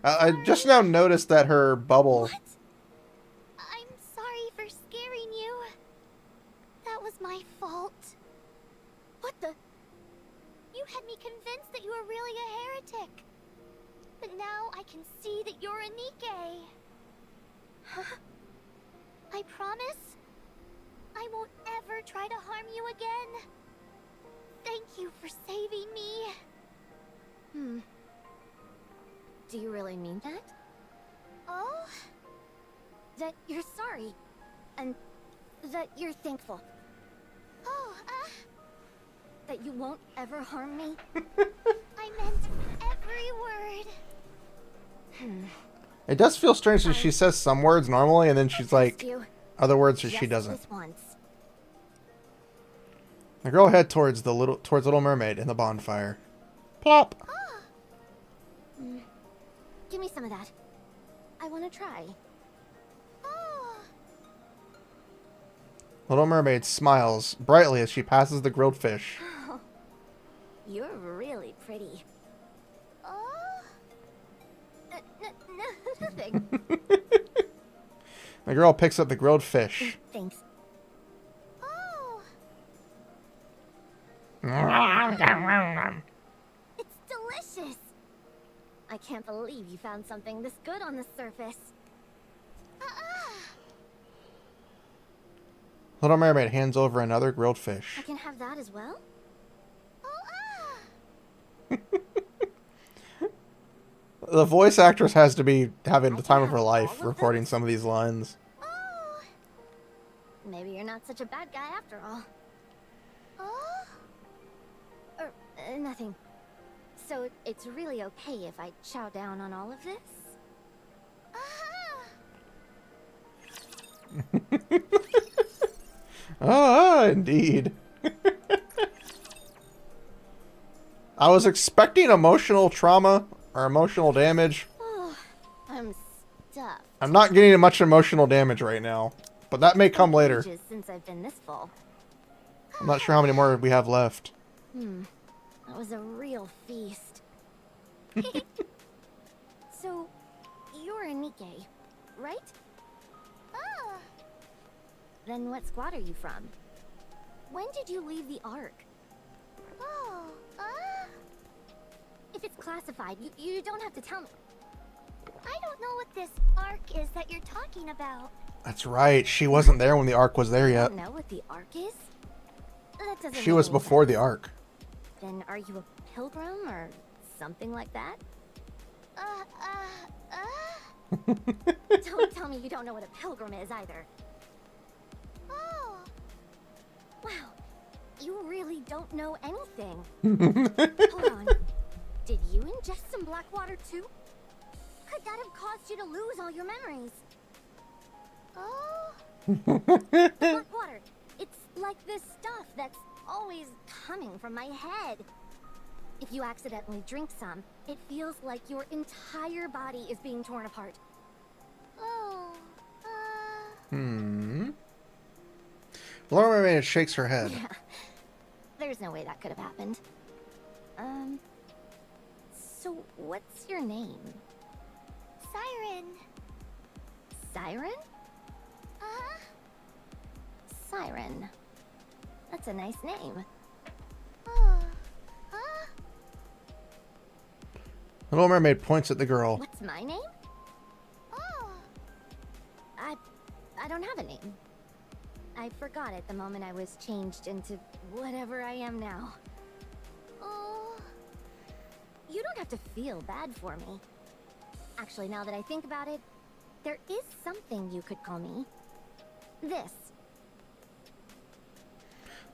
I just now noticed that her bubble... What? I'm sorry for scaring you. That was my fault. What the? You had me convinced that you were really a heretic. But now I can see that you're a Nikke. Huh? I promise I won't ever try to harm you again. Thank you for saving me. Do you really mean that? Oh? That you're sorry. And that you're thankful. Oh, that you won't ever harm me? I meant every word. It does feel strange that she says some words normally, and then she's like, other words that she Just doesn't. this once. The girl heads towards Little Mermaid in the bonfire. Plop. Give me some of that. I want to try. Little Mermaid smiles brightly as she passes the grilled fish. Oh, you're really pretty. Oh. Nothing. The girl picks up the grilled fish. Thanks. Oh. It's delicious. I can't believe you found something this good on the surface. Little Mermaid hands over another grilled fish. I can have that as well? The voice actress has to be having the time of her have life all of recording this? some of these lines. Oh. Maybe you're not such a bad guy after all. Nothing. So it's really okay if I chow down on all of this? Indeed. I was expecting emotional trauma or emotional damage. Oh, I'm stuffed. I'm not getting much emotional damage right now, but that may come later. Ages since I've been this full. I'm not sure how many more we have left. That was a real feast. So, you're a Nikke, right? Then what squad are you from? When did you leave the Ark? If it's classified, you don't have to tell me. I don't know what this arc is that you're talking about. That's right. She wasn't there when the Ark was there You yet. don't know what the arc is? That doesn't She make was any before sense. the Ark. Then are you a pilgrim or something like that? Don't tell me you don't know what a pilgrim is either. Oh. Wow. You really don't know anything. Hold on. Did you ingest some black water too? Could that have caused you to lose all your memories? Oh. The black water. It's like this stuff that's always coming from my head. If you accidentally drink some, it feels like your entire body is being torn apart. Oh. The Little Mermaid shakes her head. Yeah. There's no way that could have happened. So what's your name? Siren. Siren? Uh-huh. Siren. That's a nice name. Oh. Huh? The Little Mermaid points at the girl. What's my name? Oh. I don't have a name. I forgot it the moment I was changed into whatever I am now. Oh. You don't have to feel bad for me. Actually, now that I think about it, there is something you could call me. This.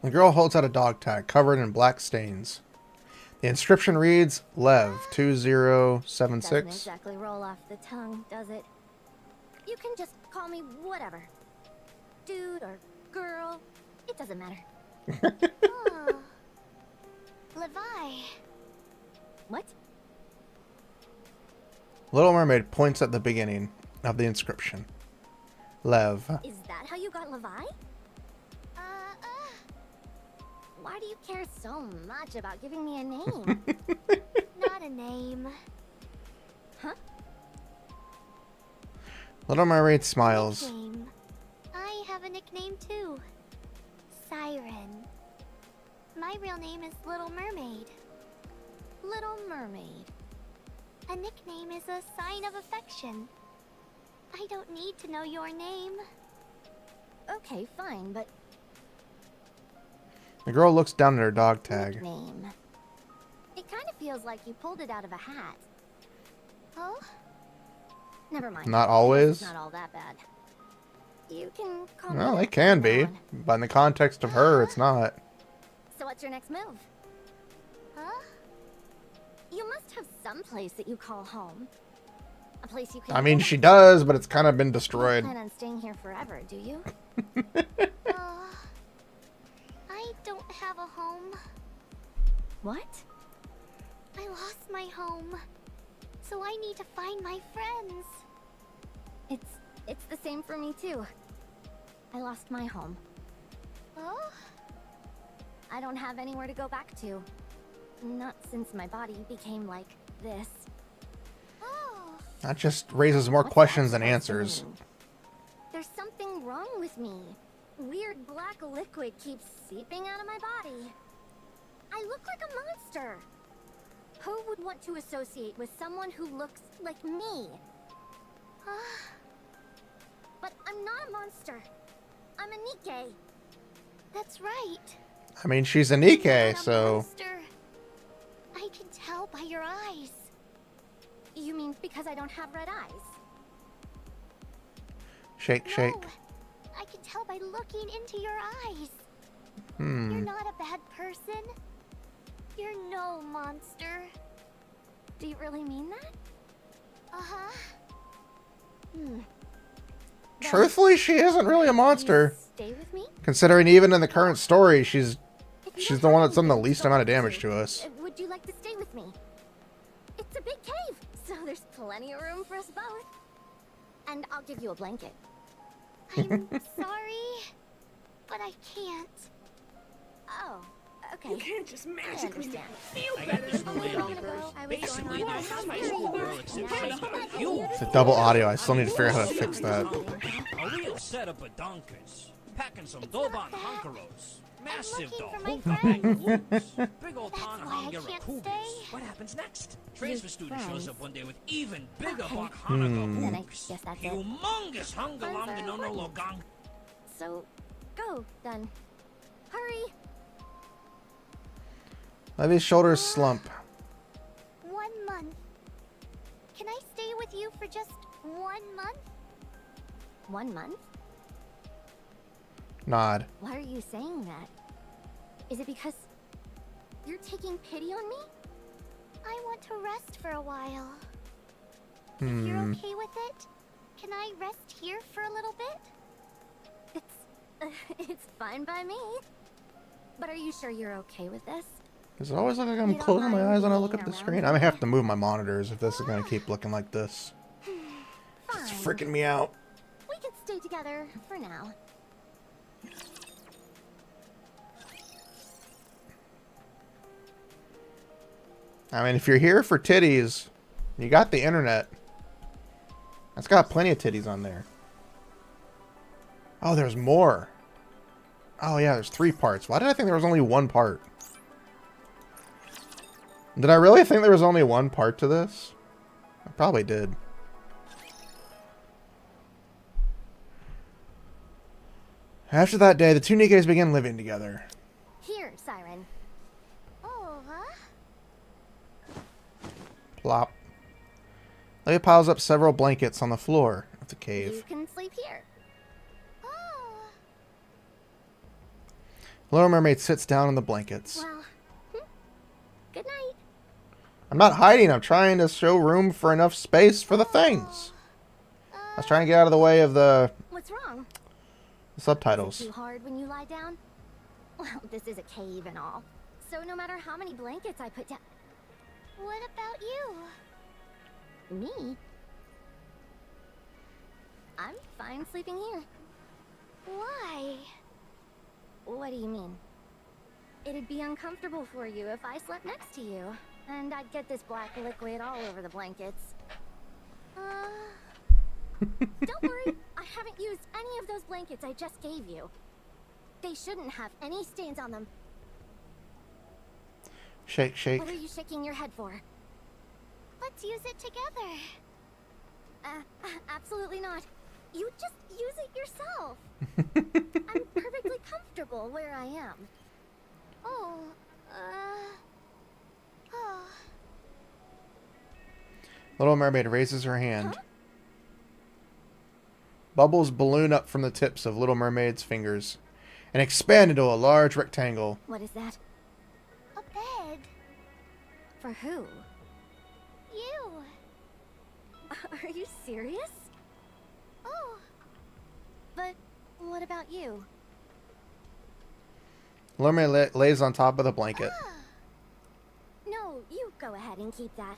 The girl holds out a dog tag covered in black stains. The inscription reads Lev Doesn't 2076. exactly roll off the tongue, does it? You can just call me whatever. Dude or girl, it doesn't matter. Oh. Levi. What? Little Mermaid points at the beginning of the inscription. Lev. Is that how you got Levi? Why do you care so much about giving me a name? Not a name. Huh? Little Mermaid smiles. Nickname. I have a nickname too. Siren. My real name is Little Mermaid. Little Mermaid. A nickname is a sign of affection. I don't need to know your name. Okay, fine, but The girl looks down at her dog tag. nickname. It kind of feels like you pulled it out of a hat. Oh? Never mind. Not always. It's not all that bad. You can call me Well, that it can from be. now on. But in the context of her, it's not. So what's your next move? Huh? You must have some place that you call home. A place you can. I mean, go she back does, but it's kind of been to. You destroyed. don't plan on staying here forever, do you? I don't have a home. What? I lost my home. So I need to find my friends. It's the same for me too. I lost my home. Oh? I don't have anywhere to go back to. Not since my body became like this. Oh. That just raises more What's questions that than supposed to answers. mean? There's something wrong with me. Weird black liquid keeps seeping out of my body. I look like a monster. Who would want to associate with someone who looks like me? But I'm not a monster. I'm a Nikke. That's right. I mean, she's a I'm Nikke, not a so... monster. I can tell by your eyes. You mean because I don't have red eyes? Shake, shake. No, I can tell by looking into your eyes. You're Hmm. not a bad person. You're no monster. Do you really mean that? Uh-huh. Then Truthfully, she isn't really a you monster. stay with me? Considering even in the current story, she's If you she's don't the one have that's done the anything least amount of to damage do, to us. Would you like to stay with me? It's a big cave, so there's plenty of room for us both. And I'll give you a blanket. I'm sorry, but I can't. Oh, okay. You can't just I magically understand. feel I better. got this A plan. little ago, I was Basically, going on there's a high scary school girl walk. except Now she's I'm got like, you. It's a double audio. I still need to figure out how to fix that. A real setup of donkers. Packing some Doban hunkeros. Massive, the looking for whole my thing friends. loose. Big old That's ton of why I hunger can't recruiters. stay. What happens next? Transfer student shows friends. up one day with even bigger Okay. buck Hanukkah Then I hoops. guess that's it. Humongous hunger Friends lam are de no no important. logang. So, go, then. Hurry! Levy's shoulders slump. 1 month. Can I stay with you for just 1 month? 1 month? Nod. Why are you saying that? Is it because you're taking pity on me? I want to rest for a while. If you're okay with it, can I rest here for a little bit? It's fine by me. But are you sure you're okay with this? Does it always look like I'm You don't closing my mind eyes when I being look at the around screen? me? I may have to move my monitors if this is going to keep looking like this. It's Fine. freaking me out. We can stay together for now. I mean, if you're here for titties, you got the internet. It's got plenty of titties on there. Oh, there's more. Oh, yeah, there's 3 parts. Why did I think there was only 1 part? Did I really think there was only 1 part to this? I probably did. After that day, the two Nikkes began living together. Here, Siren. Oh, huh? Plop. Leia piles up several blankets on the floor of the You cave. can sleep here. Oh. Little Mermaid sits down on the blankets. Well, good night. I'm not hiding. I'm trying to show room for enough space for the things. I was trying to get out of the way of the What's wrong? Is it subtitles. too hard when you lie down? Well, this is a cave and all. So no matter how many blankets I put down... What about you? Me? I'm fine sleeping here. Why? What do you mean? It'd be uncomfortable for you if I slept next to you. And I'd get this black liquid all over the blankets. Don't worry, I haven't used any of those blankets I just gave you. They shouldn't have any stains on them. Shake, shake. What are you shaking your head for? Let's use it together. Absolutely not. You just use it yourself. I'm perfectly comfortable where I am. Oh. Little Mermaid raises her hand. Huh? Bubbles balloon up from the tips of Little Mermaid's fingers and expand into a large rectangle. What is that? A bed. For who? You. Are you serious? Oh. But what about you? Little Mermaid lays on top of the blanket. No, you go ahead and keep that.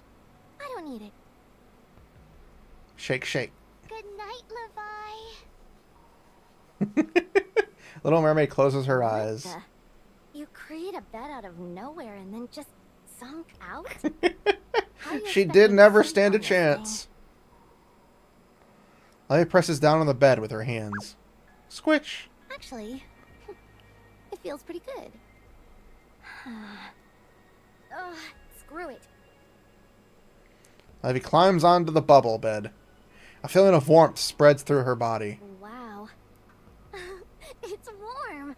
I don't need it. Shake, shake. Good night, Levi. Little Mermaid closes her What eyes. the- You create a bed out of nowhere and then just sunk out? How do you She expect did me to never sleep stand a on this chance. Leia presses down on the bed with her hands. Squish. thing? Actually, it feels pretty good. Ugh, screw it. Levy climbs onto the bubble bed. A feeling of warmth spreads through her body. Wow. It's warm.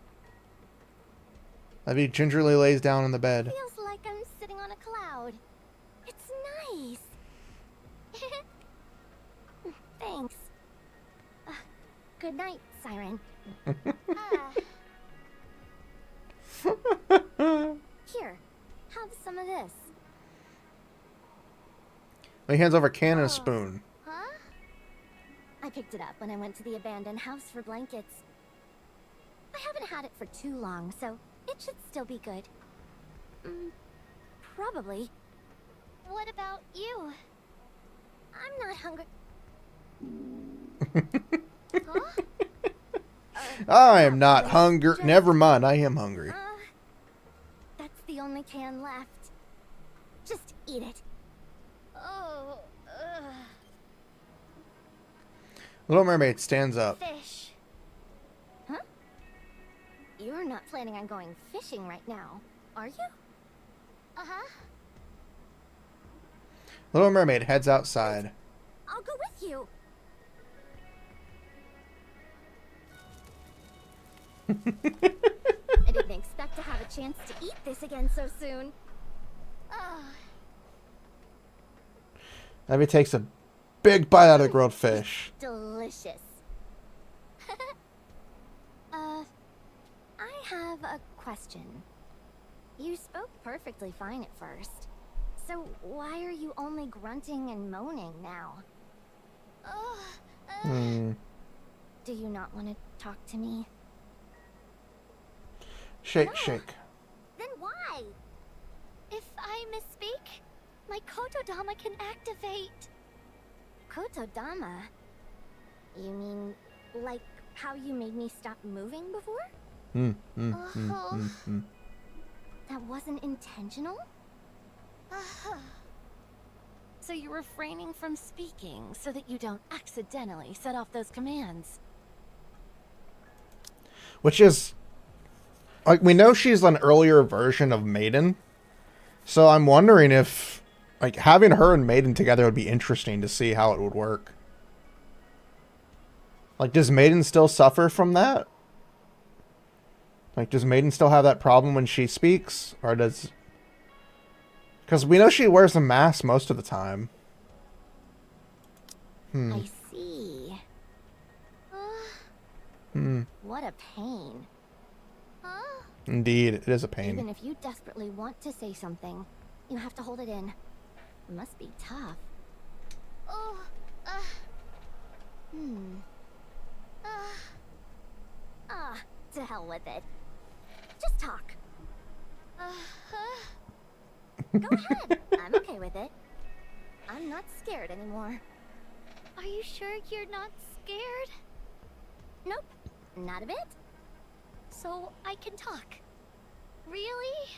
Levy gingerly lays down on the bed. Feels like I'm sitting on a cloud. It's nice. Thanks. Good night, Siren. Here, have some of this. He hands over a can and a Oh. spoon. Huh? I picked it up when I went to the abandoned house for blankets. I haven't had it for too long, so it should still be good. Probably. What about you? I'm not hungry. Huh? I am not please, hungry. just- Never mind, I am hungry. That's the only can left. Just eat it. Oh, Little Mermaid stands up. fish. Huh? You're not not planning on going fishing right now, are you? Uh-huh. Little Mermaid heads outside. I'll go with you. I didn't expect to have a chance to eat this again so soon. Ah. Abby takes a big bite out of the grilled fish. Delicious. I have a question. You spoke perfectly fine at first. So why are you only grunting and moaning now? Do you not want to talk to me? Shake, No. shake. Then why? If I misspeak, my Kotodama can activate. Kotodama? You mean like how you made me stop moving before? That wasn't intentional? So you're refraining from speaking so that you don't accidentally set off those commands. Which is, like, we know she's an earlier version of Maiden. So I'm wondering if, like, having her and Maiden together would be interesting to see how it would work. Like, does Maiden still suffer from that? Like, does Maiden still have that problem when she speaks? Or does... Because we know she wears a mask most of the time. I see. What a pain. Indeed, it is a pain. Even if you desperately want to say something, you have to hold it in. It must be tough. To hell with it. Just talk. Go ahead. I'm okay with it. I'm not scared anymore. Are you sure you're not scared? Nope, not a bit. So I can talk. Really?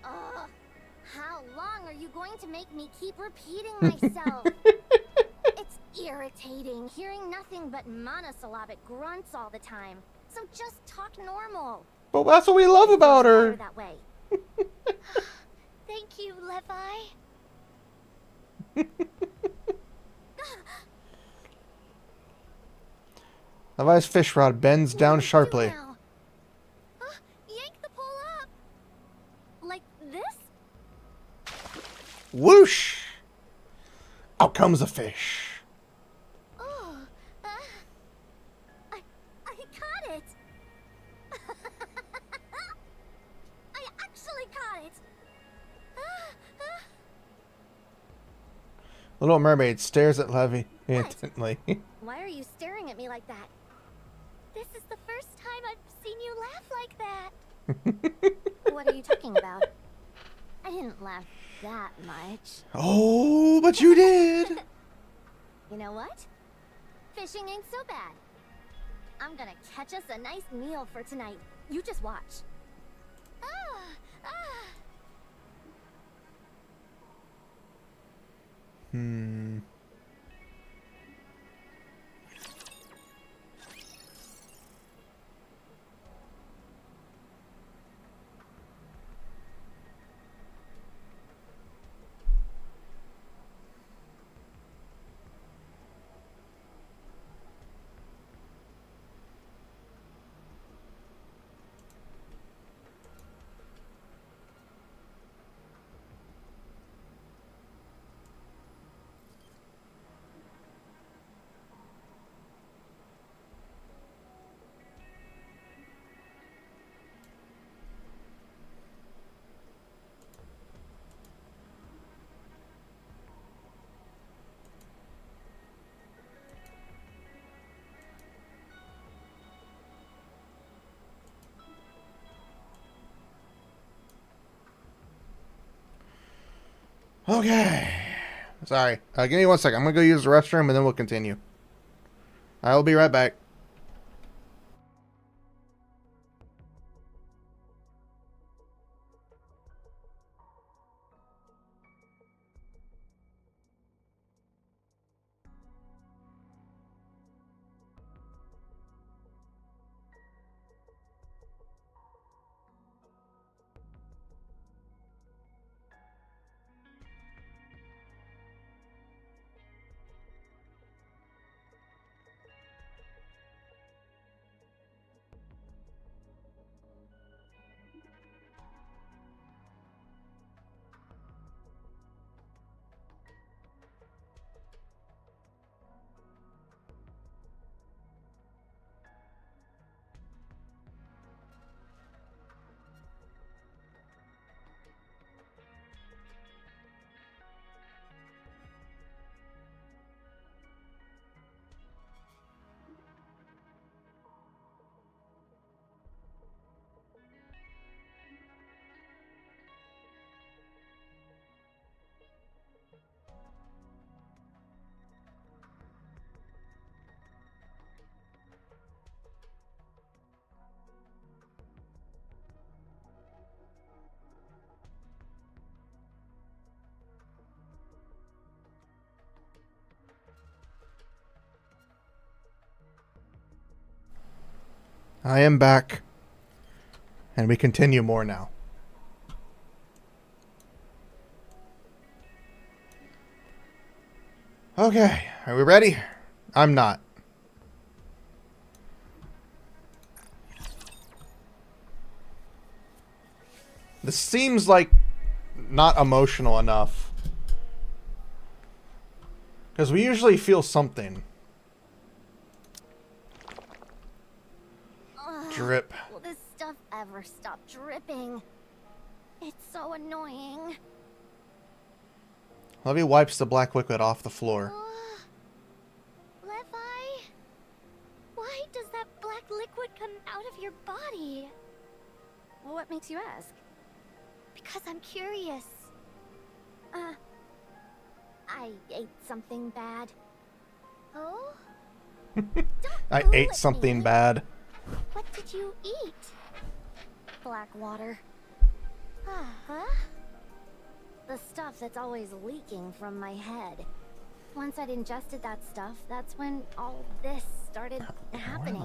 How long are you going to make me keep repeating myself? It's irritating hearing nothing but monosyllabic grunts all the time. So just talk normal. But that's what we love about her. That way. Thank you, Levi. Levi's fish rod bends down sharply. Now? Yank the pole up. Like this? Whoosh! Out comes a fish. Oh, I caught it. I actually caught it. Little Mermaid stares at Levi intently. Why are you staring at me like that? This is the first time I've seen you laugh like that. What are you talking about? I didn't laugh that much. Oh, but you did. You know what? Fishing ain't so bad. I'm gonna catch us a nice meal for tonight. You just watch. Okay. Sorry. Give me 1 second. I'm going to go use the restroom and then we'll continue. I will be right back. I am back. And we continue more now. Okay, are we ready? I'm not. This seems like not emotional enough. Because we usually feel something. Drip. Will this stuff ever stop dripping? It's so annoying. Levy wipes the black liquid off the floor. Levi? Why does that black liquid come out of your body? Well, what makes you ask? Because I'm curious. I ate something bad. Oh? I Don't ate bullet something me. bad. What did you eat? Black water. Huh? The stuff that's always leaking from my head. Once I'd ingested that stuff, that's when all this started happening.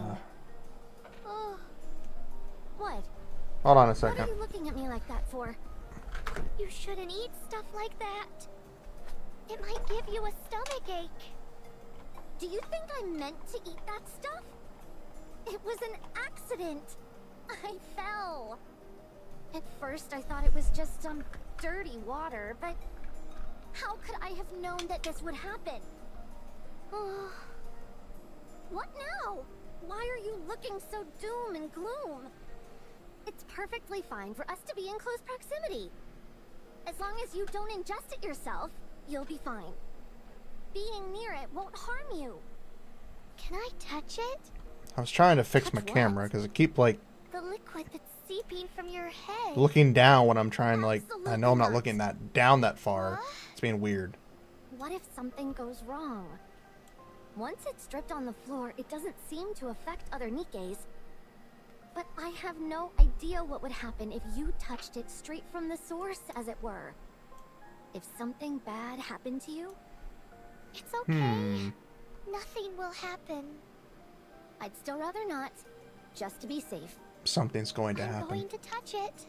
Oh. What? Hold on a What are second. you looking at me like that for? You shouldn't eat stuff like that. It might give you a stomachache. Do you think I meant to eat that stuff? It was an accident. I fell. At first I thought it was just some dirty water, but how could I have known that this would happen? Oh. What now? Why are you looking so doom and gloom? It's perfectly fine for us to be in close proximity. As long as you don't ingest it yourself, you'll be fine. Being near it won't harm you. Can I touch it? I was trying to fix my Touch what? camera because it keep like The liquid that's seeping from your head. looking down when I'm trying like I know I'm not Absolutely looking not. that down that far. What? It's being weird. What if something goes wrong? Once it's dripped on the floor, it doesn't seem to affect other Nikkes. But I have no idea what would happen if you touched it straight from the source, as it were. If something bad happened to you, it's okay. Nothing will happen. I'd still rather not, just to be safe. Something's going to I'm happen. going to touch it.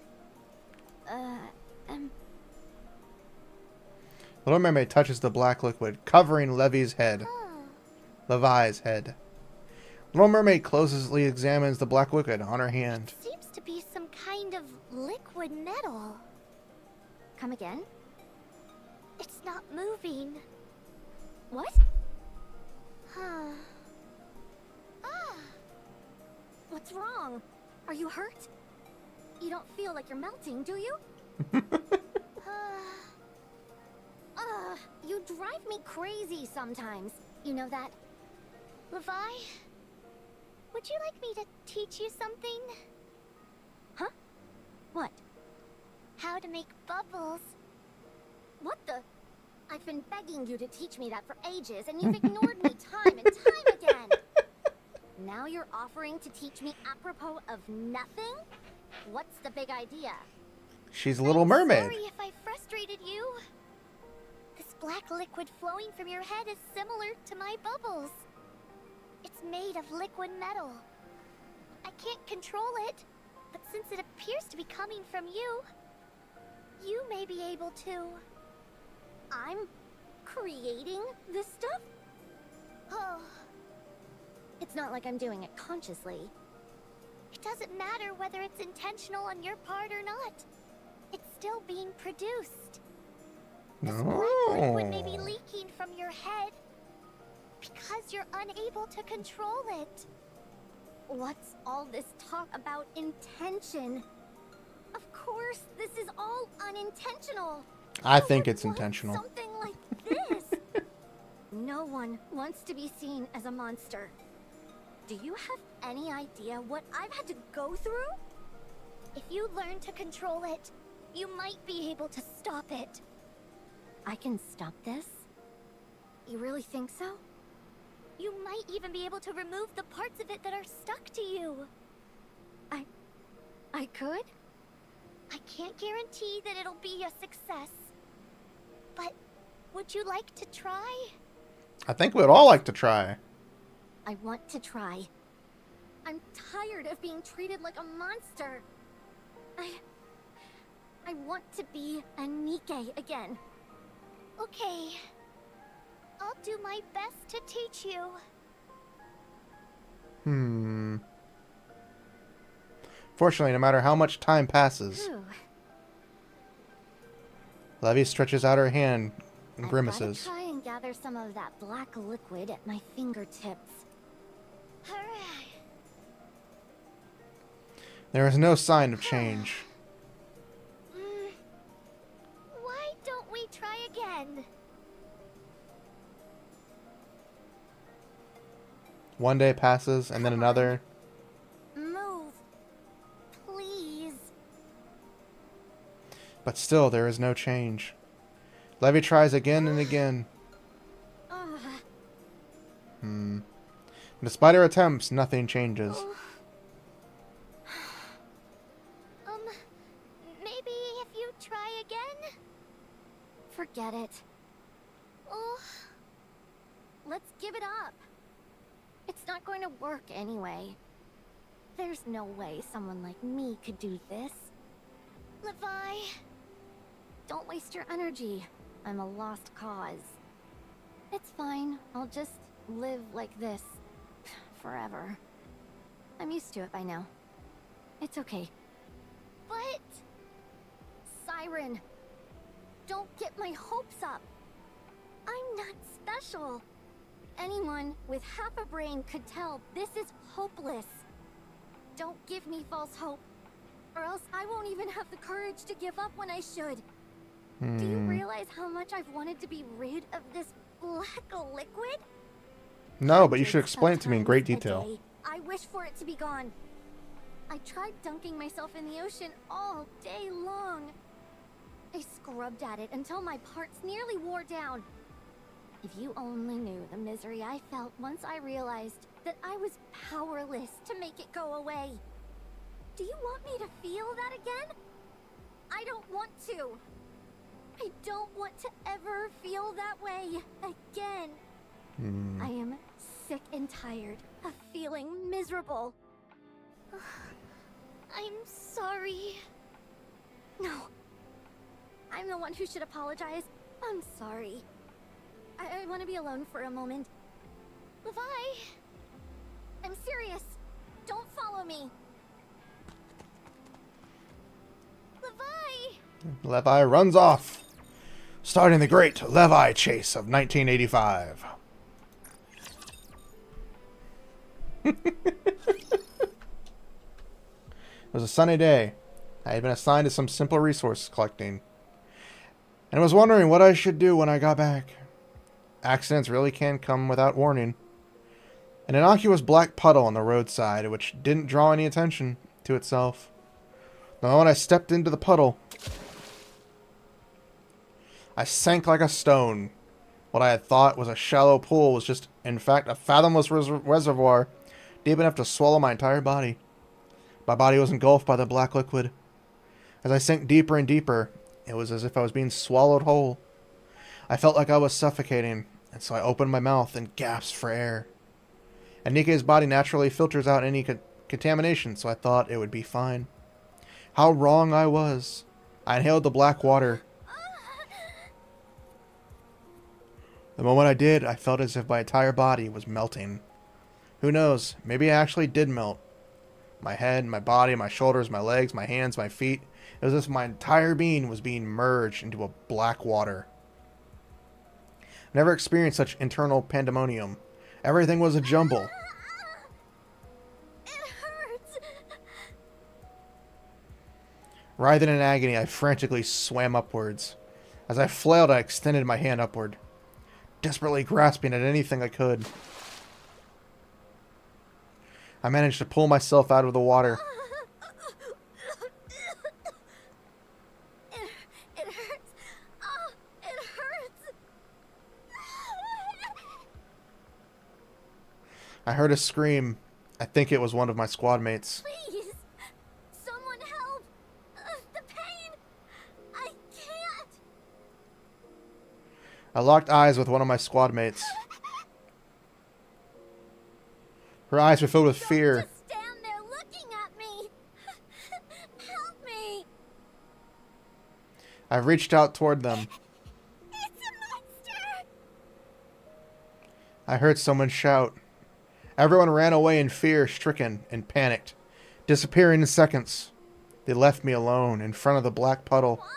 Little Mermaid touches the black liquid, covering Levi's head. Oh. Levi's head. Little Mermaid closely examines the black liquid on her hand. Seems to be some kind of liquid metal. Come again? It's not moving. What? Ah. What's wrong? Are you hurt? You don't feel like you're melting, do you? You drive me crazy sometimes. You know that? Levi? Would you like me to teach you something? Huh? What? How to make bubbles. What the? I've been begging you to teach me that for ages, and you've ignored me time and time again. Now you're offering to teach me apropos of nothing? What's the big idea? She's a Little Mermaid. Sorry if I frustrated you. This black liquid flowing from your head is similar to my bubbles. It's made of liquid metal. I can't control it, but since it appears to be coming from you, you may be able to. I'm creating this stuff? Oh. It's not like I'm doing it consciously. It doesn't matter whether it's intentional on your part or not. It's still being produced. This black liquid may be leaking from your head because you're unable to control it. What's all this talk about intention? Of course, this is all unintentional. I Who think would it's want intentional. Something like this. No one wants to be seen as a monster. Do you have any idea what I've had to go through? If you learn to control it, you might be able to stop it. I can stop this? You really think so? You might even be able to remove the parts of it that are stuck to you. I could? I can't guarantee that it'll be a success. But would you like to try? I think we'd all like to try. I want to try. I'm tired of being treated like a monster. I want to be a Nikke again. Okay. I'll do my best to teach you. Fortunately, no matter how much time passes, Phew. Levy stretches out her hand and I've grimaces. gotta try and gather some of that black liquid at my fingertips. Hooray! There is no sign of change. Why don't we try again? One day passes, and then Come another. Move. Please. But still, there is no change. Levy tries again and again. Ugh. Despite her attempts, nothing changes. Maybe if you try again? Forget it. Oh, let's give it up. It's not going to work anyway. There's no way someone like me could do this. Levi, don't waste your energy. I'm a lost cause. It's fine. I'll just live like this forever. I'm used to it by now. It's okay. But Siren, don't get my hopes up. I'm not special. Anyone with half a brain could tell this is hopeless. Don't give me false hope, or else I won't even have the courage to give up when I should. Do you realize how much I've wanted to be rid of this black liquid? No, but you should Hundreds explain of it to me in great times a detail. day, I wish for it to be gone. I tried dunking myself in the ocean all day long. I scrubbed at it until my parts nearly wore down. If you only knew the misery I felt once I realized that I was powerless to make it go away. Do you want me to feel that again? I don't want to. I don't want to ever feel that way again. I am sick and tired of feeling miserable. I'm sorry. No. I'm the one who should apologize. I'm sorry. I want to be alone for a moment. Levi! I'm serious. Don't follow me. Levi! Levi runs off, starting the great Levi chase of 1985. It was a sunny day. I had been assigned to some simple resource collecting, and was wondering what I should do when I got back. Accidents really can come without warning. An innocuous black puddle on the roadside, which didn't draw any attention to itself. The moment I stepped into the puddle, I sank like a stone. What I had thought was a shallow pool was just, in fact, a fathomless reservoir deep enough to swallow my entire body. My body was engulfed by the black liquid. As I sank deeper and deeper, it was as if I was being swallowed whole. I felt like I was suffocating, and so I opened my mouth and gasped for air. And Nikke's body naturally filters out any contamination, so I thought it would be fine. How wrong I was. I inhaled the black water. The moment I did, I felt as if my entire body was melting. Who knows, maybe I actually did melt. My head, my body, my shoulders, my legs, my hands, my feet. It was as if my entire being was being merged into a black water. Never experienced such internal pandemonium. Everything was a jumble. It hurts. Writhing in agony, I frantically swam upwards. As I flailed, I extended my hand upward, desperately grasping at anything I could. I managed to pull myself out of the water. It hurts. Oh, it hurts. I heard a scream. I think it was one of my squad mates. Please, someone help. The pain. I can't. I locked eyes with one of my squad mates. Her eyes were filled with fear. Just stand I reached out toward them. It's a monster! I heard someone shout. Everyone ran away in fear, stricken and panicked, disappearing in seconds. They left me alone in front of the black puddle. Why?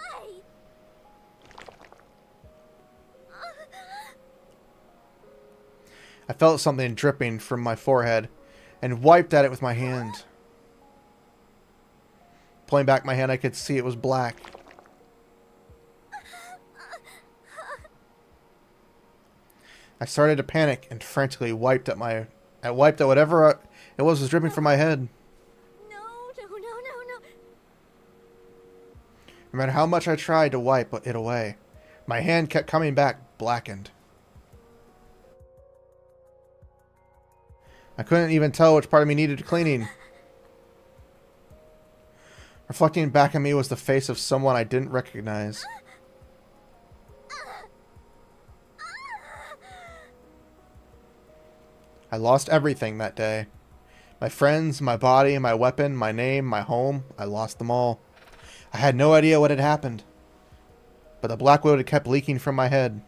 I felt something dripping from my forehead and wiped at it with my hand. Pulling back my hand, I could see it was black. I started to panic and frantically wiped at whatever it was dripping from my head. No. No matter how much I tried to wipe it away, my hand kept coming back blackened. I couldn't even tell which part of me needed cleaning. Reflecting back at me was the face of someone I didn't recognize. I lost everything that day. My friends, my body, my weapon, my name, my home. I lost them all. I had no idea what had happened. But the black wood had kept leaking from my head.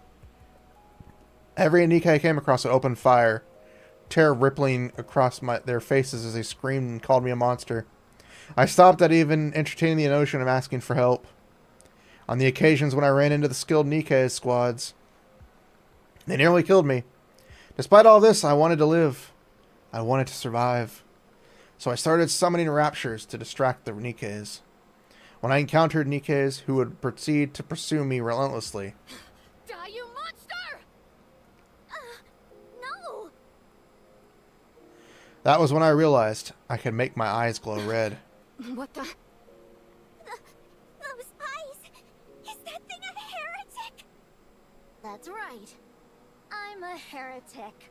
Every Nikke I came across would open fire, terror rippling across their faces as they screamed and called me a monster. I stopped at even entertaining the notion of asking for help. On the occasions when I ran into the skilled Nikke squads, they nearly killed me. Despite all this, I wanted to live. I wanted to survive. So I started summoning raptures to distract the Nikkes. When I encountered Nikkes who would proceed to pursue me relentlessly. Die, you monster! No! That was when I realized I could make my eyes glow red. What the? Those eyes! Is that thing a heretic? That's right. I'm a heretic.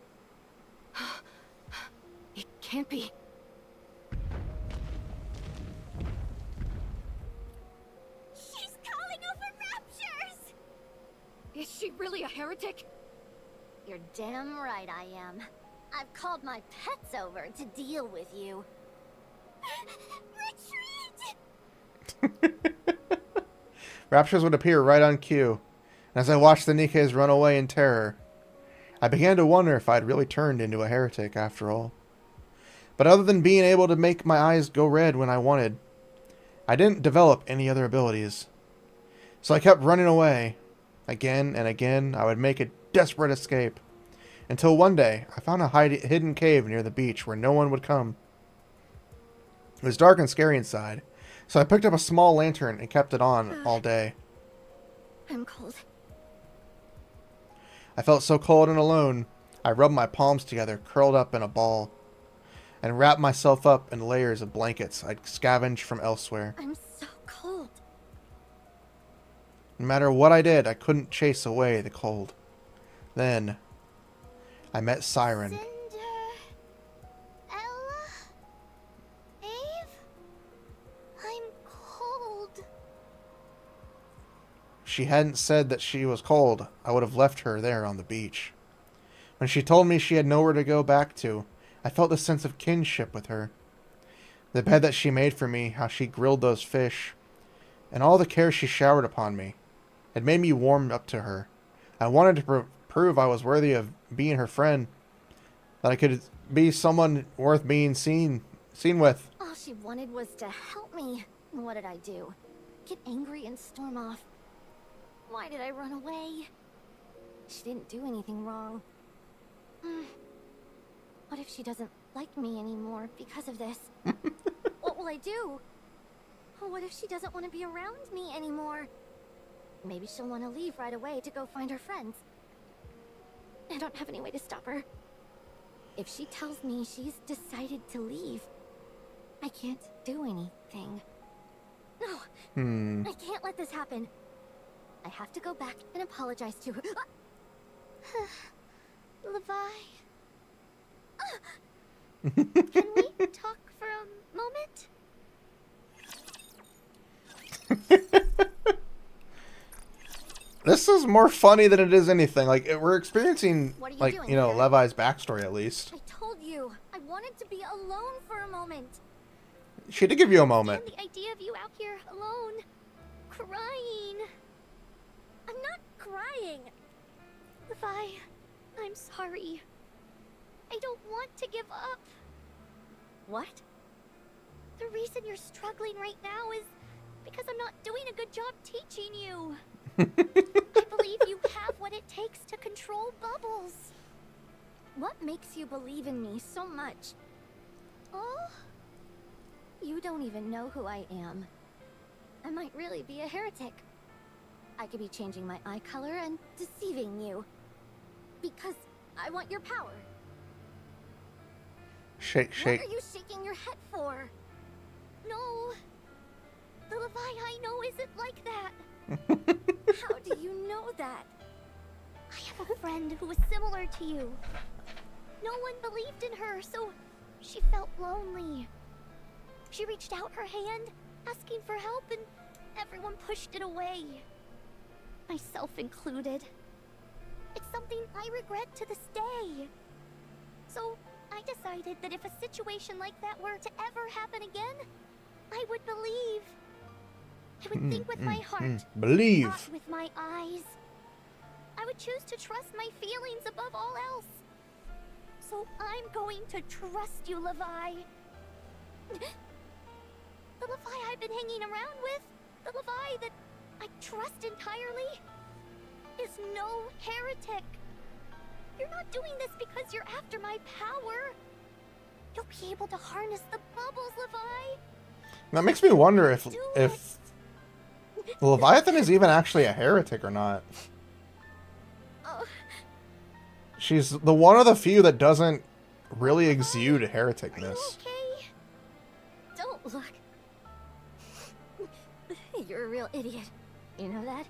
It can't be. She's calling over raptures! Is she really a heretic? You're damn right I am. I've called my pets over to deal with you. Retreat! Raptures would appear right on cue. And as I watched the Nikkes run away in terror, I began to wonder if I'd really turned into a heretic after all. But other than being able to make my eyes go red when I wanted, I didn't develop any other abilities. So I kept running away. Again and again, I would make a desperate escape. Until one day, I found a hidden cave near the beach where no one would come. It was dark and scary inside, so I picked up a small lantern and kept it on all day. I'm cold. I felt so cold and alone, I rubbed my palms together, curled up in a ball, and wrapped myself up in layers of blankets I'd scavenged from elsewhere. I'm so cold. No matter what I did, I couldn't chase away the cold. Then, I met Siren. Ella? Eve? I'm cold. If she hadn't said that she was cold, I would have left her there on the beach. When she told me she had nowhere to go back to, I felt a sense of kinship with her. The bed that she made for me, how she grilled those fish, and all the care she showered upon me, it made me warm up to her. I wanted to prove I was worthy of being her friend, that I could be someone worth being seen with. All she wanted was to help me. And what did I do? Get angry and storm off. Why did I run away? She didn't do anything wrong. What if she doesn't like me anymore because of this? What will I do? What if she doesn't want to be around me anymore? Maybe she'll want to leave right away to go find her friends. I don't have any way to stop her. If she tells me she's decided to leave, I can't do anything. No, I can't let this happen. I have to go back and apologize to her. Levi. Can we talk for a moment? This is more funny than it is anything. Like, we're experiencing, What are you like, doing you know, here? Levi's backstory at least. I told you, I wanted to be alone for a moment. She did give you a moment. And the idea of you out here alone, crying. I'm not crying. Levi, I'm sorry. I don't want to give up. What? The reason you're struggling right now is because I'm not doing a good job teaching you. I believe you have what it takes to control bubbles. What makes you believe in me so much? Oh? You don't even know who I am. I might really be a heretic. I could be changing my eye color and deceiving you. Because I want your power. Shake, shake. What are you shaking your head for? No. The Levi I know isn't like that. How do you know that? I have a friend who was similar to you. No one believed in her, so she felt lonely. She reached out her hand, asking for help, and everyone pushed it away. Myself included. It's something I regret to this day. So I decided that if a situation like that were to ever happen again, I would believe. I would think with my heart, Believe. not with my eyes. I would choose to trust my feelings above all else. So I'm going to trust you, Levi. The Levi I've been hanging around with, the Levi that I trust entirely, is no heretic. You're not doing this because you're after my power. You'll be able to harness the bubbles, Levi. That makes me wonder if Leviathan is even actually a heretic or not. Oh, She's the one of the few that doesn't really exude are you hereticness. okay? Don't look. You're a real idiot. You know that?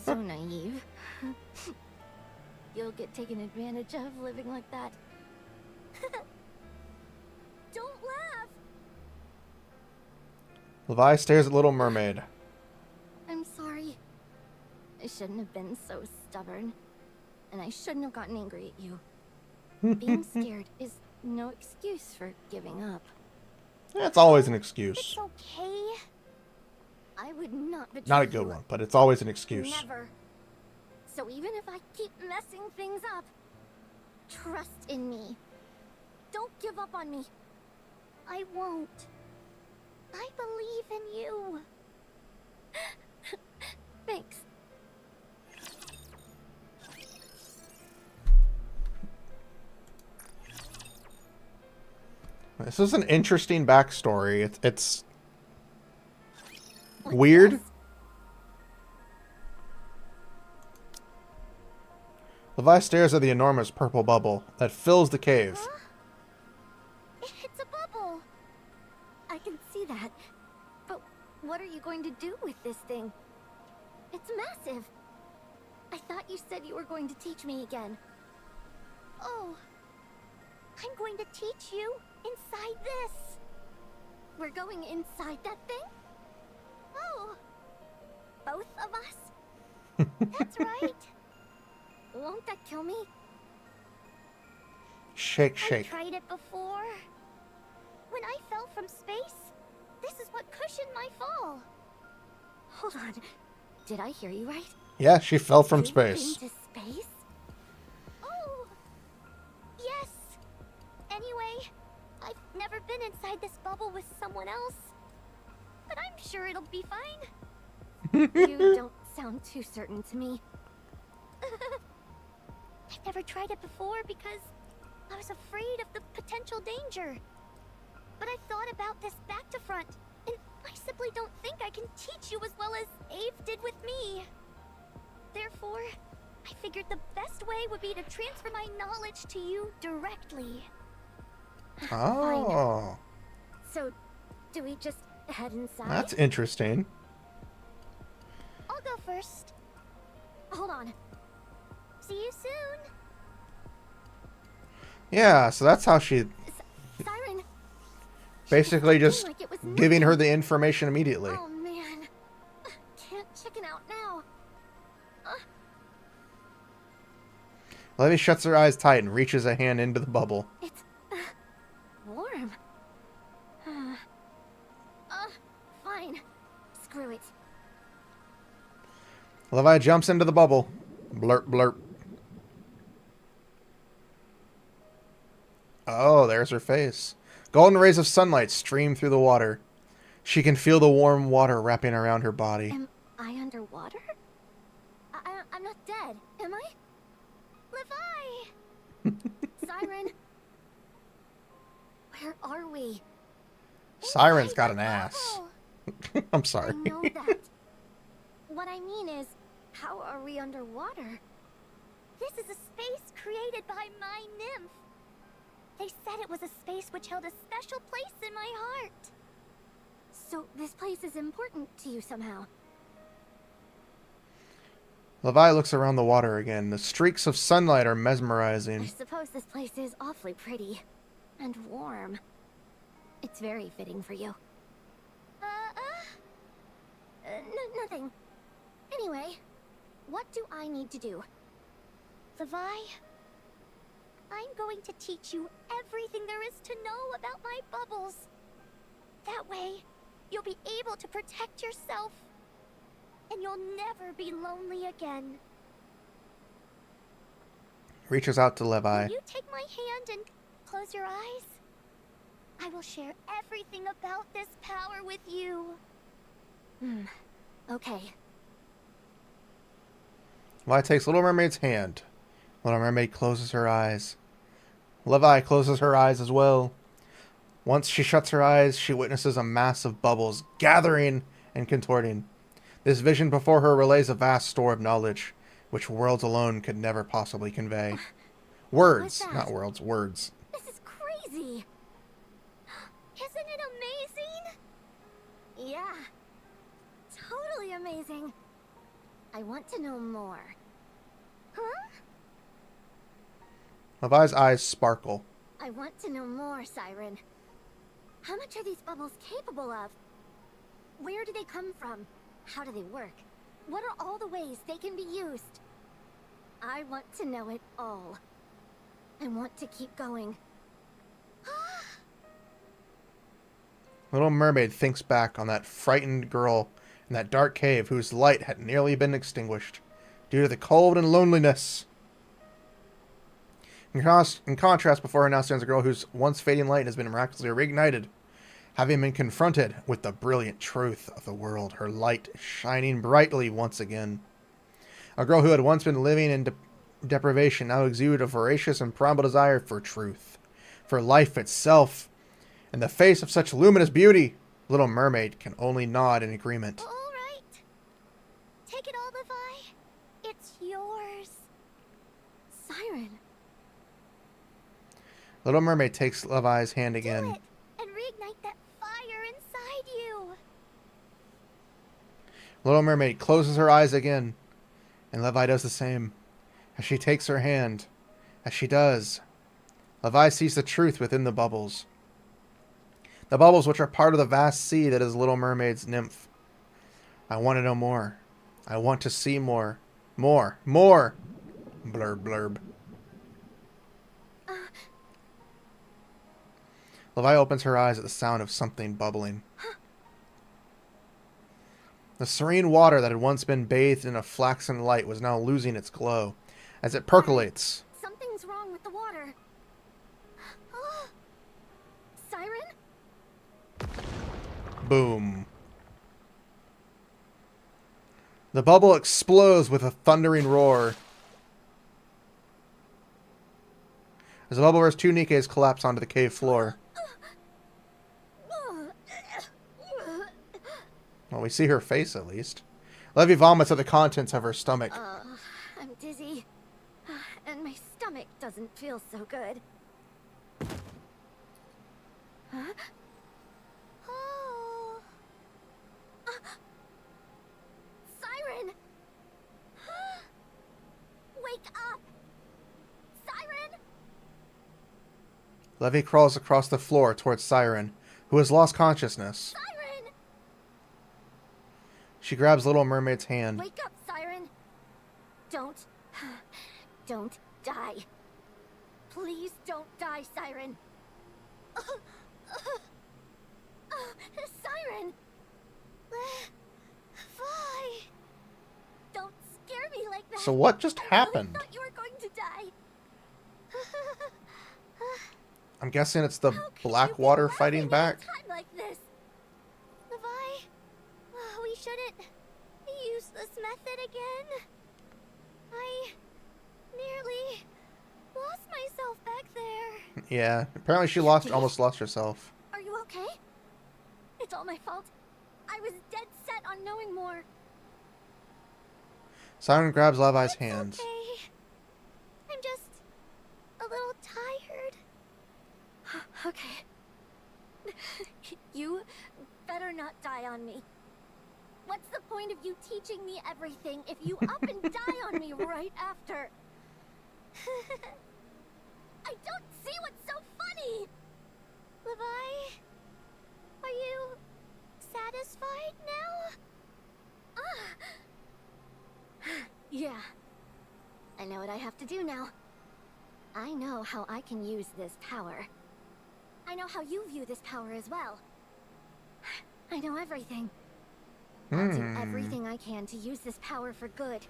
So naive. You'll get taken advantage of living like that. Don't laugh! Levi stares at Little Mermaid. I'm sorry. I shouldn't have been so stubborn. And I shouldn't have gotten angry at you. Being scared is no excuse for giving up. It's always an It's excuse. okay. I would not betray Not a good you. one, but it's always an excuse. Never. So even if I keep messing things up, trust in me. Don't give up on me. I won't. I believe in you. Thanks. This is an interesting backstory. It's What's weird. this? Levi stares at the enormous purple bubble that fills the cave. Huh? It's a bubble. I can see that. But what are you going to do with this thing? It's massive. I thought you said you were going to teach me again. Oh. I'm going to teach you inside this. We're going inside that thing? Oh. Both of us? That's right. Won't that kill me? Shake, I've shake. tried it before. When I fell from space, this is what cushioned my fall. Hold on. Did I hear you right? Yeah, she fell from You've space. been to space? Oh, yes. Anyway, I've never been inside this bubble with someone else. But I'm sure it'll be fine. You don't sound too certain to me. I've never tried it before because I was afraid of the potential danger. But I've thought about this back to front, and I simply don't think I can teach you as well as Ave did with me. Therefore, I figured the best way would be to transfer my knowledge to you directly. Oh, So, do we just head inside? that's interesting. I'll go first. Hold on. See you soon. Yeah, so that's how she Siren. basically just Like it was giving her moving. the information immediately. Oh man. Can't chicken out now. Levi shuts her eyes tight and reaches a hand into the bubble. It's warm. Fine. Screw it. Levi jumps into the bubble. Blurp, blurp. Oh, there's her face. Golden rays of sunlight stream through the water. She can feel the warm water wrapping around her body. Am I underwater? I'm not dead, am I? Levi! Siren! Where are we? Siren's Inside got the an ass. bubble. I'm sorry. I know that. What I mean is, how are we underwater? This is a space created by my nymph. They said it was a space which held a special place in my heart. So this place is important to you somehow. Levi looks around the water again. The streaks of sunlight are I mesmerizing. suppose this place is awfully pretty. And warm. It's very fitting for you. Nothing. Anyway, what do I need to do? Levi, I'm going to teach you everything there is to know about my bubbles. That way, you'll be able to protect yourself. And you'll never be lonely again. Reaches out to Levi. Will you take my hand and close your eyes? I will share everything about this power with you. Okay. Levi takes Little Mermaid's hand. Little Mermaid closes her eyes. Levi closes her eyes as well. Once she shuts her eyes, she witnesses a mass of bubbles gathering and contorting. This vision before her relays a vast store of knowledge, which worlds alone could never possibly convey. Words, that? not worlds, words. This is crazy. Isn't it amazing? Yeah. Totally amazing. I want to know more. Huh? Levi's eyes sparkle. I want to know more, Siren. How much are these bubbles capable of? Where do they come from? How do they work? What are all the ways they can be used? I want to know it all. I want to keep going. Little Mermaid thinks back on that frightened girl in that dark cave whose light had nearly been extinguished due to the cold and loneliness. In contrast, before her now stands a girl whose once fading light has been miraculously reignited, having been confronted with the brilliant truth of the world, her light shining brightly once again. A girl who had once been living in deprivation now exuded a voracious and primal desire for truth, for life itself. In the face of such luminous beauty, Little Mermaid can only nod in agreement. All right. Take it all, Levi. It's yours. Siren, Little Mermaid takes Levi's hand do again. it and reignite that fire inside you. Little Mermaid closes her eyes again, and Levi does the same. As she takes her hand, as she does, Levi sees the truth within the bubbles. The bubbles which are part of the vast sea that is Little Mermaid's nymph. I want to know more. I want to see more. More. More! Blurb, blurb. Levi opens her eyes at the sound of something bubbling. The serene water that had once been bathed in a flaxen light was now losing its glow as it percolates. Something's wrong with the water. Siren? Boom. The bubble explodes with a thundering roar. As the bubble bursts, two Nikkes collapse onto the cave floor. Well, we see her face at least. Levy vomits at the contents of her stomach. I'm dizzy. And my stomach doesn't feel so good. Huh? Oh. Siren! Wake up! Siren! Levy crawls across the floor towards Siren, who has lost consciousness. Siren! She grabs Little Mermaid's hand. Wake up, Siren! Don't die. Please don't die, Siren. Siren! Fly! Don't So what just happened? I thought you were going to die. I'm guessing it's the How could black you be water laughing fighting at a back. time like this? Levi, we shouldn't use this method again. I nearly lost myself back there. Yeah, apparently she almost lost herself. Are you okay? It's all my fault. I was dead set on knowing more. Siren grabs Levi's It's hands. okay. I'm just a little tired. Okay. You better not die on me. What's the point of you teaching me everything if you up and die on me right after? I don't see what's so funny! Levi, are you satisfied now? Yeah. I know what I have to do now. I know how I can use this power. I know how you view this power as well. I know everything. I'll do everything I can to use this power for good.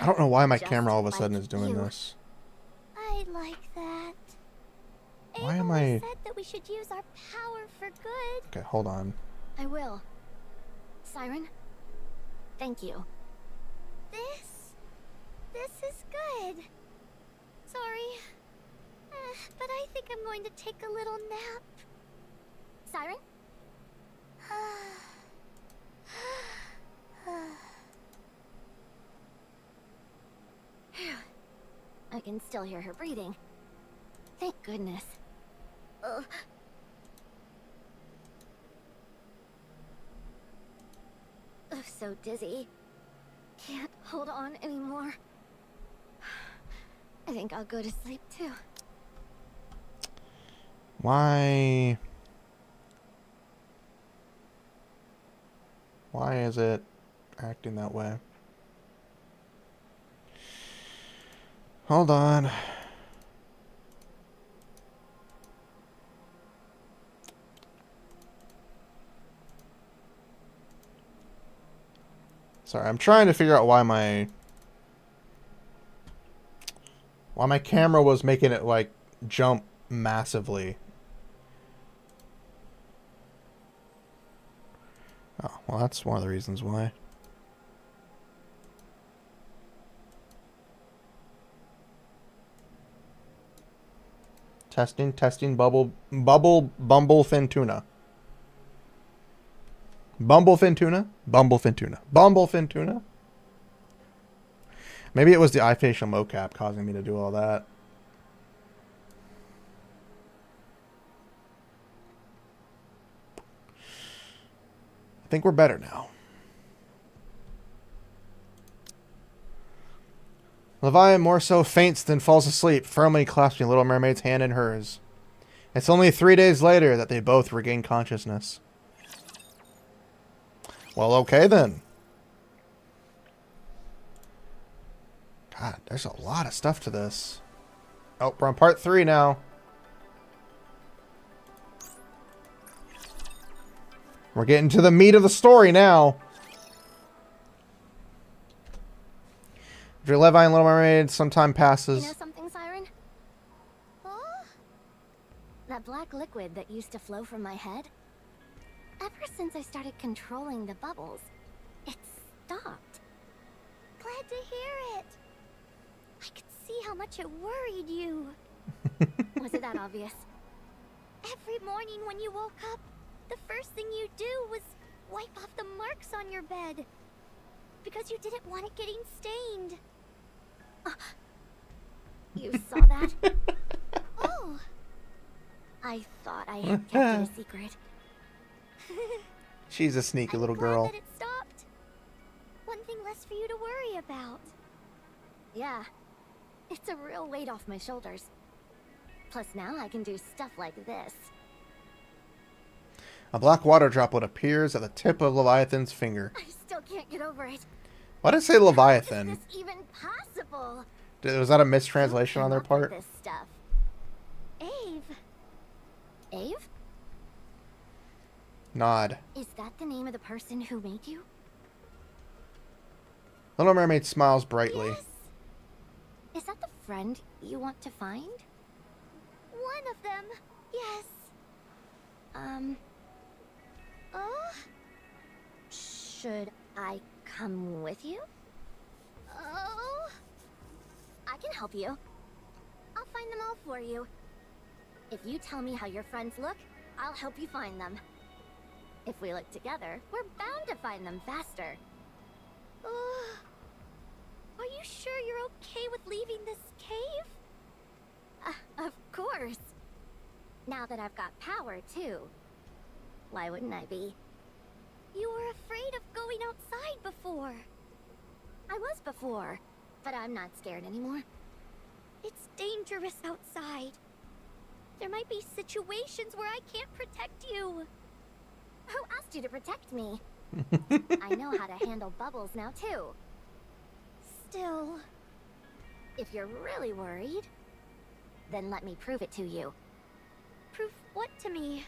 I don't know why my Just camera all of a like sudden is doing you. this. I like that. Why Abe am always I- said that we should use our power for good. Okay, hold on. I will. Siren, thank you. This is good. Sorry, but I think I'm going to take a little nap. Siren? I can still hear her breathing. Thank goodness. So dizzy. Can't hold on anymore. I think I'll go to sleep too. Why is it acting that way? Hold on. Sorry, I'm trying to figure out why my camera was making it like jump massively. Oh, well, that's one of the reasons why. Testing, bumble fin tuna. Bumblefin tuna. Maybe it was the eye facial mocap causing me to do all that. I think we're better now. Levi more so faints than falls asleep, firmly clasping Little Mermaid's hand in hers. It's only 3 days later that they both regain consciousness. Well, okay then. God, there's a lot of stuff to this. Oh, we're on part 3 now. We're getting to the meat of the story now. After Levi and Little Mermaid, some time passes. You know something, Siren? Oh? That black liquid that used to flow from my head? Ever since I started controlling the bubbles, it stopped. Glad to hear it. I could see how much it worried you. Was it that obvious? Every morning when you woke up, the first thing you do was wipe off the marks on your bed. Because you didn't want it getting stained. You saw that? Oh. I thought I had kept it a secret. She's a sneaky I'm little glad girl. that it stopped. One thing less for you to worry about. Yeah. It's a real weight off my shoulders. Plus now I can do stuff like this. A black water droplet appears at the tip of Leviathan's finger. I still can't get over it. Why did it say How is Leviathan? this even possible? Was that a mistranslation on their Who came up part? with this stuff? Ave. Ave? Nod. Is that the name of the person who made you? Little Mermaid smiles brightly. Yes. Is that the friend you want to find? One of them. Yes. Should I come with you? Oh. I can help you. I'll find them all for you. If you tell me how your friends look, I'll help you find them. If we look together, we're bound to find them faster. Are you sure you're okay with leaving this cave? Of course. Now that I've got power, too. Why wouldn't I be? You were afraid of going outside before. I was before, but I'm not scared anymore. It's dangerous outside. There might be situations where I can't protect you. Who asked you to protect me? I know how to handle bubbles now, too. Still, if you're really worried, then let me prove it to you. Prove what to me?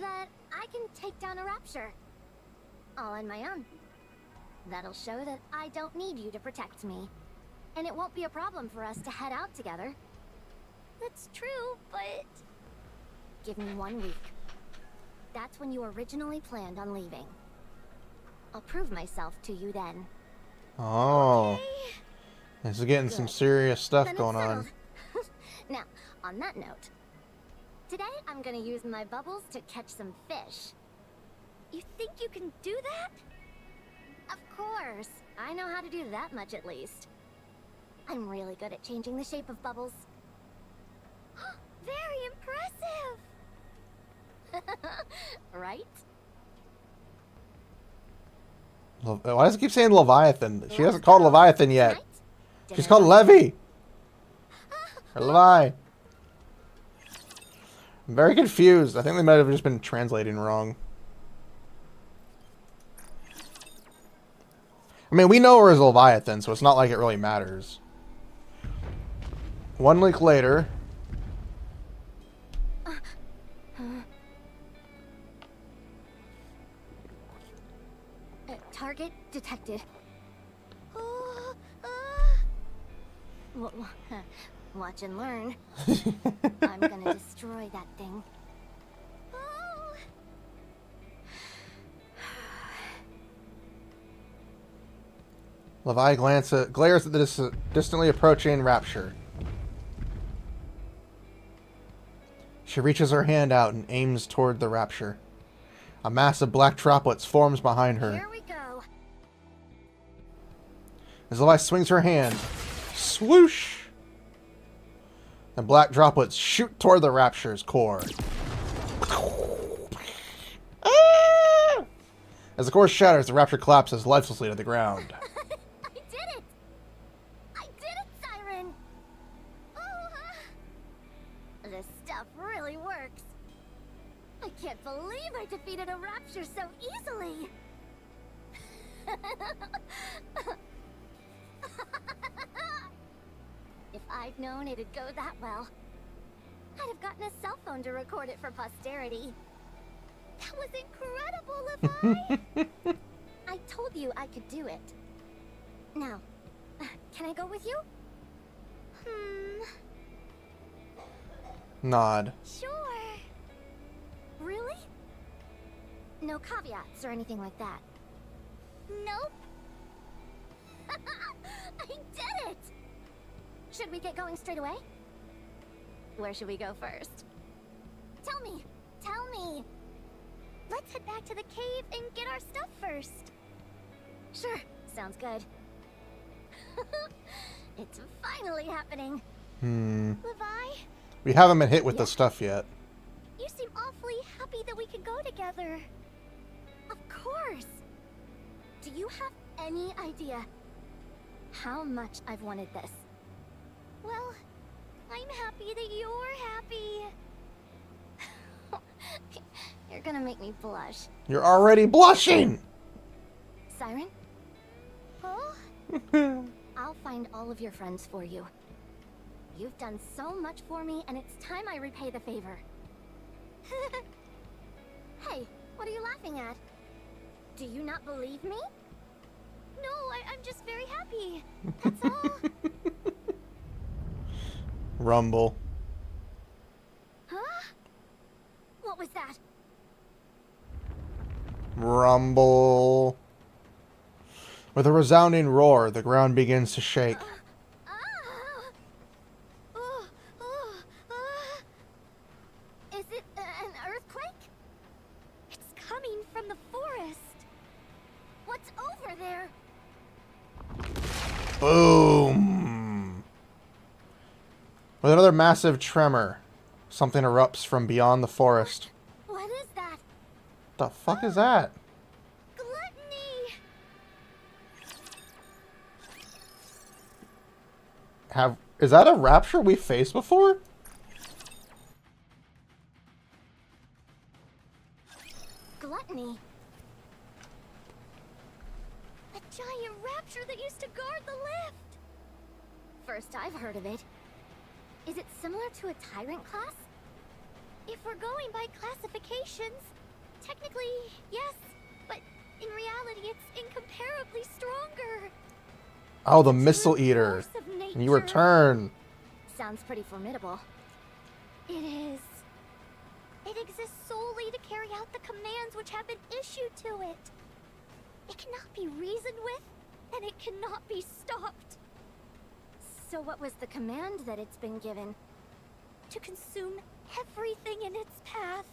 That I can take down a rapture. All on my own. That'll show that I don't need you to protect me. And it won't be a problem for us to head out together. That's true, but... Give me 1 week. That's when you originally planned on leaving. I'll prove myself to you then. Oh. Okay. This is getting some Good. serious stuff Then going it's on. settled. Now, on that note, today I'm gonna use my bubbles to catch some fish. You think you can do that? Of course. I know how to do that much at least. I'm really good at changing the shape of bubbles. Very impressive! Right? Why does it keep saying Leviathan? She hasn't called Leviathan yet. Tonight, She's dinner called out. Levy. Or Levi. I'm very confused. I think they might have just been translating wrong. I mean, we know her as Leviathan, so it's not like it really matters. 1 week later. Target detected. Watch and learn. I'm gonna destroy that thing. Levi glares at the distantly approaching rapture. She reaches her hand out and aims toward the rapture. A mass of black droplets forms behind her. Here we go. As Levi swings her hand, swoosh! And black droplets shoot toward the rapture's core. Ah! As the core shatters, the rapture collapses lifelessly to the ground. I did it! I did it, Siren! This stuff really works. I can't believe I defeated a rapture so easily. If I'd known it'd go that well, I'd have gotten a cell phone to record it for posterity. That was incredible, Levi! I told you I could do it. Now, can I go with you? Nod. Sure. Really? No caveats or anything like that? Nope. I did it! Should we get going straight away? Where should we go first? Tell me! Tell me! Let's head back to the cave and get our stuff first. Sure, sounds good. It's finally happening. Levi, We haven't been hit with this stuff yet. you seem awfully happy that we could go together. Of course. Do you have any idea how much I've wanted this? Well, I'm happy that you're happy. You're gonna make me blush. You're already blushing! Siren? Huh? I'll find all of your friends for you. You've done so much for me, and it's time I repay the favor. Hey, what are you laughing at? Do you not believe me? No, I'm just very happy. That's all. Rumble. Huh? What was that? Rumble. With a resounding roar, the ground begins to shake. Ah! Oh, oh, ah. Is it an earthquake? It's coming from the forest. What's over there? Boom! With another massive tremor, something erupts from beyond the forest. What is that? The fuck is that? Gluttony! Is that a rapture we faced before? Gluttony? A giant rapture that used to guard the lift! First I've heard of it. Is it similar to a tyrant class? If we're going by classifications, technically, yes, but in reality it's incomparably stronger. Oh, the It's a Missile true Eater. force of You nature. return. Sounds pretty formidable. It is. It exists solely to carry out the commands which have been issued to it. It cannot be reasoned with, and it cannot be stopped. So what was the command that it's been given? To consume everything in its path.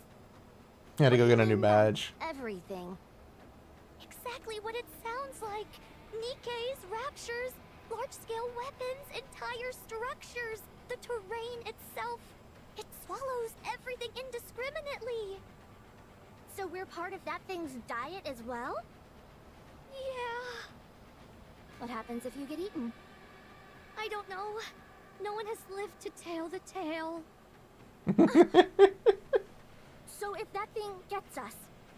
You had to go get a new What badge. Everything. Exactly what it sounds like. Nikke's, raptures, large-scale weapons, entire structures, the terrain itself. It swallows everything indiscriminately. So we're part of that thing's diet as well? Yeah. What happens if you get eaten? I don't know. No one has lived to tell the tale. So if that thing gets us,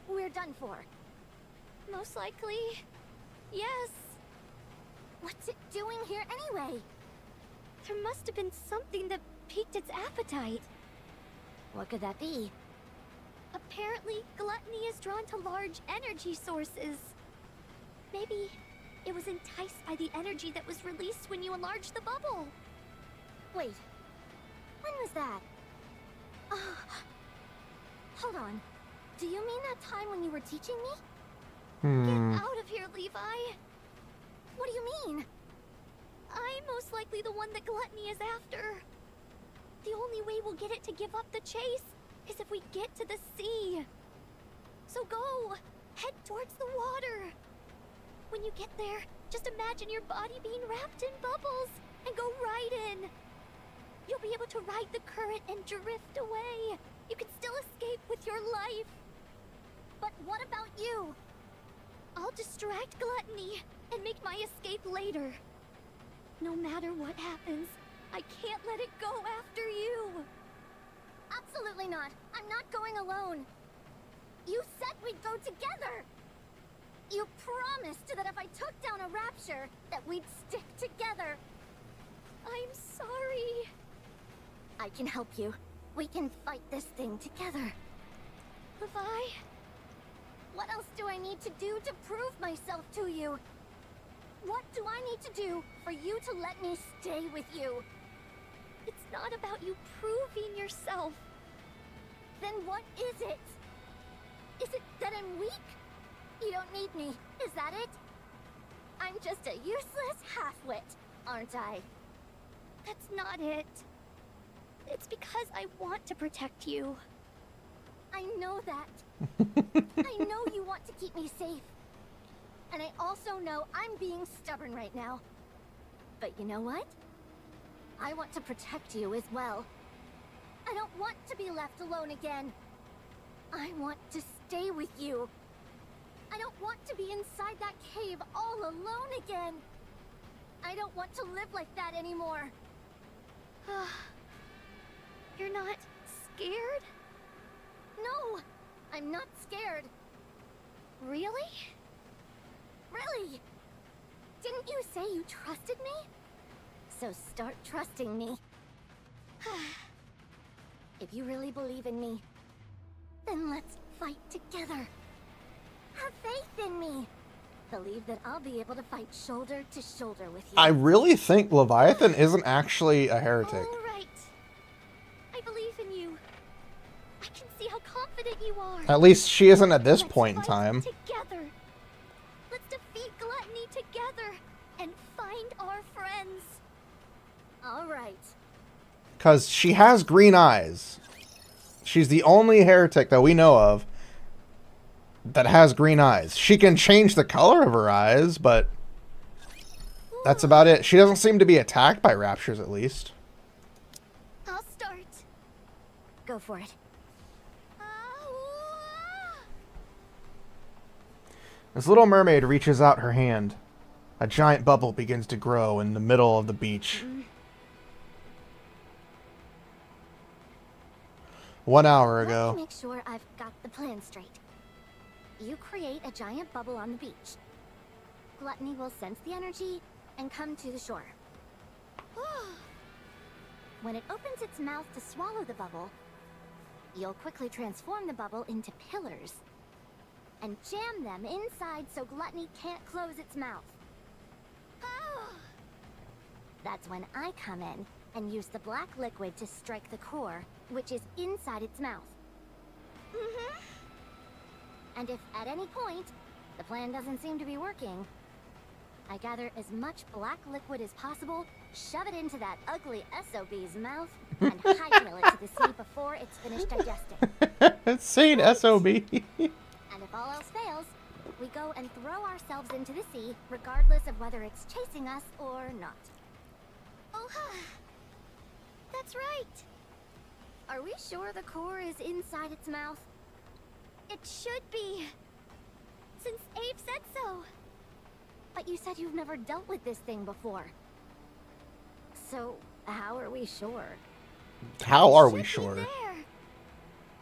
we're done for. Most likely, yes. What's it doing here anyway? There must have been something that piqued its appetite. What could that be? Apparently, gluttony is drawn to large energy sources. Maybe it was enticed by the energy that was released when you enlarged the bubble. Wait, when was that? Hold on. Do you mean that time when you were teaching me? Get out of here, Levi. What do you mean? I'm most likely the one that gluttony is after. The only way we'll get it to give up the chase is if we get to the sea. So go, head towards the water. When you get there, just imagine your body being wrapped in bubbles and go right in. You'll be able to ride the current and drift away. You can still escape with your life. But what about you? I'll distract gluttony and make my escape later. No matter what happens, I can't let it go after you. Absolutely not. I'm not going alone. You said we'd go together. You promised that if I took down a rapture, that we'd stick together. I'm sorry. I can help you. We can fight this thing together. Levi, what else do I need to do to prove myself to you? What do I need to do for you to let me stay with you? It's not about you proving yourself. Then what is it? Is it that I'm weak? You don't need me, is that it? I'm just a useless half-wit, aren't I? That's not it. It's because I want to protect you. I know that. I know you want to keep me safe. And I also know I'm being stubborn right now. But you know what? I want to protect you as well. I don't want to be left alone again. I want to stay with you. I don't want to be inside that cave all alone again. I don't want to live like that anymore. You're not scared? No, I'm not scared. Really? Really? Didn't you say you trusted me? So start trusting me. If you really believe in me, then let's fight together. Have faith in me. believe that I'll be able to fight shoulder to shoulder with you. I really think Leviathan isn't actually a heretic. All right. I believe in you. I can see how confident you are. At least she isn't at this Let's point in fight time. Together. Let's defeat gluttony together and find our friends. All right. Because she has green eyes. She's the only heretic that we know of that has green eyes. She can change the color of her eyes, but that's about it. She doesn't seem to be attacked by raptures, at least. I'll start. Go for it. This little mermaid reaches out her hand. A giant bubble begins to grow in the middle of the beach. 1 hour ago. Let me make sure I've got the plan straight. You create a giant bubble on the beach. Gluttony will sense the energy and come to the shore. When it opens its mouth to swallow the bubble, you'll quickly transform the bubble into pillars and jam them inside so Gluttony can't close its mouth. That's when I come in and use the black liquid to strike the core, which is inside its mouth. And if at any point the plan doesn't seem to be working, I gather as much black liquid as possible, shove it into that ugly SOB's mouth, and hightail it to the sea before it's finished digesting. Insane SOB. And if all else fails, we go and throw ourselves into the sea, regardless of whether it's chasing us or not. Oh, that's right. Are we sure the core is inside its mouth? It should be, since Abe said so. But you said you've never dealt with this thing before. So, how are we sure? How are we Should be sure? there.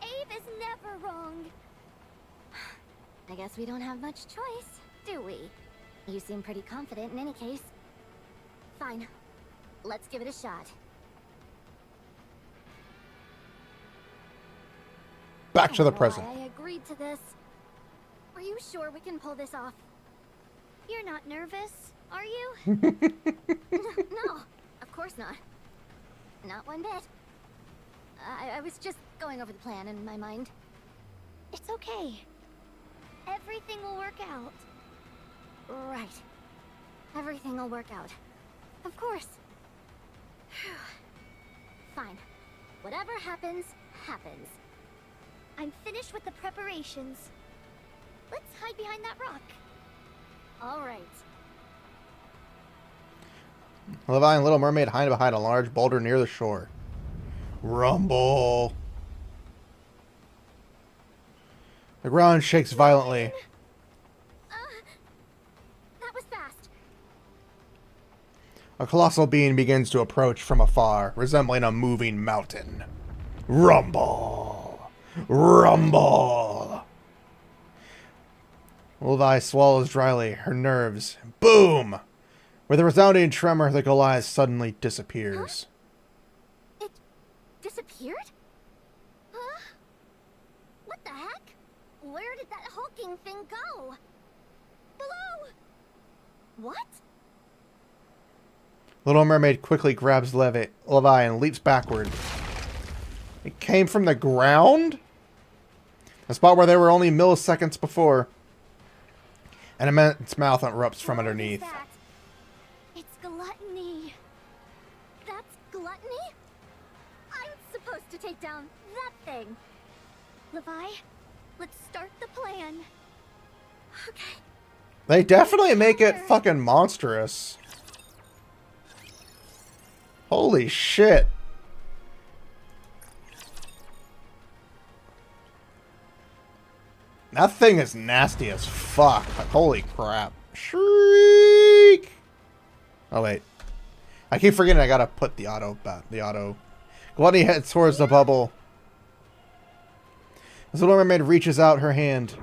Abe is never wrong. I guess we don't have much choice, do we? You seem pretty confident in any case. Fine. Let's give it a shot. Back to the I don't know present. why I agreed to this. Are you sure we can pull this off? You're not nervous, are you? No, of course not. Not one bit. I was just going over the plan in my mind. It's okay. Everything will work out. Right. Everything will work out. Of course. Phew. Fine. Whatever happens, happens. I'm finished with the preparations. Let's hide behind that rock. All right. Levi and Little Mermaid hide behind a large boulder near the shore. Rumble. The ground shakes violently. That was fast. A colossal being begins to approach from afar, resembling a moving mountain. Rumble. Rumble. Levi swallows dryly, her nerves. Boom! With a resounding tremor, the Goliath suddenly disappears. It disappeared? Huh? What the heck? Where did that hulking thing go? Below! What? Little Mermaid quickly grabs Levi and leaps backward. It came from the ground? A spot where they were only milliseconds before. An immense mouth erupts from What is underneath. that? It's gluttony. That's gluttony? I'm supposed to take down that thing. Levi, let's start the plan. Okay. They definitely make it fucking monstrous. Holy shit. That thing is nasty as fuck. Like, holy crap. Shriek! Oh, wait. I keep forgetting I gotta put the auto. Gluttony heads towards the bubble. As Little Mermaid reaches out her hand.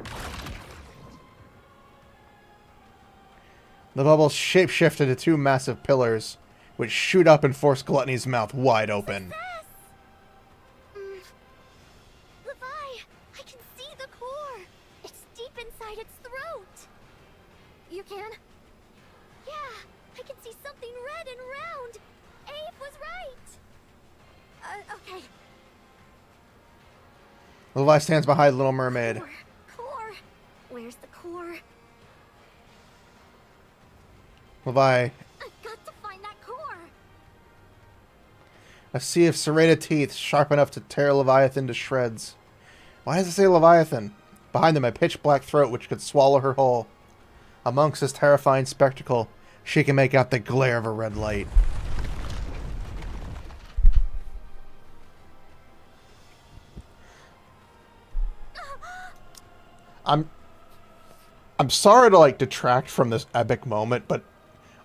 The bubble shapeshifted into two massive pillars, which shoot up and force Gluttony's mouth wide open. Levi, I can see the core. It's deep inside its throat. You can? Yeah, I can see something red and round. Abe was right. Okay. Levi stands behind Little Mermaid. Core. Where's the core? Levi, I've got to find that core. a sea of serrated teeth sharp enough to tear Leviathan to shreds. Why does it say Leviathan? Behind them, a pitch-black throat which could swallow her whole. Amongst this terrifying spectacle, she can make out the glare of a red light. I'm sorry to like detract from this epic moment, but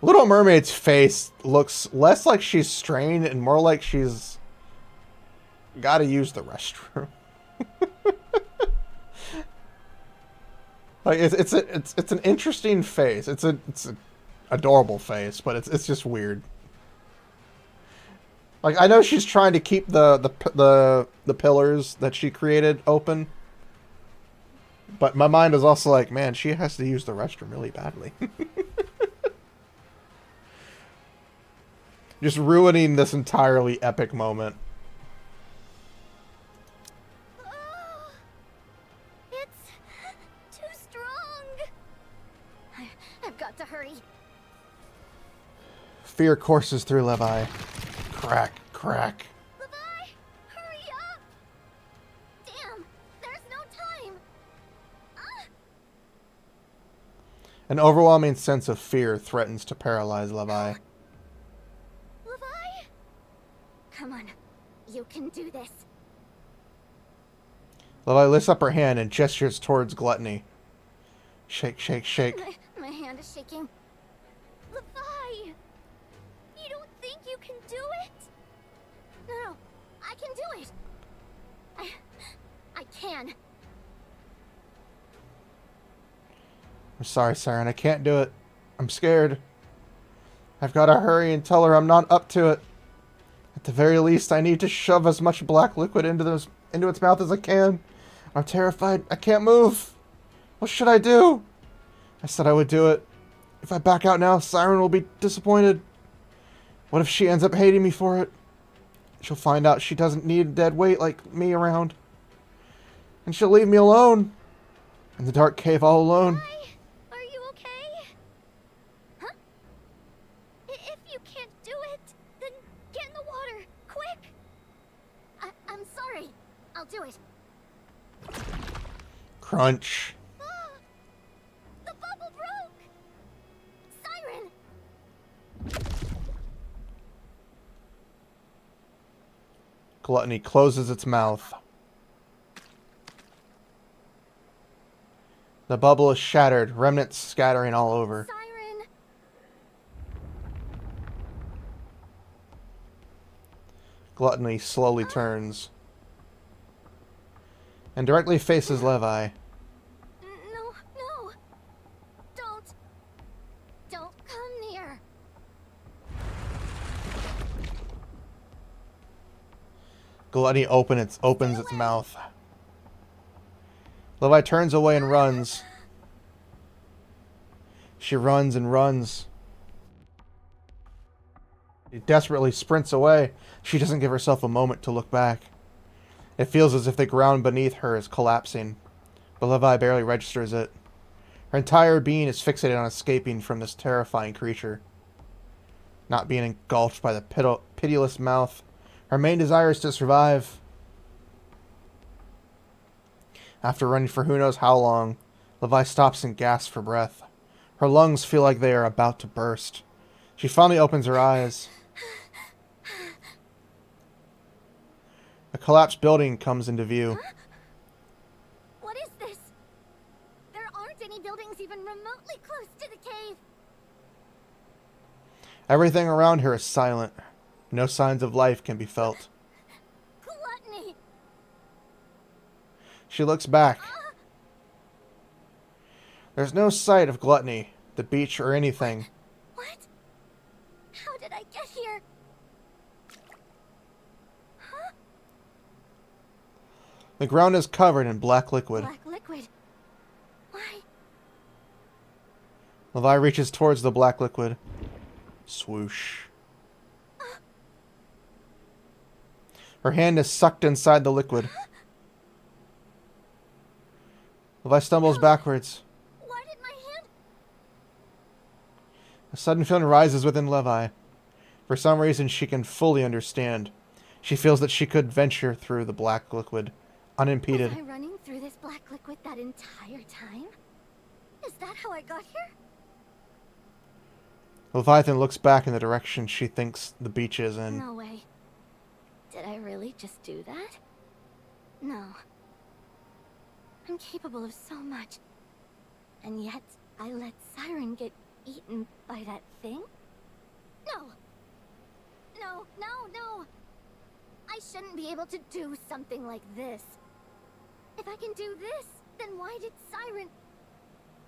Little Mermaid's face looks less like she's strained and more like she's got to use the restroom. Like it's an interesting face. It's an adorable face, but it's just weird. Like I know she's trying to keep the pillars that she created open, but my mind is also like, man, she has to use the restroom really badly. Just ruining this entirely epic moment. It's too strong. I've got to hurry. Fear courses through Levi. Crack, crack. Levi, hurry up! Damn, there's no time. An overwhelming sense of fear threatens to paralyze Levi. Levi? Come on, you can do this. Levi lifts up her hand and gestures towards Gluttony. Shake, shake, shake. My hand is shaking. Levi! You don't think you can do it? No, I can do it. I can. I'm sorry, Siren, I can't do it. I'm scared. I've got to hurry and tell her I'm not up to it. At the very least, I need to shove as much black liquid into its mouth as I can. I'm terrified. I can't move. What should I do? I said I would do it. If I back out now, Siren will be disappointed. What if she ends up hating me for it? She'll find out she doesn't need a dead weight like me around. And she'll leave me alone. In the dark cave all alone. Are you okay? Huh? If you can't do it, then get in the water, quick! I'm sorry. I'll do it. Crunch. The bubble broke! Siren! Gluttony closes its mouth. The bubble is shattered, remnants scattering all over. Siren! Gluttony slowly turns and directly faces Levi. No. Don't come near. Gluttony opens its mouth. Levi turns away and runs. She runs and runs. She desperately sprints away. She doesn't give herself a moment to look back. It feels as if the ground beneath her is collapsing, but Levi barely registers it. Her entire being is fixated on escaping from this terrifying creature. Not being engulfed by the pitiless mouth, her main desire is to survive. After running for who knows how long, Levi stops and gasps for breath. Her lungs feel like they are about to burst. She finally opens her eyes. A collapsed building comes into view. Huh? What is this? There aren't any buildings even remotely close to the cave. Everything around her is silent. No signs of life can be felt. Gluttony! She looks back. There's no sight of Gluttony, the beach, or anything. What? How did I get here? Huh? The ground is covered in black liquid. Black liquid. Why? Levi reaches towards the black liquid. Swoosh. Her hand is sucked inside the liquid. Levi stumbles backwards. Why did my hand... A sudden feeling rises within Levi. For some reason, she can fully understand. She feels that she could venture through the black liquid, unimpeded. Was I running through this black liquid that entire time? Is that how I got here? Leviathan looks back in the direction she thinks the beach is in. No way. Did I really just do that? No. I'm capable of so much. And yet, I let Siren get eaten by that thing? No! No, no, no! I shouldn't be able to do something like this. If I can do this, then why did Siren...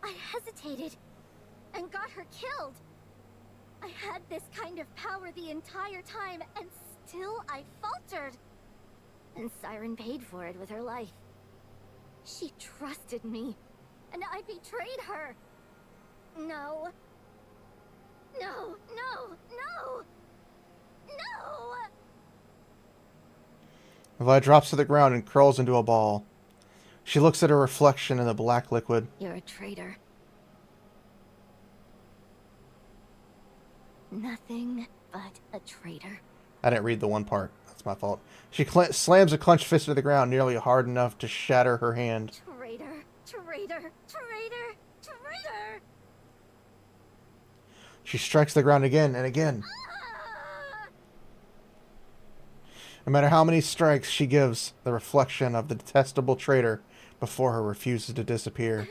I hesitated and got her killed. I had this kind of power the entire time, and still I faltered. And Siren paid for it with her life. She trusted me, and I betrayed her. No. No, no, no! No! Levi drops to the ground and curls into a ball. She looks at her reflection in the black liquid. You're a traitor. Nothing but a traitor. I didn't read the one part. That's my fault. She slams a clenched fist to the ground, nearly hard enough to shatter her hand. Traitor, traitor, traitor, traitor! She strikes the ground again and again. Ah! No matter how many strikes she gives, the reflection of the detestable traitor before her refuses to disappear.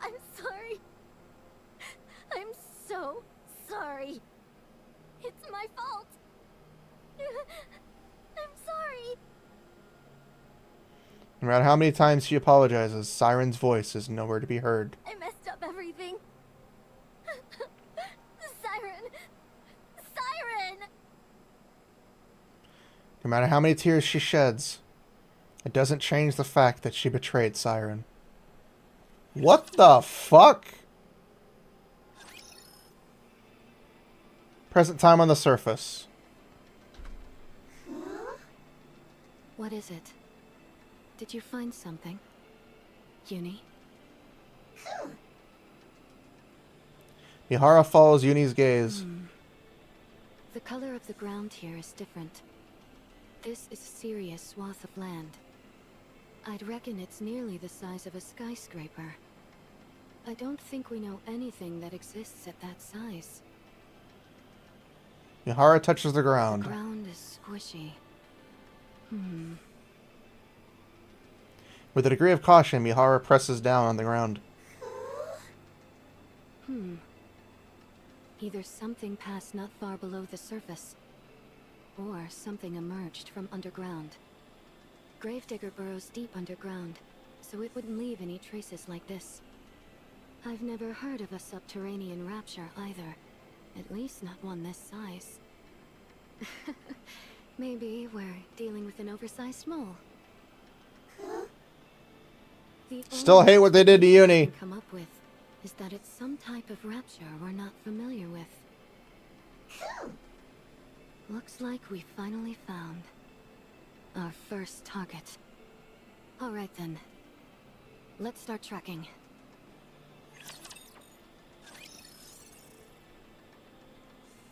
I'm sorry. I'm so sorry. It's my fault. I'm sorry. No matter how many times she apologizes, Siren's voice is nowhere to be heard. I messed up everything. Siren! Siren! No matter how many tears she sheds, it doesn't change the fact that she betrayed Siren. What the fuck? Present time on the surface. What is it? Did you find something? Uni? Mihara follows Uni's gaze. The color of the ground here is different. This is a serious swath of land. I'd reckon it's nearly the size of a skyscraper. I don't think we know anything that exists at that size. Mihara touches the The ground. ground is squishy. With a degree of caution, Mihara presses down on the ground. Either something passed not far below the surface, or something emerged from underground. Gravedigger burrows deep underground, so it wouldn't leave any traces like this. I've never heard of a subterranean rapture either, at least not one this size. Maybe we're dealing with an oversized mole. The Still only hate what they did to Uni. I can come up with is that it's some type of rapture we're not familiar with. Looks like we finally found our first target. All right then. Let's start tracking.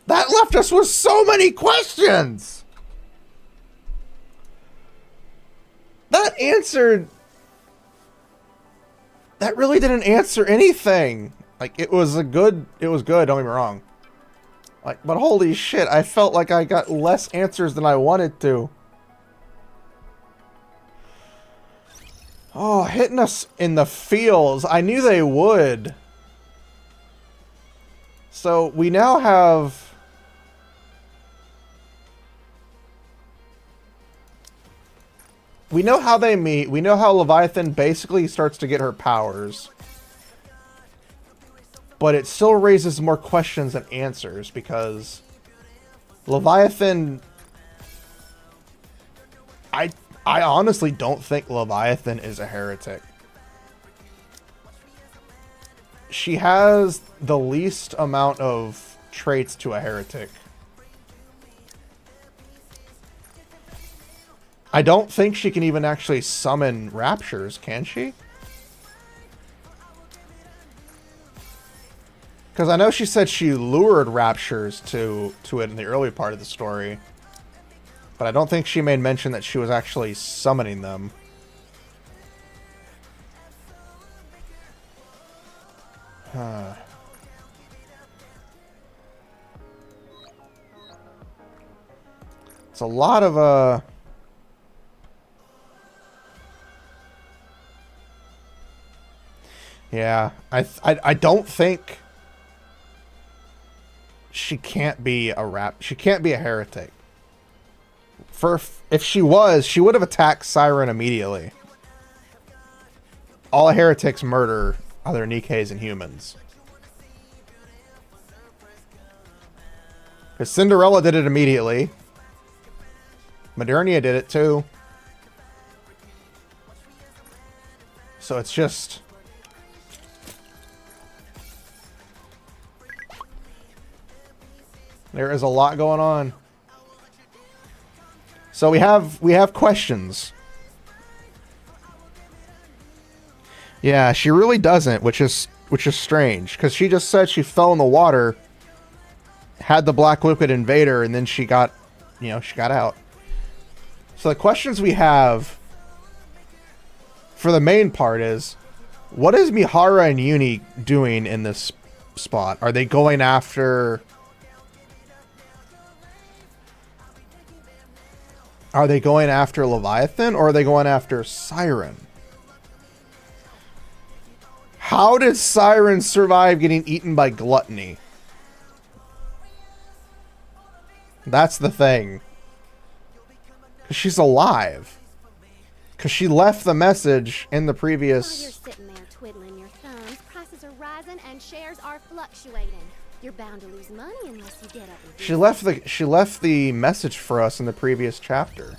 That left us with so many questions! That answered... That really didn't answer anything. Like, it was good, don't get me wrong. Like, but holy shit, I felt like I got less answers than I wanted to. Oh, hitting us in the feels. I knew they would. So, we now have... We know how they meet. We know how Leviathan basically starts to get her powers. But it still raises more questions than answers because Leviathan... I honestly don't think Leviathan is a heretic. she has the least amount of traits to a heretic. I don't think she can even actually summon raptures, can she? Because I know she said she lured raptures to it in the early part of the story. But I don't think she made mention that she was actually summoning them. Huh. It's a lot of, yeah, I don't think she can't be she can't be a heretic. If she was, she would have attacked Siren immediately. All heretics murder other Nikkes and humans. Because Cinderella did it immediately. Modernia did it too. So it's just... there is a lot going on. So we have questions. Yeah, she really doesn't, which is strange, because she just said she fell in the water, had the black liquid invade her, and then she got out. So the questions we have for the main part is, what is Mihara and Uni doing in this spot? Are they going after... are they going after Leviathan, or are they going after Siren? How did Siren survive getting eaten by Gluttony? That's the thing. Because she's alive. Because she left the message in the previous... While you're sitting there twiddling your thumbs, prices are rising and shares are fluctuating. You're bound to lose money unless you get up and do She left the message for us in the previous chapter.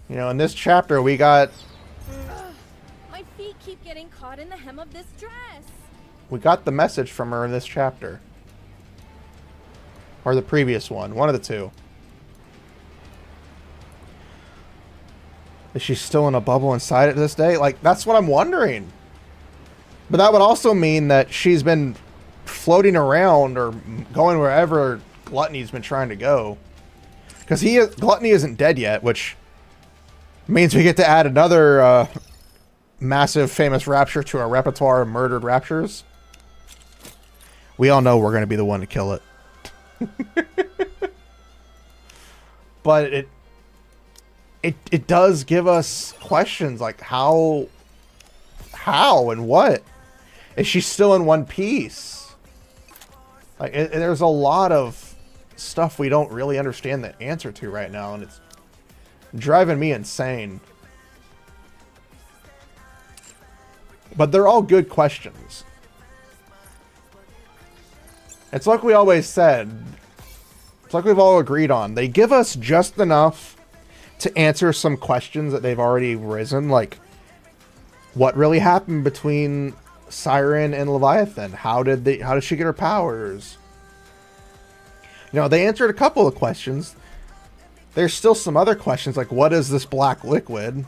You know, in this chapter we got... my feet keep getting caught in the hem of this dress. we got the message from her in this chapter. Or the previous one. One of the two. Is she still in a bubble inside it to this day? Like, that's what I'm wondering. But that would also mean that she's been floating around or going wherever Gluttony's been trying to go. Because Gluttony isn't dead yet, which means we get to add another massive famous rapture to our repertoire of murdered raptures. We all know we're going to be the one to kill it. But it does give us questions like how and what? Is she still in one piece? Like there's a lot of stuff we don't really understand the answer to right now, and it's driving me insane. But they're all good questions. It's like we always said. It's like we've all agreed on. They give us just enough to answer some questions that they've already risen, like what really happened between Siren and Leviathan? How did she get her powers? You know, they answered a couple of questions. There's still some other questions, like what is this black liquid?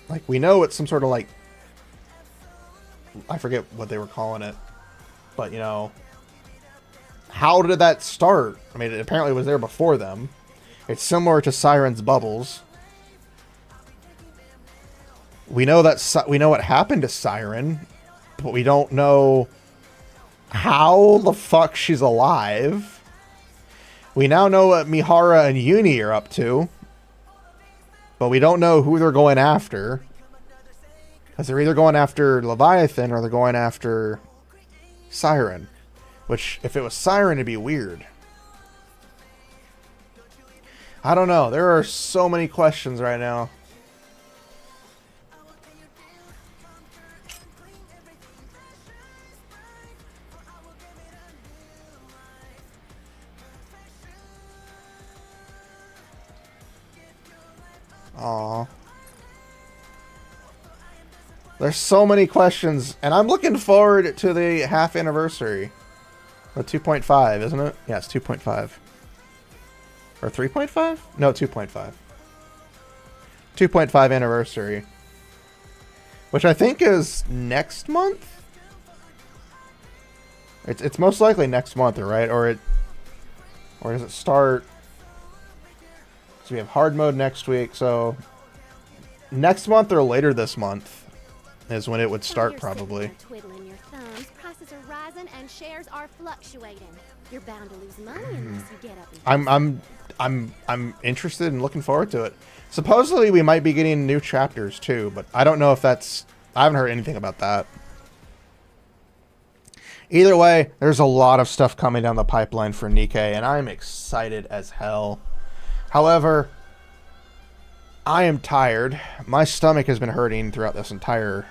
Like, we know it's some sort of, like, I forget what they were calling it, but you know, how did that start? I mean, it apparently was there before them. It's similar to Siren's bubbles. We know that we know what happened to Siren, but we don't know how the fuck she's alive. We now know what Mihara and Uni are up to, but we don't know who they're going after. Because they're either going after Leviathan or they're going after Siren. Which, if it was Siren, it'd be weird. I don't know. There are so many questions right now. Aw. There's so many questions, and I'm looking forward to the half anniversary. The 2.5, isn't it? Yeah, it's 2.5. Or 3.5? No, 2.5. 2.5 anniversary. Which I think is next month? It's most likely next month, right? Or does it start? So we have hard mode next week, so next month or later this month is when it would start, probably. Twiddling your thumbs, prices are rising and shares are fluctuating. You're bound to lose money unless you get up and I'm interested and looking forward to it. Supposedly we might be getting new chapters too, but I don't know if that's... I haven't heard anything about that. Either way, there's a lot of stuff coming down the pipeline for Nikke, and I'm excited as hell. However, I am tired. My stomach has been hurting throughout this entire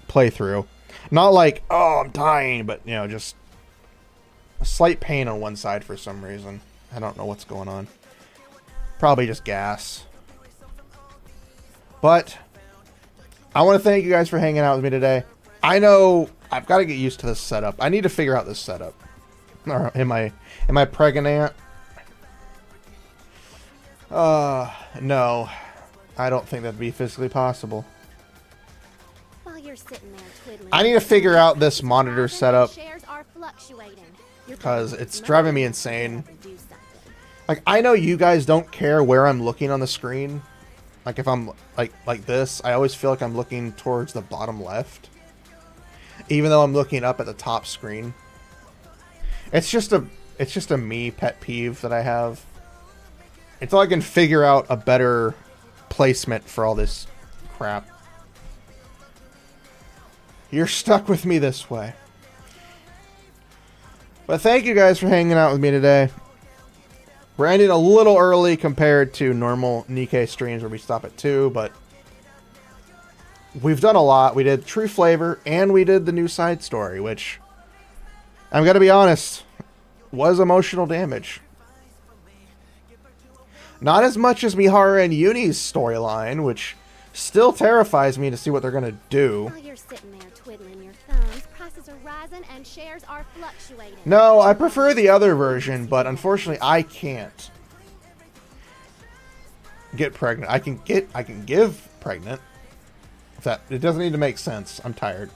playthrough. Not like, oh, I'm dying, but, you know, just a slight pain on one side for some reason. I don't know what's going on. Probably just gas. But I want to thank you guys for hanging out with me today. I know I've got to get used to this setup. I need to figure out this setup. Am I pregnant? No. I don't think that'd be physically possible. while you're sitting there twiddling. I need to figure out this monitor setup Shares are fluctuating. because it's driving me insane. Like, I know you guys don't care where I'm looking on the screen. Like, if I'm like this, I always feel like I'm looking towards the bottom left, even though I'm looking up at the top screen. It's just a me pet peeve that I have. Until I can figure out a better placement for all this crap. You're stuck with me this way. But thank you guys for hanging out with me today. We're ending a little early compared to normal Nikke streams where we stop at 2, but we've done a lot. We did True Flavor, and we did the new side story, which, I'm going to be honest, was emotional damage. Not as much as Mihara and Yuni's storyline, which still terrifies me to see what they're going to do. While you're sitting there twiddling your thumbs, prices are rising and shares are fluctuating. No, I prefer the other version, but unfortunately I can't get pregnant. I can give pregnant. It doesn't need to make sense. I'm tired.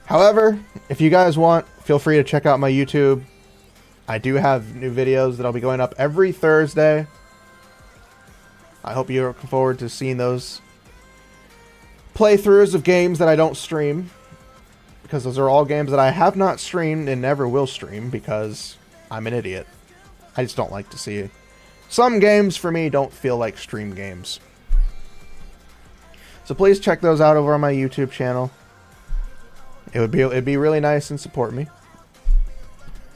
However, if you guys want, feel free to check out my YouTube. I do have new videos that I'll be going up every Thursday. I hope you're looking forward to seeing those playthroughs of games that I don't stream, because those are all games that I have not streamed and never will stream because I'm an idiot. I just don't like to see it. Some games for me don't feel like stream games. So please check those out over on my YouTube channel. It'd be really nice and support me.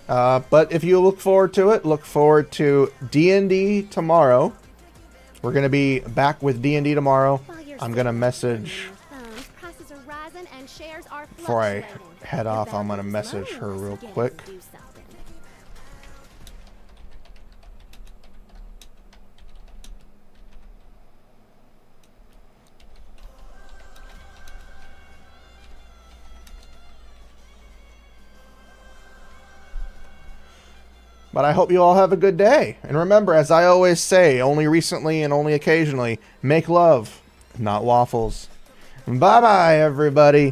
But if you look forward to it, look forward to D&D tomorrow. We're going to be back with D&D tomorrow. I'm going to message, before I head off, I'm going to message her real quick. But I hope you all have a good day. And remember, as I always say, only recently and only occasionally, make love, not waffles. Bye-bye, everybody.